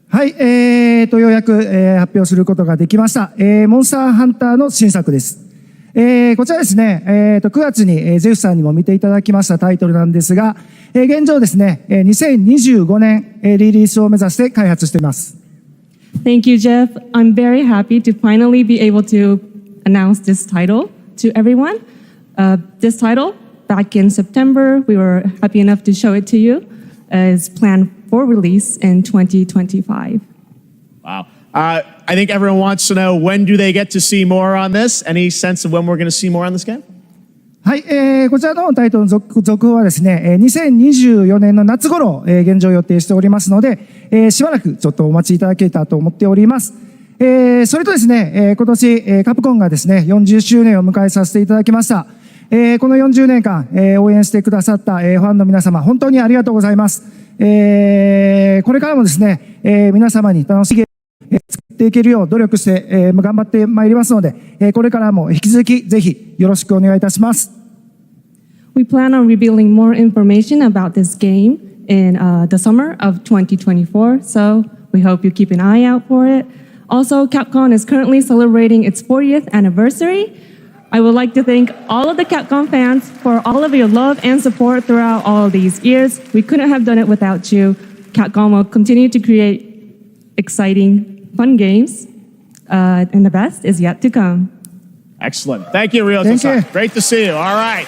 はい、ようやく、発表することができました。モンスターハンターの新作です。こちらですね、9月に、ゼフさんにも見ていただきましたタイトルなんですが、現状ですね、2025年、リリースを目指して開発しています。Thank you, Jeff. I'm very happy to finally be able to announce this title to everyone. This title, back in September, we were happy enough to show it to you, is planned for release in 2025. Wow. I think everyone wants to know, when do they get to see more on this? Any sense of when we're going to see more on this game? はい、こちらのタイトルの続報はですね、2024年の夏頃、現状予定しておりますので、しばらくちょっとお待ちいただけたと思っております。それとですね、今年、カプコンがですね、40周年を迎えさせていただきました。この40年間、応援してくださった、ファンの皆様、本当にありがとうございます。これからもですね、皆様に楽しいゲームを作っていけるよう努力して、頑張ってまいりますので、これからも引き続きぜひよろしくお願いいたします。We plan on revealing more information about this game in the summer of 2024, so we hope you keep an eye out for it. Also, Capcom is currently celebrating its 40th anniversary. I would like to thank all of the Capcom fans for all of your love and support throughout all of these years. We couldn't have done it without you. Capcom will continue to create exciting, fun games, and the best is yet to come. Excellent. Thank you, Ryo-san. Great to see you. All right.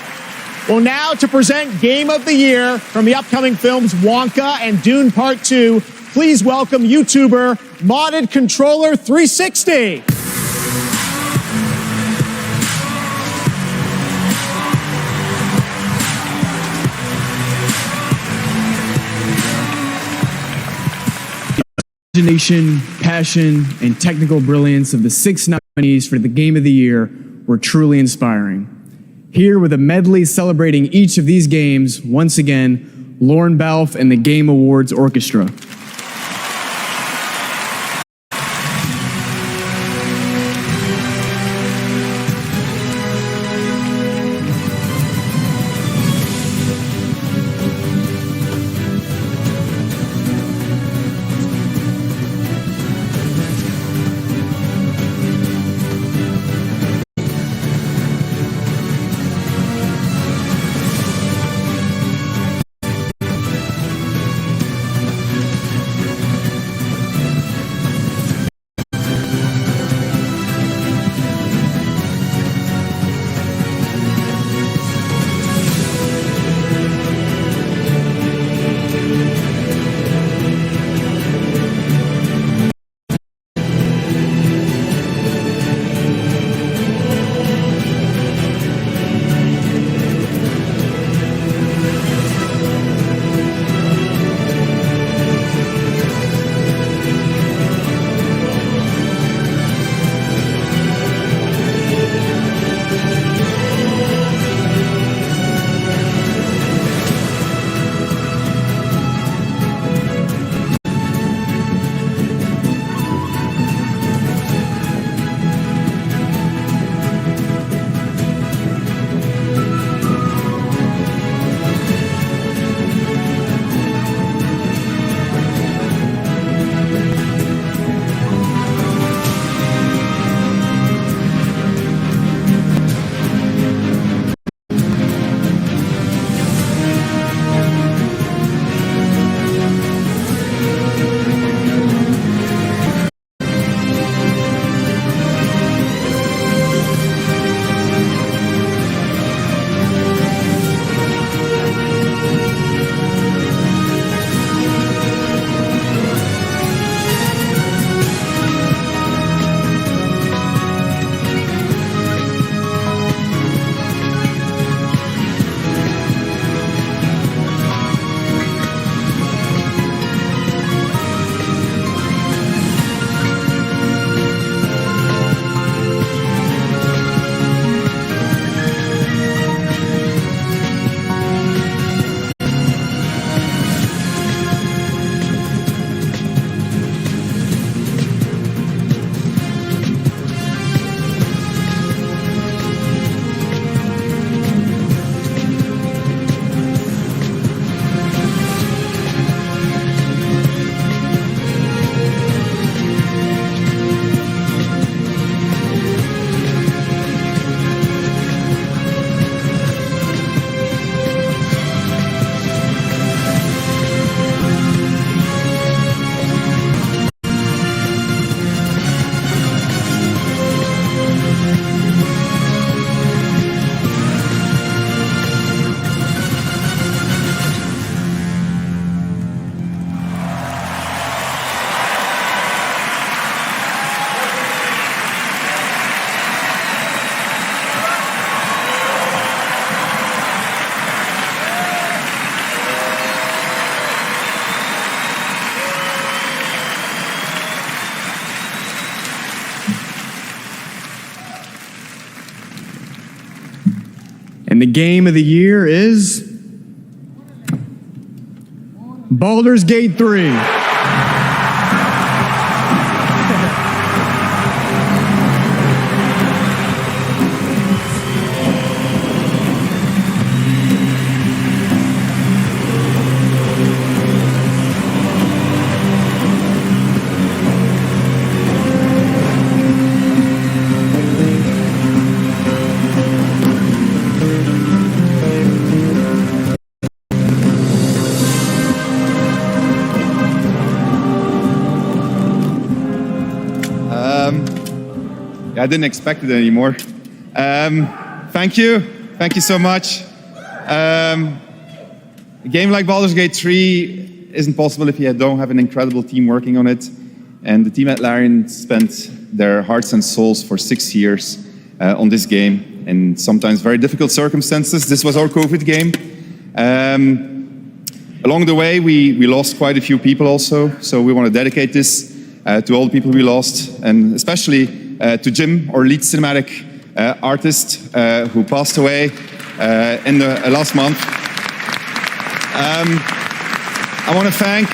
Well, now to present Game of the Year from the upcoming films Wonka and Dune Part 2, please welcome YouTuber Modded Controller 360. Imagination, passion, and technical brilliance of the 6 nominees for the Game of the Year were truly inspiring. Here with a medley celebrating each of these games, once again, Lauren Balfe and the Game Awards Orchestra. the game of the year is Baldur's Gate 3. I didn't expect it anymore. Thank you so much. A game like Baldur's Gate 3 isn't possible if you don't have an incredible team working on it. And the team at Larian spent their hearts and souls for 6 years on this game in sometimes very difficult circumstances. This was our COVID game. Along the way, we lost quite a few people also. So we want to dedicate this to all the people we lost, and especially to Jim, our lead cinematic artist, who passed away in the last month. I want to thank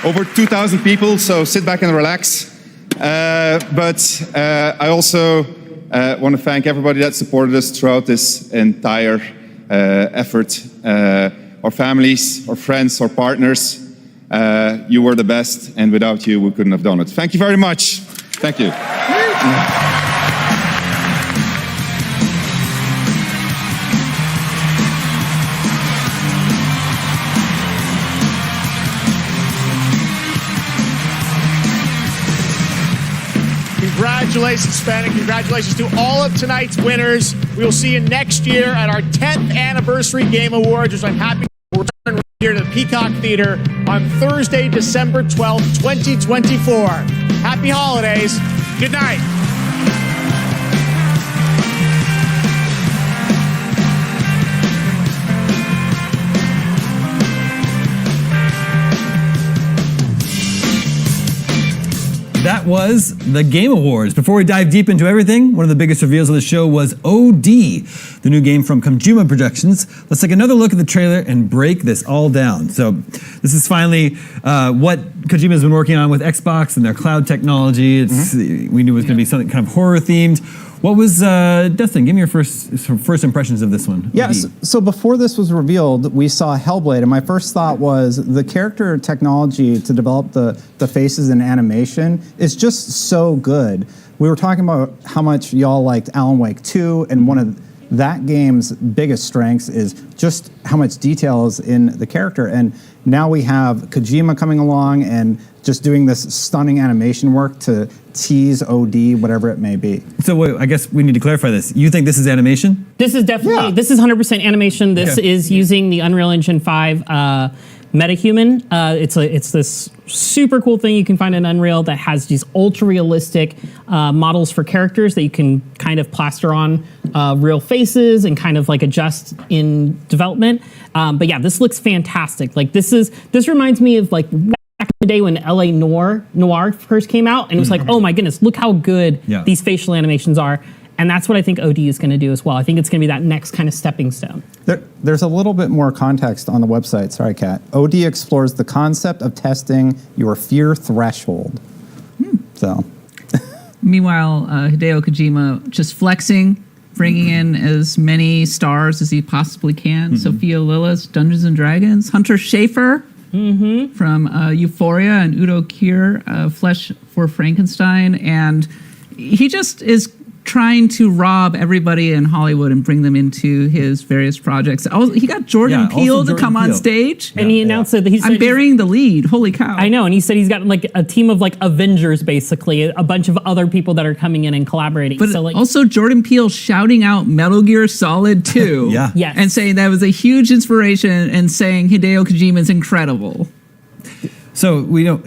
over 2,000 people, so sit back and relax. But I also want to thank everybody that supported us throughout this entire effort. Our families, our friends, our partners. You were the best, and without you, we couldn't have done it. Thank you very much. Thank you. Congratulations, Sven, and congratulations to all of tonight's winners. We will see you next year at our 10th Anniversary Game Awards, which I'm happy to return right here to the Peacock Theater on Thursday, December 12th, 2024. Happy holidays. Good night. That was the Game Awards. Before we dive deep into everything, one of the biggest reveals of the show was OD, the new game from Kojima Productions. Let's take another look at the trailer and break this all down. So this is finally what Kojima's been working on with Xbox and their cloud technology. We knew it was going to be something kind of horror themed. What was, Dustin, give me your first impressions of this one. Yes, so before this was revealed, we saw Hellblade, and my first thought was the character technology to develop the faces and animation is just so good. We were talking about how much y'all liked Alan Wake 2, and one of that game's biggest strengths is just how much detail is in the character. And now we have Kojima coming along and just doing this stunning animation work to tease OD, whatever it may be. So wait, I guess we need to clarify this. You think this is animation? This is definitely, this is 100% animation. This is using the Unreal Engine 5 MetaHuman. It's this super cool thing you can find in Unreal that has these ultra realistic models for characters that you can kind of plaster on real faces and kind of like adjust in development. But yeah, this looks fantastic. Like this reminds me of like back in the day when LA Noir first came out, and it was like, oh my goodness, look how good these facial animations are. And that's what I think OD is going to do as well. I think it's going to be that next kind of stepping stone. There's a little bit more context on the website. Sorry, Kat. OD explores the concept of testing your fear threshold. So, meanwhile, Hideo Kojima just flexing, bringing in as many stars as he possibly can. Sophia Lillis, Dungeons and Dragons, Hunter Schafer from Euphoria, and Udo Kier, Flesh for Frankenstein, and he just is trying to rob everybody in Hollywood and bring them into his various projects. He got Jordan Peele to come on stage. And he announced that I'm burying the lead. Holy cow. I know. And he said he's got like a team of like Avengers, basically, a bunch of other people that are coming in and collaborating. But so, like, also Jordan Peele shouting out Metal Gear Solid 2. Yes. And saying that was a huge inspiration and saying Hideo Kojima is incredible. So we know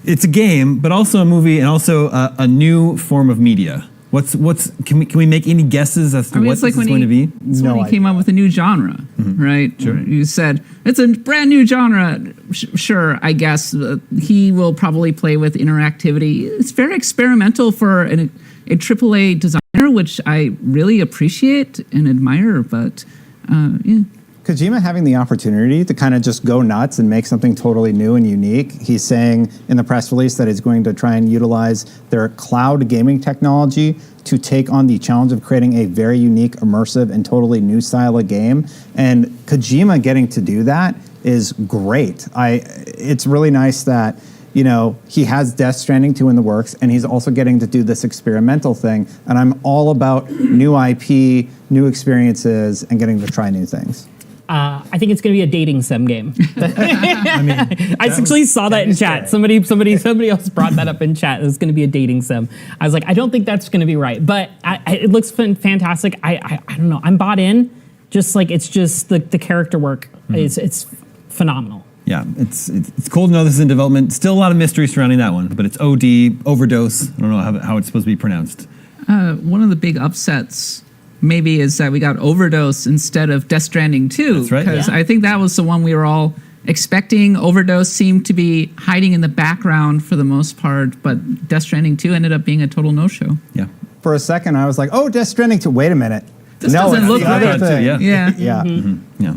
it's a game, but also a movie and also a new form of media. Can we make any guesses as to what this is going to be? It's when he came up with a new genre, right? Sure. You said it's a brand new genre. Sure, I guess he will probably play with interactivity. It's very experimental for a AAA designer, which I really appreciate and admire. But Yeah. Kojima having the opportunity to kind of just go nuts and make something totally new and unique. He's saying in the press release that he's going to try and utilize their cloud gaming technology to take on the challenge of creating a very unique, immersive, and totally new style of game. And Kojima getting to do that is great. It's really nice that, you know, he has Death Stranding 2 in the works, and he's also getting to do this experimental thing. And I'm all about new IP, new experiences, and getting to try new things. I think it's going to be a dating sim game. I actually saw that in chat. Somebody else brought that up in chat. It's going to be a dating sim. I was like, I don't think that's going to be right, but it looks fantastic. I don't know. I'm bought in. Just like it's just the character work. It's phenomenal. Yeah, it's cool to know this is in development. Still a lot of mystery surrounding that one, but it's OD, Overdose. I don't know how it's supposed to be pronounced. One of the big upsets maybe is that we got Overdose instead of Death Stranding 2. That's right. Because Yeah. I think that was the one we were all expecting. Overdose seemed to be hiding in the background for the most part, but Death Stranding 2 ended up being a total no-show. Yeah. For a second, I was like, oh, Death Stranding 2, wait a minute. This no, doesn't it's look the other right. thing. Yeah. Yeah.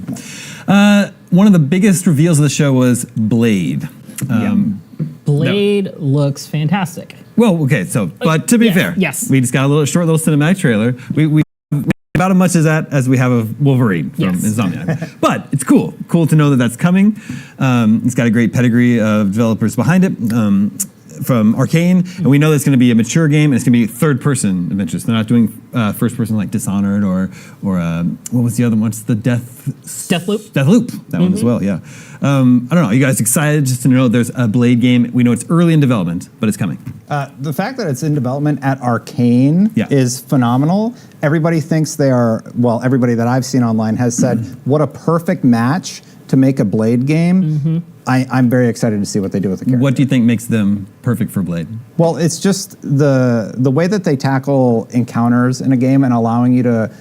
Yeah. One of the biggest reveals of the show was Blade. Blade looks fantastic. Well, okay, so, but to be fair, yes. we just got a short little cinematic trailer. We about as much as we have of Wolverine from Insomniac. But it's cool. Cool to know that that's coming. It's got a great pedigree of developers behind it. From Arcane, and we know that's going to be a mature game, and it's going to be third-person adventures. They're not doing first-person like Dishonored or what was the other one? What's the Deathloop? Deathloop, that one as well. Yeah. I don't know. Are you guys excited just to know there's a Blade game? We know it's early in development, but it's coming. The fact that it's in development at Arcane is phenomenal. Everybody thinks they are, well, everybody that I've seen online has said, what a perfect match to make a Blade game. I'm very excited to see what they do with the character. What do you think makes them perfect for Blade? Well, it's just the way that they tackle encounters in a game and allowing you to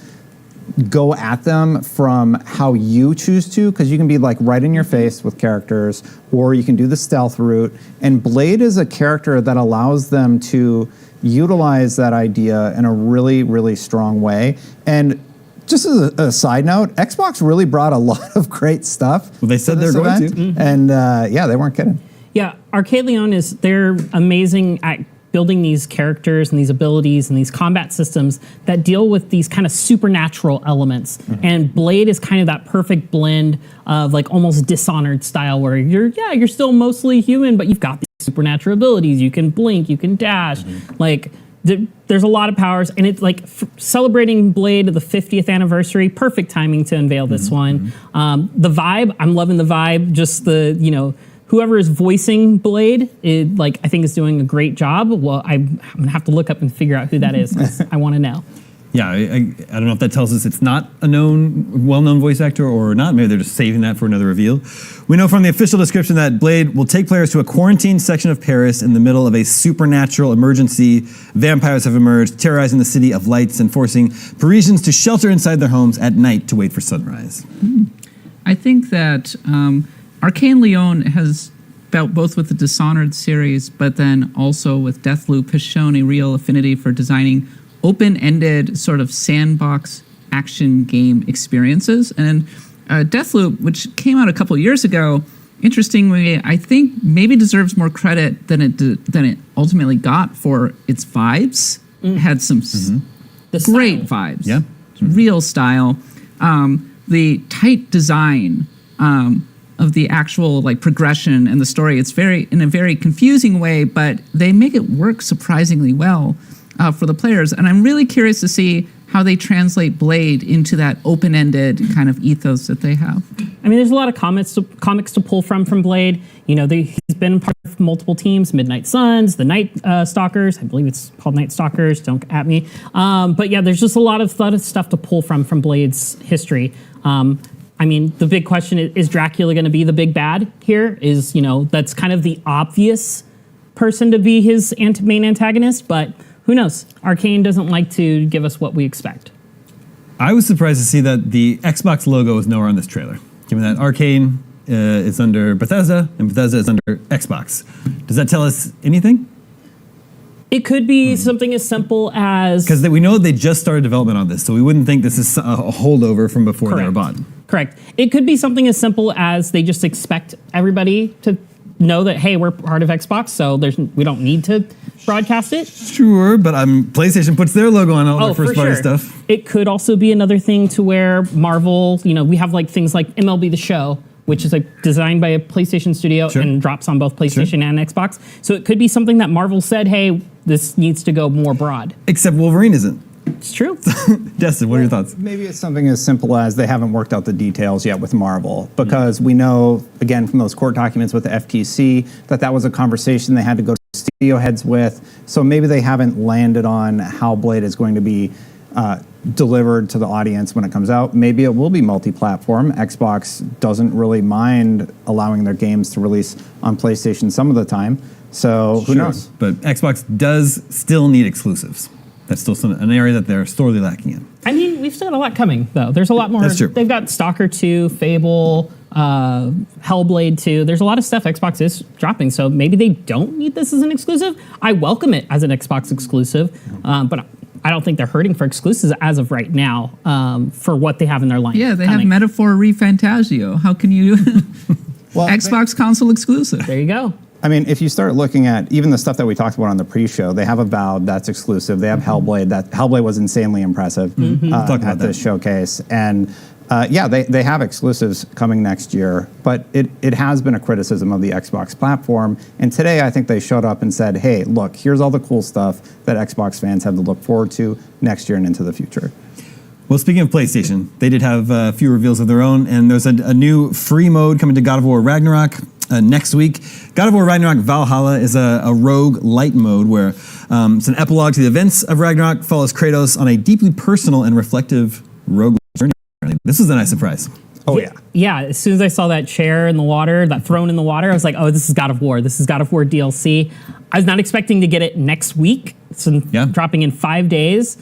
go at them from how you choose to, because you can be like right in your face with characters, or you can do the stealth route. And Blade is a character that allows them to utilize that idea in a really, really strong way. And just as a side note, Xbox really brought a lot of great stuff. Well, they said they're going to. And yeah, they weren't kidding. Yeah, Arcade Leon they're amazing at building these characters and these abilities and these combat systems that deal with these kind of supernatural elements. And Blade is kind of that perfect blend of like almost Dishonored style where you're still mostly human, but you've got these supernatural abilities. You can blink, you can dash. Like there's a lot of powers, and it's like celebrating Blade the 50th anniversary. Perfect timing to unveil this one. The vibe, I'm loving the vibe. Just whoever is voicing Blade, I think is doing a great job. Well, I'm gonna have to look up and figure out who that is because I want to know. Yeah, I don't know if that tells us it's not a well-known voice actor or not. Maybe they're just saving that for another reveal. We know from the official description that Blade will take players to a quarantined section of Paris in the middle of a supernatural emergency. Vampires have emerged, terrorizing the city of lights and forcing Parisians to shelter inside their homes at night to wait for sunrise. I think that Arcane Leon has felt both with the Dishonored series, but then also with Deathloop, has shown a real affinity for designing open-ended sort of sandbox action game experiences. And Deathloop, which came out a couple years ago, interestingly, I think maybe deserves more credit than it ultimately got for its vibes. It had some great vibes. Yeah. Real style. The tight design of the actual progression and the story, it's in a very confusing way, but they make it work surprisingly well for the players. And I'm really curious to see how they translate Blade into that open-ended kind of ethos that they have. I mean, there's a lot of comics to pull from Blade. He's been part of multiple teams, Midnight Suns, the Night Stalkers. I believe it's called Night Stalkers. Don't at me. But yeah, there's just a lot of stuff to pull from Blade's history. I mean, the big question is Dracula going to be the big bad here? That's kind of the obvious person to be his main antagonist, but who knows? Arcane doesn't like to give us what we expect. I was surprised to see that the Xbox logo is nowhere on this trailer, given that Arcane is under Bethesda and Bethesda is under Xbox. Does that tell us anything? It could be something as simple as... Because we know they just started development on this, so we wouldn't think this is a holdover from before they were bought. Correct. It could be something as simple as they just expect everybody to know that, hey, we're part of Xbox, so we don't need to broadcast it. Sure, but PlayStation puts their logo on all their first-party stuff. It could also be another thing to where Marvel, we have like things like MLB The Show, which is like designed by a PlayStation studio and drops on both PlayStation and Xbox. So it could be something that Marvel said, hey, this needs to go more broad. Except Wolverine isn't. It's true. Destin, what are your thoughts? Maybe it's something as simple as they haven't worked out the details yet with Marvel, because we know, again, from those court documents with the FTC, that was a conversation they had to go to studio heads with. So maybe they haven't landed on how Blade is going to be delivered to the audience when it comes out. Maybe it will be multi-platform. Xbox doesn't really mind allowing their games to release on PlayStation some of the time. So who knows? But Xbox does still need exclusives. That's still an area that they're sorely lacking in. I mean, we've still got a lot coming, though. There's a lot more. That's true. They've got Stalker 2, Fable, Hellblade 2. There's a lot of stuff Xbox is dropping, so maybe they don't need this as an exclusive. I welcome it as an Xbox exclusive, but I don't think they're hurting for exclusives as of right now for what they have in their line. Yeah, they have Metaphor ReFantazio. How can you... Xbox console exclusive. There you go. I mean, if you start looking at even the stuff that we talked about on the pre-show, they have Avowed, that's exclusive. They have Hellblade. Hellblade was insanely impressive at this showcase. And they have exclusives coming next year. But it has been a criticism of the Xbox platform. And today, I think they showed up and said, hey, look, here's all the cool stuff that Xbox fans have to look forward to next year and into the future. Well, speaking of PlayStation, they did have a few reveals of their own, and there's a new free mode coming to God of War Ragnarok next week. God of War Ragnarok Valhalla is a rogue light mode where it's an epilogue to the events of Ragnarok, follows Kratos on a deeply personal and reflective rogue journey. This is a nice surprise. Oh, yeah. Yeah, as soon as I saw that chair in the water, that throne in the water, I was like, oh, this is God of War. This is God of War DLC. I was not expecting to get it next week. It's dropping in 5 days.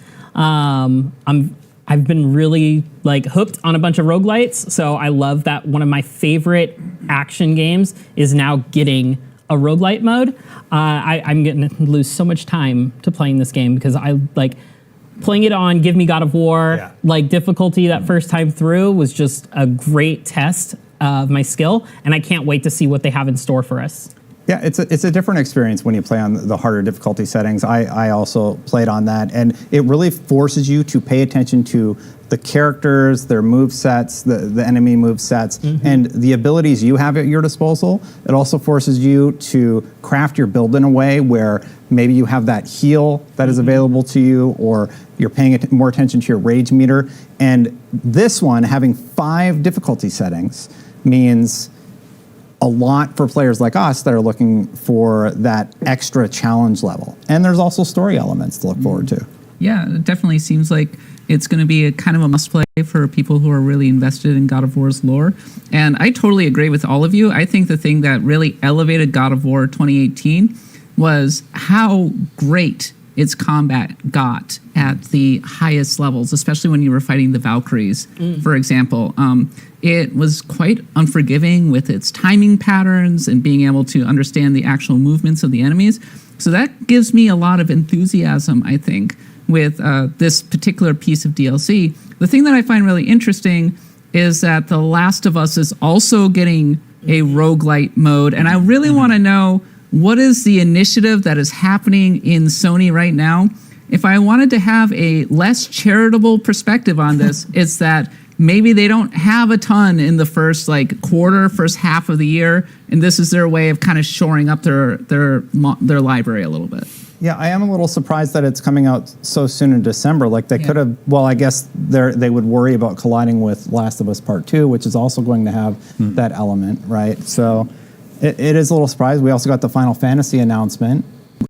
I've been really hooked on a bunch of roguelites, so I love that one of my favorite action games is now getting a roguelite mode. I'm going to lose so much time to playing this game because I playing it on Give Me God of War difficulty that first time through was just a great test of my skill, and I can't wait to see what they have in store for us. Yeah, it's a different experience when you play on the harder difficulty settings. I also played on that, and it really forces you to pay attention to the characters, their move sets, the enemy move sets, and the abilities you have at your disposal. It also forces you to craft your build in a way where maybe you have that heal that is available to you, or you're paying more attention to your rage meter. And this one, having 5 difficulty settings, means a lot for players like us that are looking for that extra challenge level. And there's also story elements to look forward to. Yeah, it definitely seems like it's going to be a kind of a must-play for people who are really invested in God of War's lore. And I totally agree with all of you. I think the thing that really elevated God of War 2018 was how great its combat got at the highest levels, especially when you were fighting the Valkyries, for example. It was quite unforgiving with its timing patterns and being able to understand the actual movements of the enemies. So that gives me a lot of enthusiasm, I think, with this particular piece of DLC. The thing that I find really interesting is that The Last of Us is also getting a roguelite mode, and I really want to know what is the initiative that is happening in Sony right now. If I wanted to have a less charitable perspective on this, it's that maybe they don't have a ton in the first first half of the year, and this is their way of kind of shoring up their library a little bit. Yeah, I am a little surprised that it's coming out so soon in December. They could have, well, I guess they would worry about colliding with Last of Us Part 2, which is also going to have that element, right? So it is a little surprised. We also got the Final Fantasy announcement,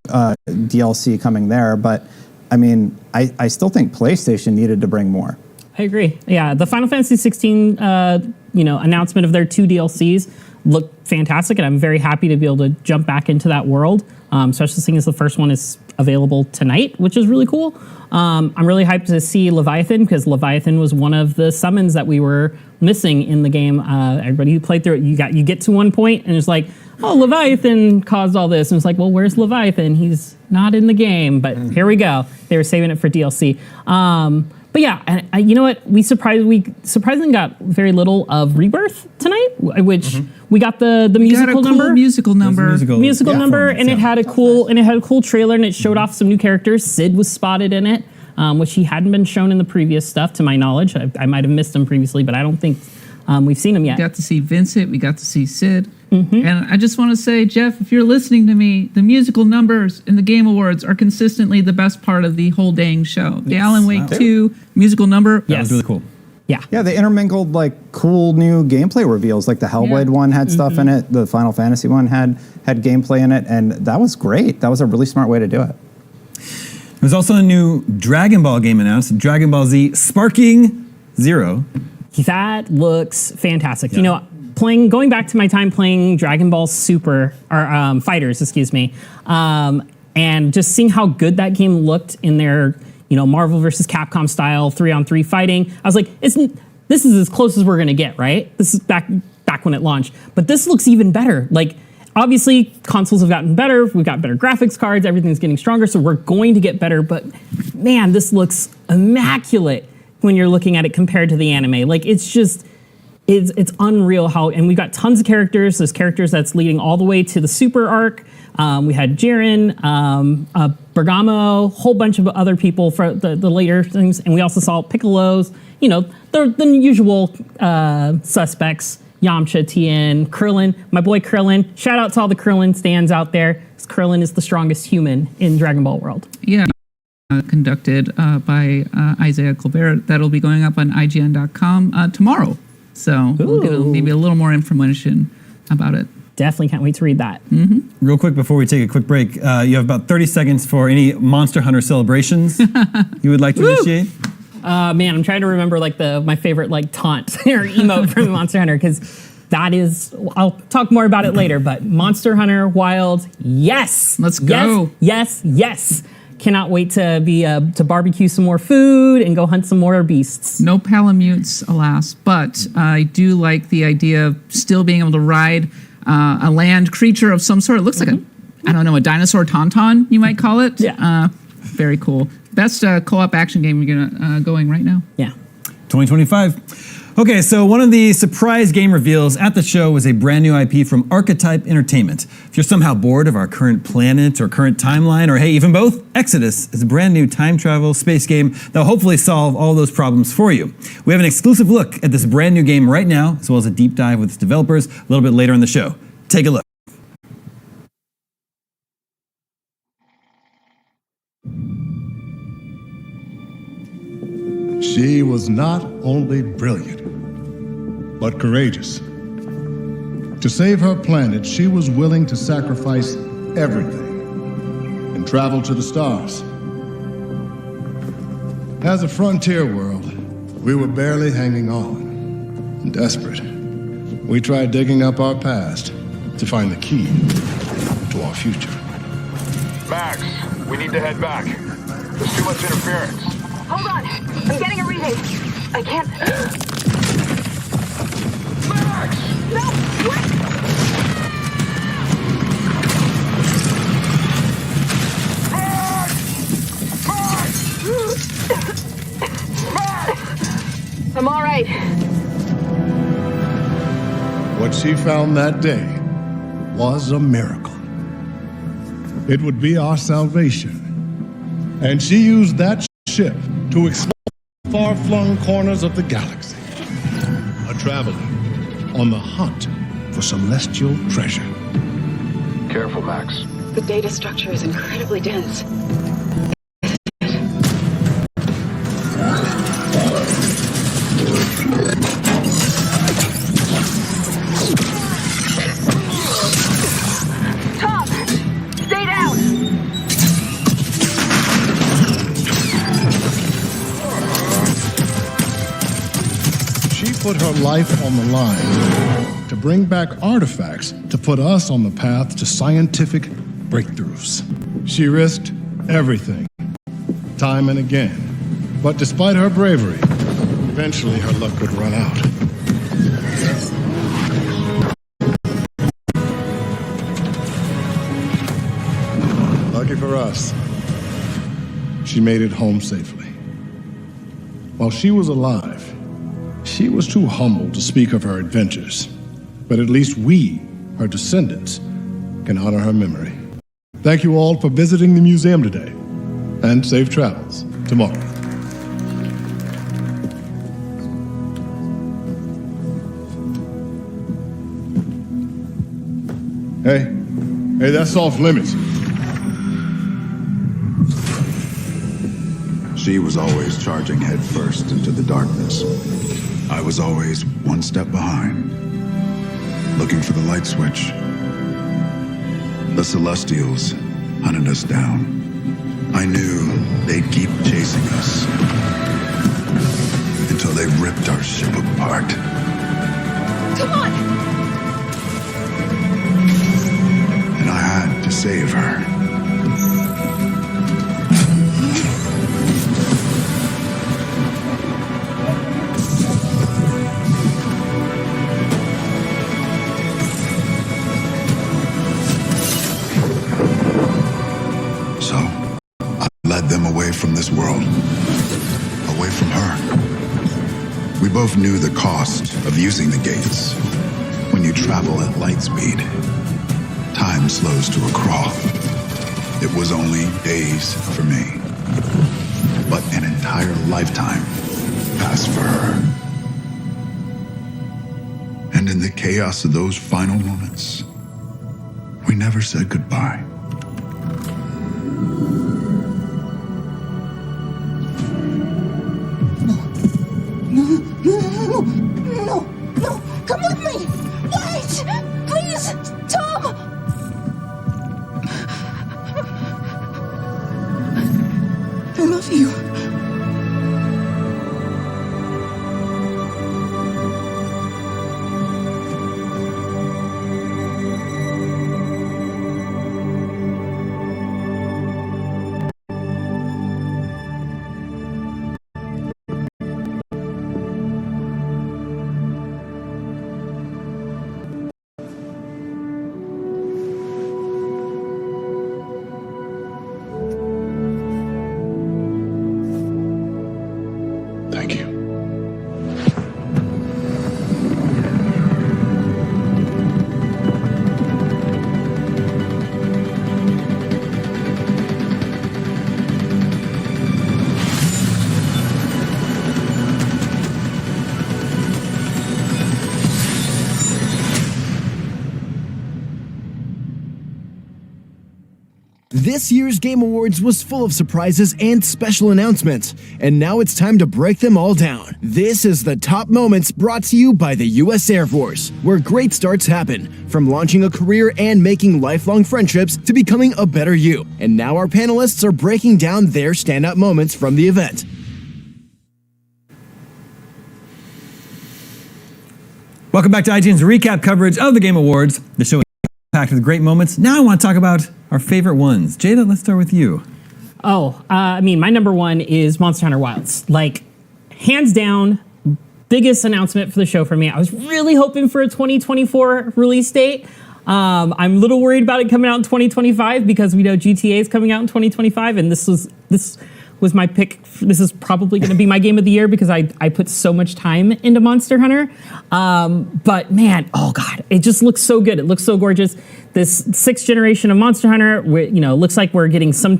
DLC coming there, but I mean, I still think PlayStation needed to bring more. I agree. Yeah, the Final Fantasy 16, announcement of their 2 DLCs looked fantastic, and I'm very happy to be able to jump back into that world. Especially seeing as the first one is available tonight, which is really cool. I'm really hyped to see Leviathan, because Leviathan was one of the summons that we were missing in the game. Everybody who played through it, you get to one point and it's like, oh, Leviathan caused all this. And it's like, well, where's Leviathan? He's not in the game, but here we go. They were saving it for DLC. But yeah, and you know what? We surprisingly got very little of Rebirth tonight, which we got the musical number. Musical number. Musical number, and it had a cool trailer, and it showed off some new characters. Sid was spotted in it, which he hadn't been shown in the previous stuff, to my knowledge. I might have missed him previously, but I don't think we've seen him yet. We got to see Vincent. We got to see Sid. And I just want to say, Jeff, if you're listening to me, the musical numbers in the Game Awards are consistently the best part of the whole dang show. The Alan Wake 2 musical number. That was really cool. Yeah. Yeah, they intermingled like cool new gameplay reveals. Like the Hellblade one had stuff in it. The Final Fantasy one had gameplay in it, and that was great. That was a really smart way to do it. There's also a new Dragon Ball game announced, Dragon Ball Z Sparking Zero. That looks fantastic. You know, going back to my time playing Dragon Ball Super, or Fighters, excuse me, and just seeing how good that game looked in their, Marvel versus Capcom style 3-on-3 fighting, I was like, this is as close as we're gonna get, right? This is back when it launched, but this looks even better. Like, obviously, consoles have gotten better. We've got better graphics cards. Everything's getting stronger, so we're going to get better. But man, this looks immaculate when you're looking at it compared to the anime. Like, it's just. It's unreal how, and we've got tons of characters. There's characters that's leading all the way to the Super arc. We had Jiren, Bergamo, whole bunch of other people for the later things, and we also saw Piccolo's. The usual suspects: Yamcha, Tien, Krillin, my boy Krillin. Shout out to all the Krillin stands out there. Krillin is the strongest human in Dragon Ball world. Yeah. Conducted by Isaiah Colbert. That'll be going up on IGN.com tomorrow. So we'll get maybe a little more information about it. Definitely can't wait to read that. Real quick before we take a quick break, you have about 30 seconds for any Monster Hunter celebrations you would like to initiate. Man, I'm trying to remember my favorite taunt or emote from Monster Hunter, because that is, I'll talk more about it later, but Monster Hunter Wild, yes! Let's go! Yes! Cannot wait to barbecue some more food and go hunt some more beasts. No Palamutes, alas, but I do like the idea of still being able to ride a land creature of some sort. It looks like a dinosaur tauntaun, you might call it. Yeah. Very cool. Best co-op action game you're going right now. Yeah. 2025. Okay, so one of the surprise game reveals at the show was a brand new IP from Archetype Entertainment. If you're somehow bored of our current planet or current timeline, or hey, even both, Exodus is a brand new time travel space game that will hopefully solve all those problems for you. We have an exclusive look at this brand new game right now, as well as a deep dive with its developers a little bit later in the show. Take a look. She was not only brilliant, but courageous. To save her planet, she was willing to sacrifice everything and travel to the stars. As a frontier world, we were barely hanging on and desperate. We tried digging up our past to find the key to our future. Max, we need to head back. There's too much interference. Hold on. I'm getting a reading. I can't. Max! No! What? I'm all right. What she found that day was a miracle. It would be our salvation. And she used that ship to explore far-flung corners of the galaxy. A traveler on the hunt for celestial treasure. Careful, Max. The data structure is incredibly dense. Tom! Stay down! She put her life on the line to bring back artifacts to put us on the path to scientific breakthroughs. She risked everything, time and again. But despite her bravery, eventually her luck would run out. us, she made it home safely. While she was alive, she was too humble to speak of her adventures, but at least we, her descendants, can honor her memory. Thank you all for visiting the museum today, and safe travels tomorrow. Hey, that's off limits. She was always charging headfirst into the darkness. I was always one step behind, looking for the light switch. The Celestials hunted us down. I knew they'd keep chasing us until they ripped our ship apart. Come on! And I had to save her. So, I led them away from this world, away from her. We both knew the cost of using the gates. When you travel at light speed, time slows to a crawl. It was only days for me, but an entire lifetime passed for her. And in the chaos of those final moments, we never said goodbye. No, come with me! Wait! Please! Tom! I love you. Thank you. This year's Game Awards was full of surprises and special announcements, and now it's time to break them all down. This is the Top Moments brought to you by the U.S. Air Force, where great starts happen, from launching a career and making lifelong friendships to becoming a better you. And now our panelists are breaking down their standout moments from the event. Welcome back to iTunes recap coverage of the Game Awards. The show is packed with great moments. Now I want to talk about our favorite ones. Jada, let's start with you. My number one is Monster Hunter Wilds. Like, hands down, biggest announcement for the show for me. I was really hoping for a 2024 release date. I'm a little worried about it coming out in 2025 because we know GTA is coming out in 2025, and this was my pick. This is probably going to be my game of the year because I put so much time into Monster Hunter. But man, oh God, it just looks so good. It looks so gorgeous. This 6th generation of Monster Hunter, looks like we're getting some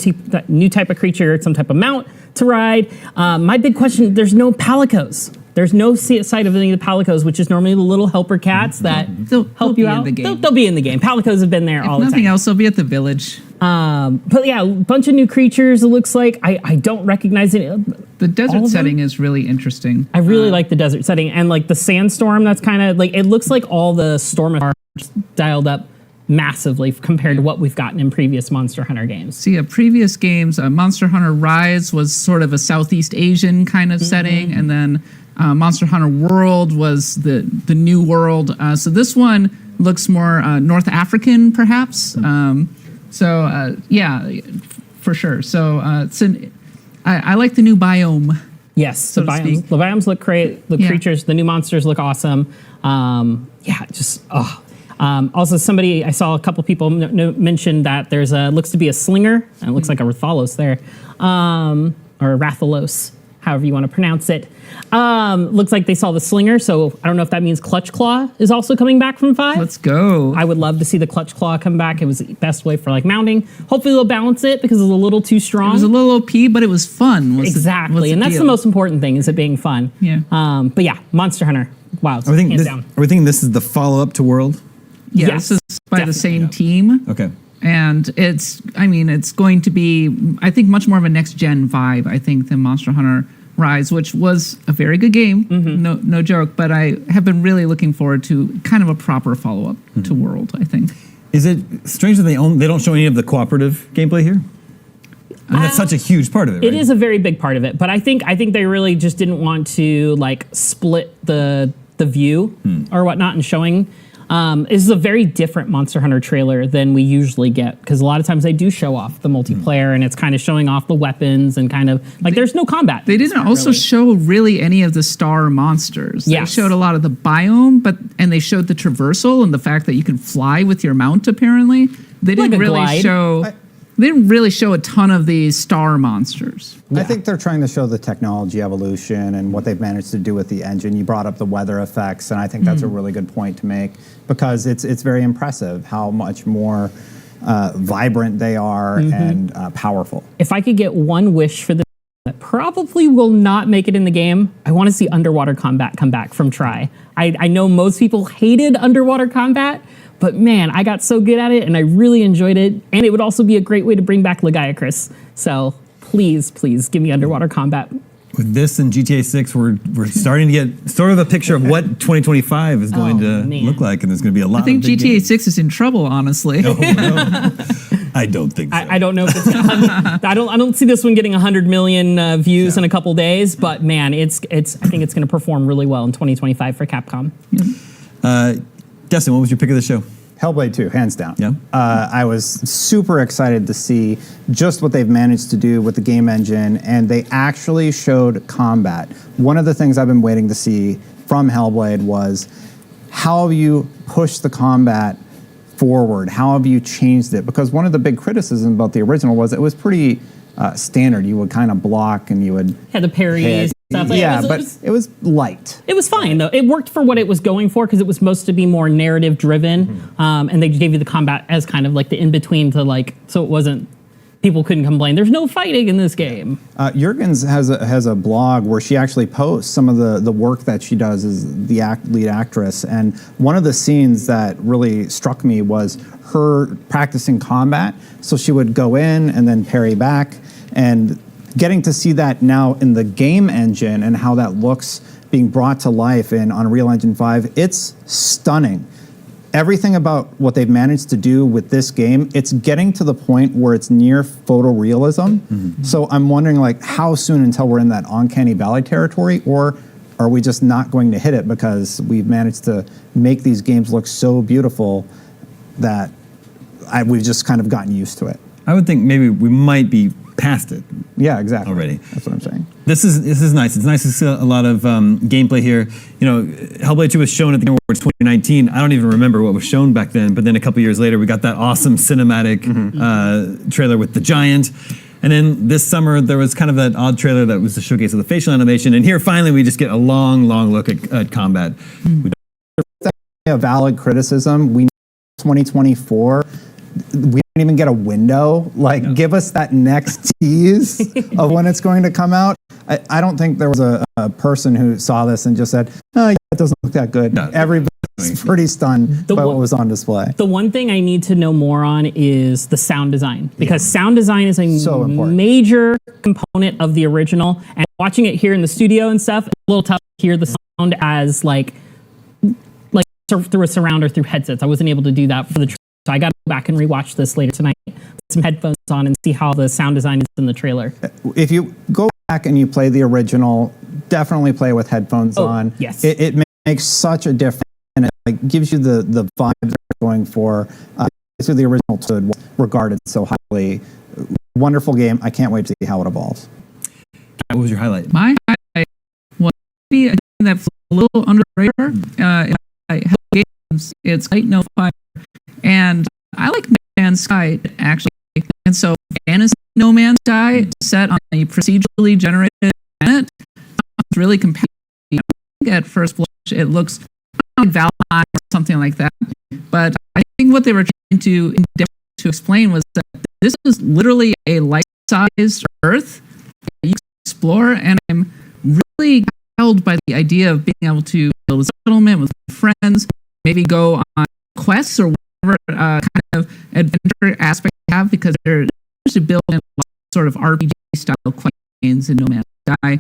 new type of creature, some type of mount to ride. My big question, there's no palicos. There's no sight of any of the palicos, which is normally the little helper cats that help you out. They'll be in the game. Palicos have been there all the time. If nothing else, they'll be at the village. But yeah, a bunch of new creatures, it looks like. I don't recognize it. The desert setting is really interesting. I really like the desert setting. And like the sandstorm, that's kind of like, it looks like all the storm are dialed up massively compared to what we've gotten in previous Monster Hunter games. See, previous games, Monster Hunter Rise was sort of a Southeast Asian kind of setting, and then Monster Hunter World was the new world. So this one looks more North African, perhaps. Yeah, for sure. So I like the new biome. Yes, the biomes look great. The creatures, the new monsters look awesome. Also, I saw a couple people mention that there's looks to be a slinger, and it looks like a Rathalos there, or Rathalos, however you want to pronounce it. Looks like they saw the slinger, so I don't know if that means Clutch Claw is also coming back from 5. Let's go. I would love to see the Clutch Claw come back. It was the best way for like mounting. Hopefully they'll balance it because it was a little too strong. It was a little OP, but it was fun. Exactly, and that's the most important thing, is it being fun. Yeah. But yeah, Monster Hunter. Wow, Are we thinking hands this, down. are we thinking this is the follow-up to World? Yeah, Yes, this is by the same team. Okay. And it's going to be, I think, much more of a next-gen vibe, I think, than Monster Hunter Rise, which was a very good game, no joke, but I have been really looking forward to kind of a proper follow-up to World, I think. Is it strange that they don't show any of the cooperative gameplay here? I mean, that's such a huge part of it, right? It is a very big part of it, but I think they really just didn't want to like split the view or whatnot in showing. This is a very different Monster Hunter trailer than we usually get, because a lot of times they do show off the multiplayer and it's kind of showing off the weapons and kind of like there's no combat. They didn't also show really any of the star monsters. They showed a lot of the biome, and they showed the traversal and the fact that you can fly with your mount. Apparently, they didn't really show. They didn't really show a ton of these star monsters. I think they're trying to show the technology evolution and what they've managed to do with the engine. You brought up the weather effects, and I think that's a really good point to make, because it's very impressive how much more vibrant they are and powerful. If I could get one wish for this that probably will not make it in the game, I want to see underwater combat come back from Tri. I know most people hated underwater combat, but man, I got so good at it and I really enjoyed it. And it would also be a great way to bring back Legiacris. So please, please give me underwater combat. With this and GTA 6, we're starting to get sort of a picture of what 2025 is going to look like, and there's going to be a lot. I think of big GTA games. 6 is in trouble, honestly. Oh, no. I don't think so. I don't know if it's I don't see this one getting 100 million views in a couple days, but man, I think it's going to perform really well in 2025 for Capcom. Destin, what was your pick of the show? Hellblade 2, hands down. Yeah. I was super excited to see just what they've managed to do with the game engine, and they actually showed combat. One of the things I've been waiting to see from Hellblade was, how have you pushed the combat forward? How have you changed it? Because one of the big criticisms about the original was it was pretty standard. You would kind of block and you would had the parries. hit. Stuff. Yeah, but it was light. It was fine though. It worked for what it was going for, because it was supposed to be more narrative driven, and they gave you the combat as kind of like the in between to like, so it wasn't. People couldn't complain. There's no fighting in this game. Jurgens has a blog where she actually posts some of the work that she does as the lead actress, and one of the scenes that really struck me was her practicing combat. So she would go in and then parry back, and getting to see that now in the game engine and how that looks being brought to life in Unreal Engine 5, it's stunning. Everything about what they've managed to do with this game, it's getting to the point where it's near photorealism. So I'm wondering, like, how soon until we're in that uncanny valley territory, or are we just not going to hit it because we've managed to make these games look so beautiful that we've just kind of gotten used to it? I would think maybe we might be past it. Yeah, exactly. Already. That's what I'm saying. This is nice. It's nice to see a lot of gameplay here. You know, Hellblade 2 was shown at the Game Awards 2019. I don't even remember what was shown back then, but then a couple years later, we got that awesome cinematic trailer with the giant. And then this summer, there was kind of that odd trailer that was the showcase of the facial animation. And here, finally, we just get a long look at combat. That's a valid criticism. We know 2024. We didn't even get a window. Like, give us that next tease of when it's going to come out. I don't think there was a person who saw this and just said, "Oh, yeah, it doesn't look that good." No. Everybody's pretty stunned by what was on display. The one thing I need to know more on is the sound design, because sound design is a major component of the original. And watching it here in the studio and stuff, it's a little tough to hear the sound as like through a surround or through headsets. I wasn't able to do that for the trailer. So I got to go back and rewatch this later tonight, put some headphones on, and see how the sound design is in the trailer. If you go back and you play the original, definitely play with headphones on. Yes. It makes such a difference, and it gives you the vibes they're going for. So the original was regarded so highly. Wonderful game. I can't wait to see how it evolves. What was your highlight? My highlight was maybe a game that flew a little under the radar. It's light, no fire. And I like No Man's Sky, actually. And so Fantasy No Man's Sky set on a procedurally generated planet. It's really compelling. I think at first blush, it looks like Valheim or something like that. But I think what they were trying to explain was that this is literally a life-sized Earth that you can explore, and I'm really held by the idea of being able to build a settlement with friends, maybe go on quests or whatever kind of adventure aspect you have, because they're actually building sort of RPG-style quests in No Man's Sky,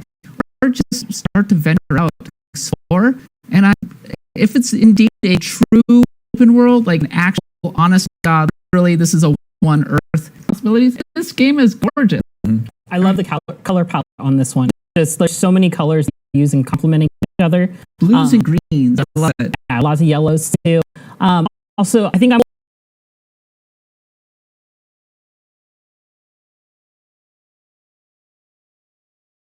or just start to venture out, explore. And if it's indeed a true open world, like an actual honest God, really this is a one Earth possibility, this game is gorgeous. I love the color palette on this one. There's so many colors using complementing each other. Blues and greens, I love it. Yeah, lots of yellows too. Also, I think I'm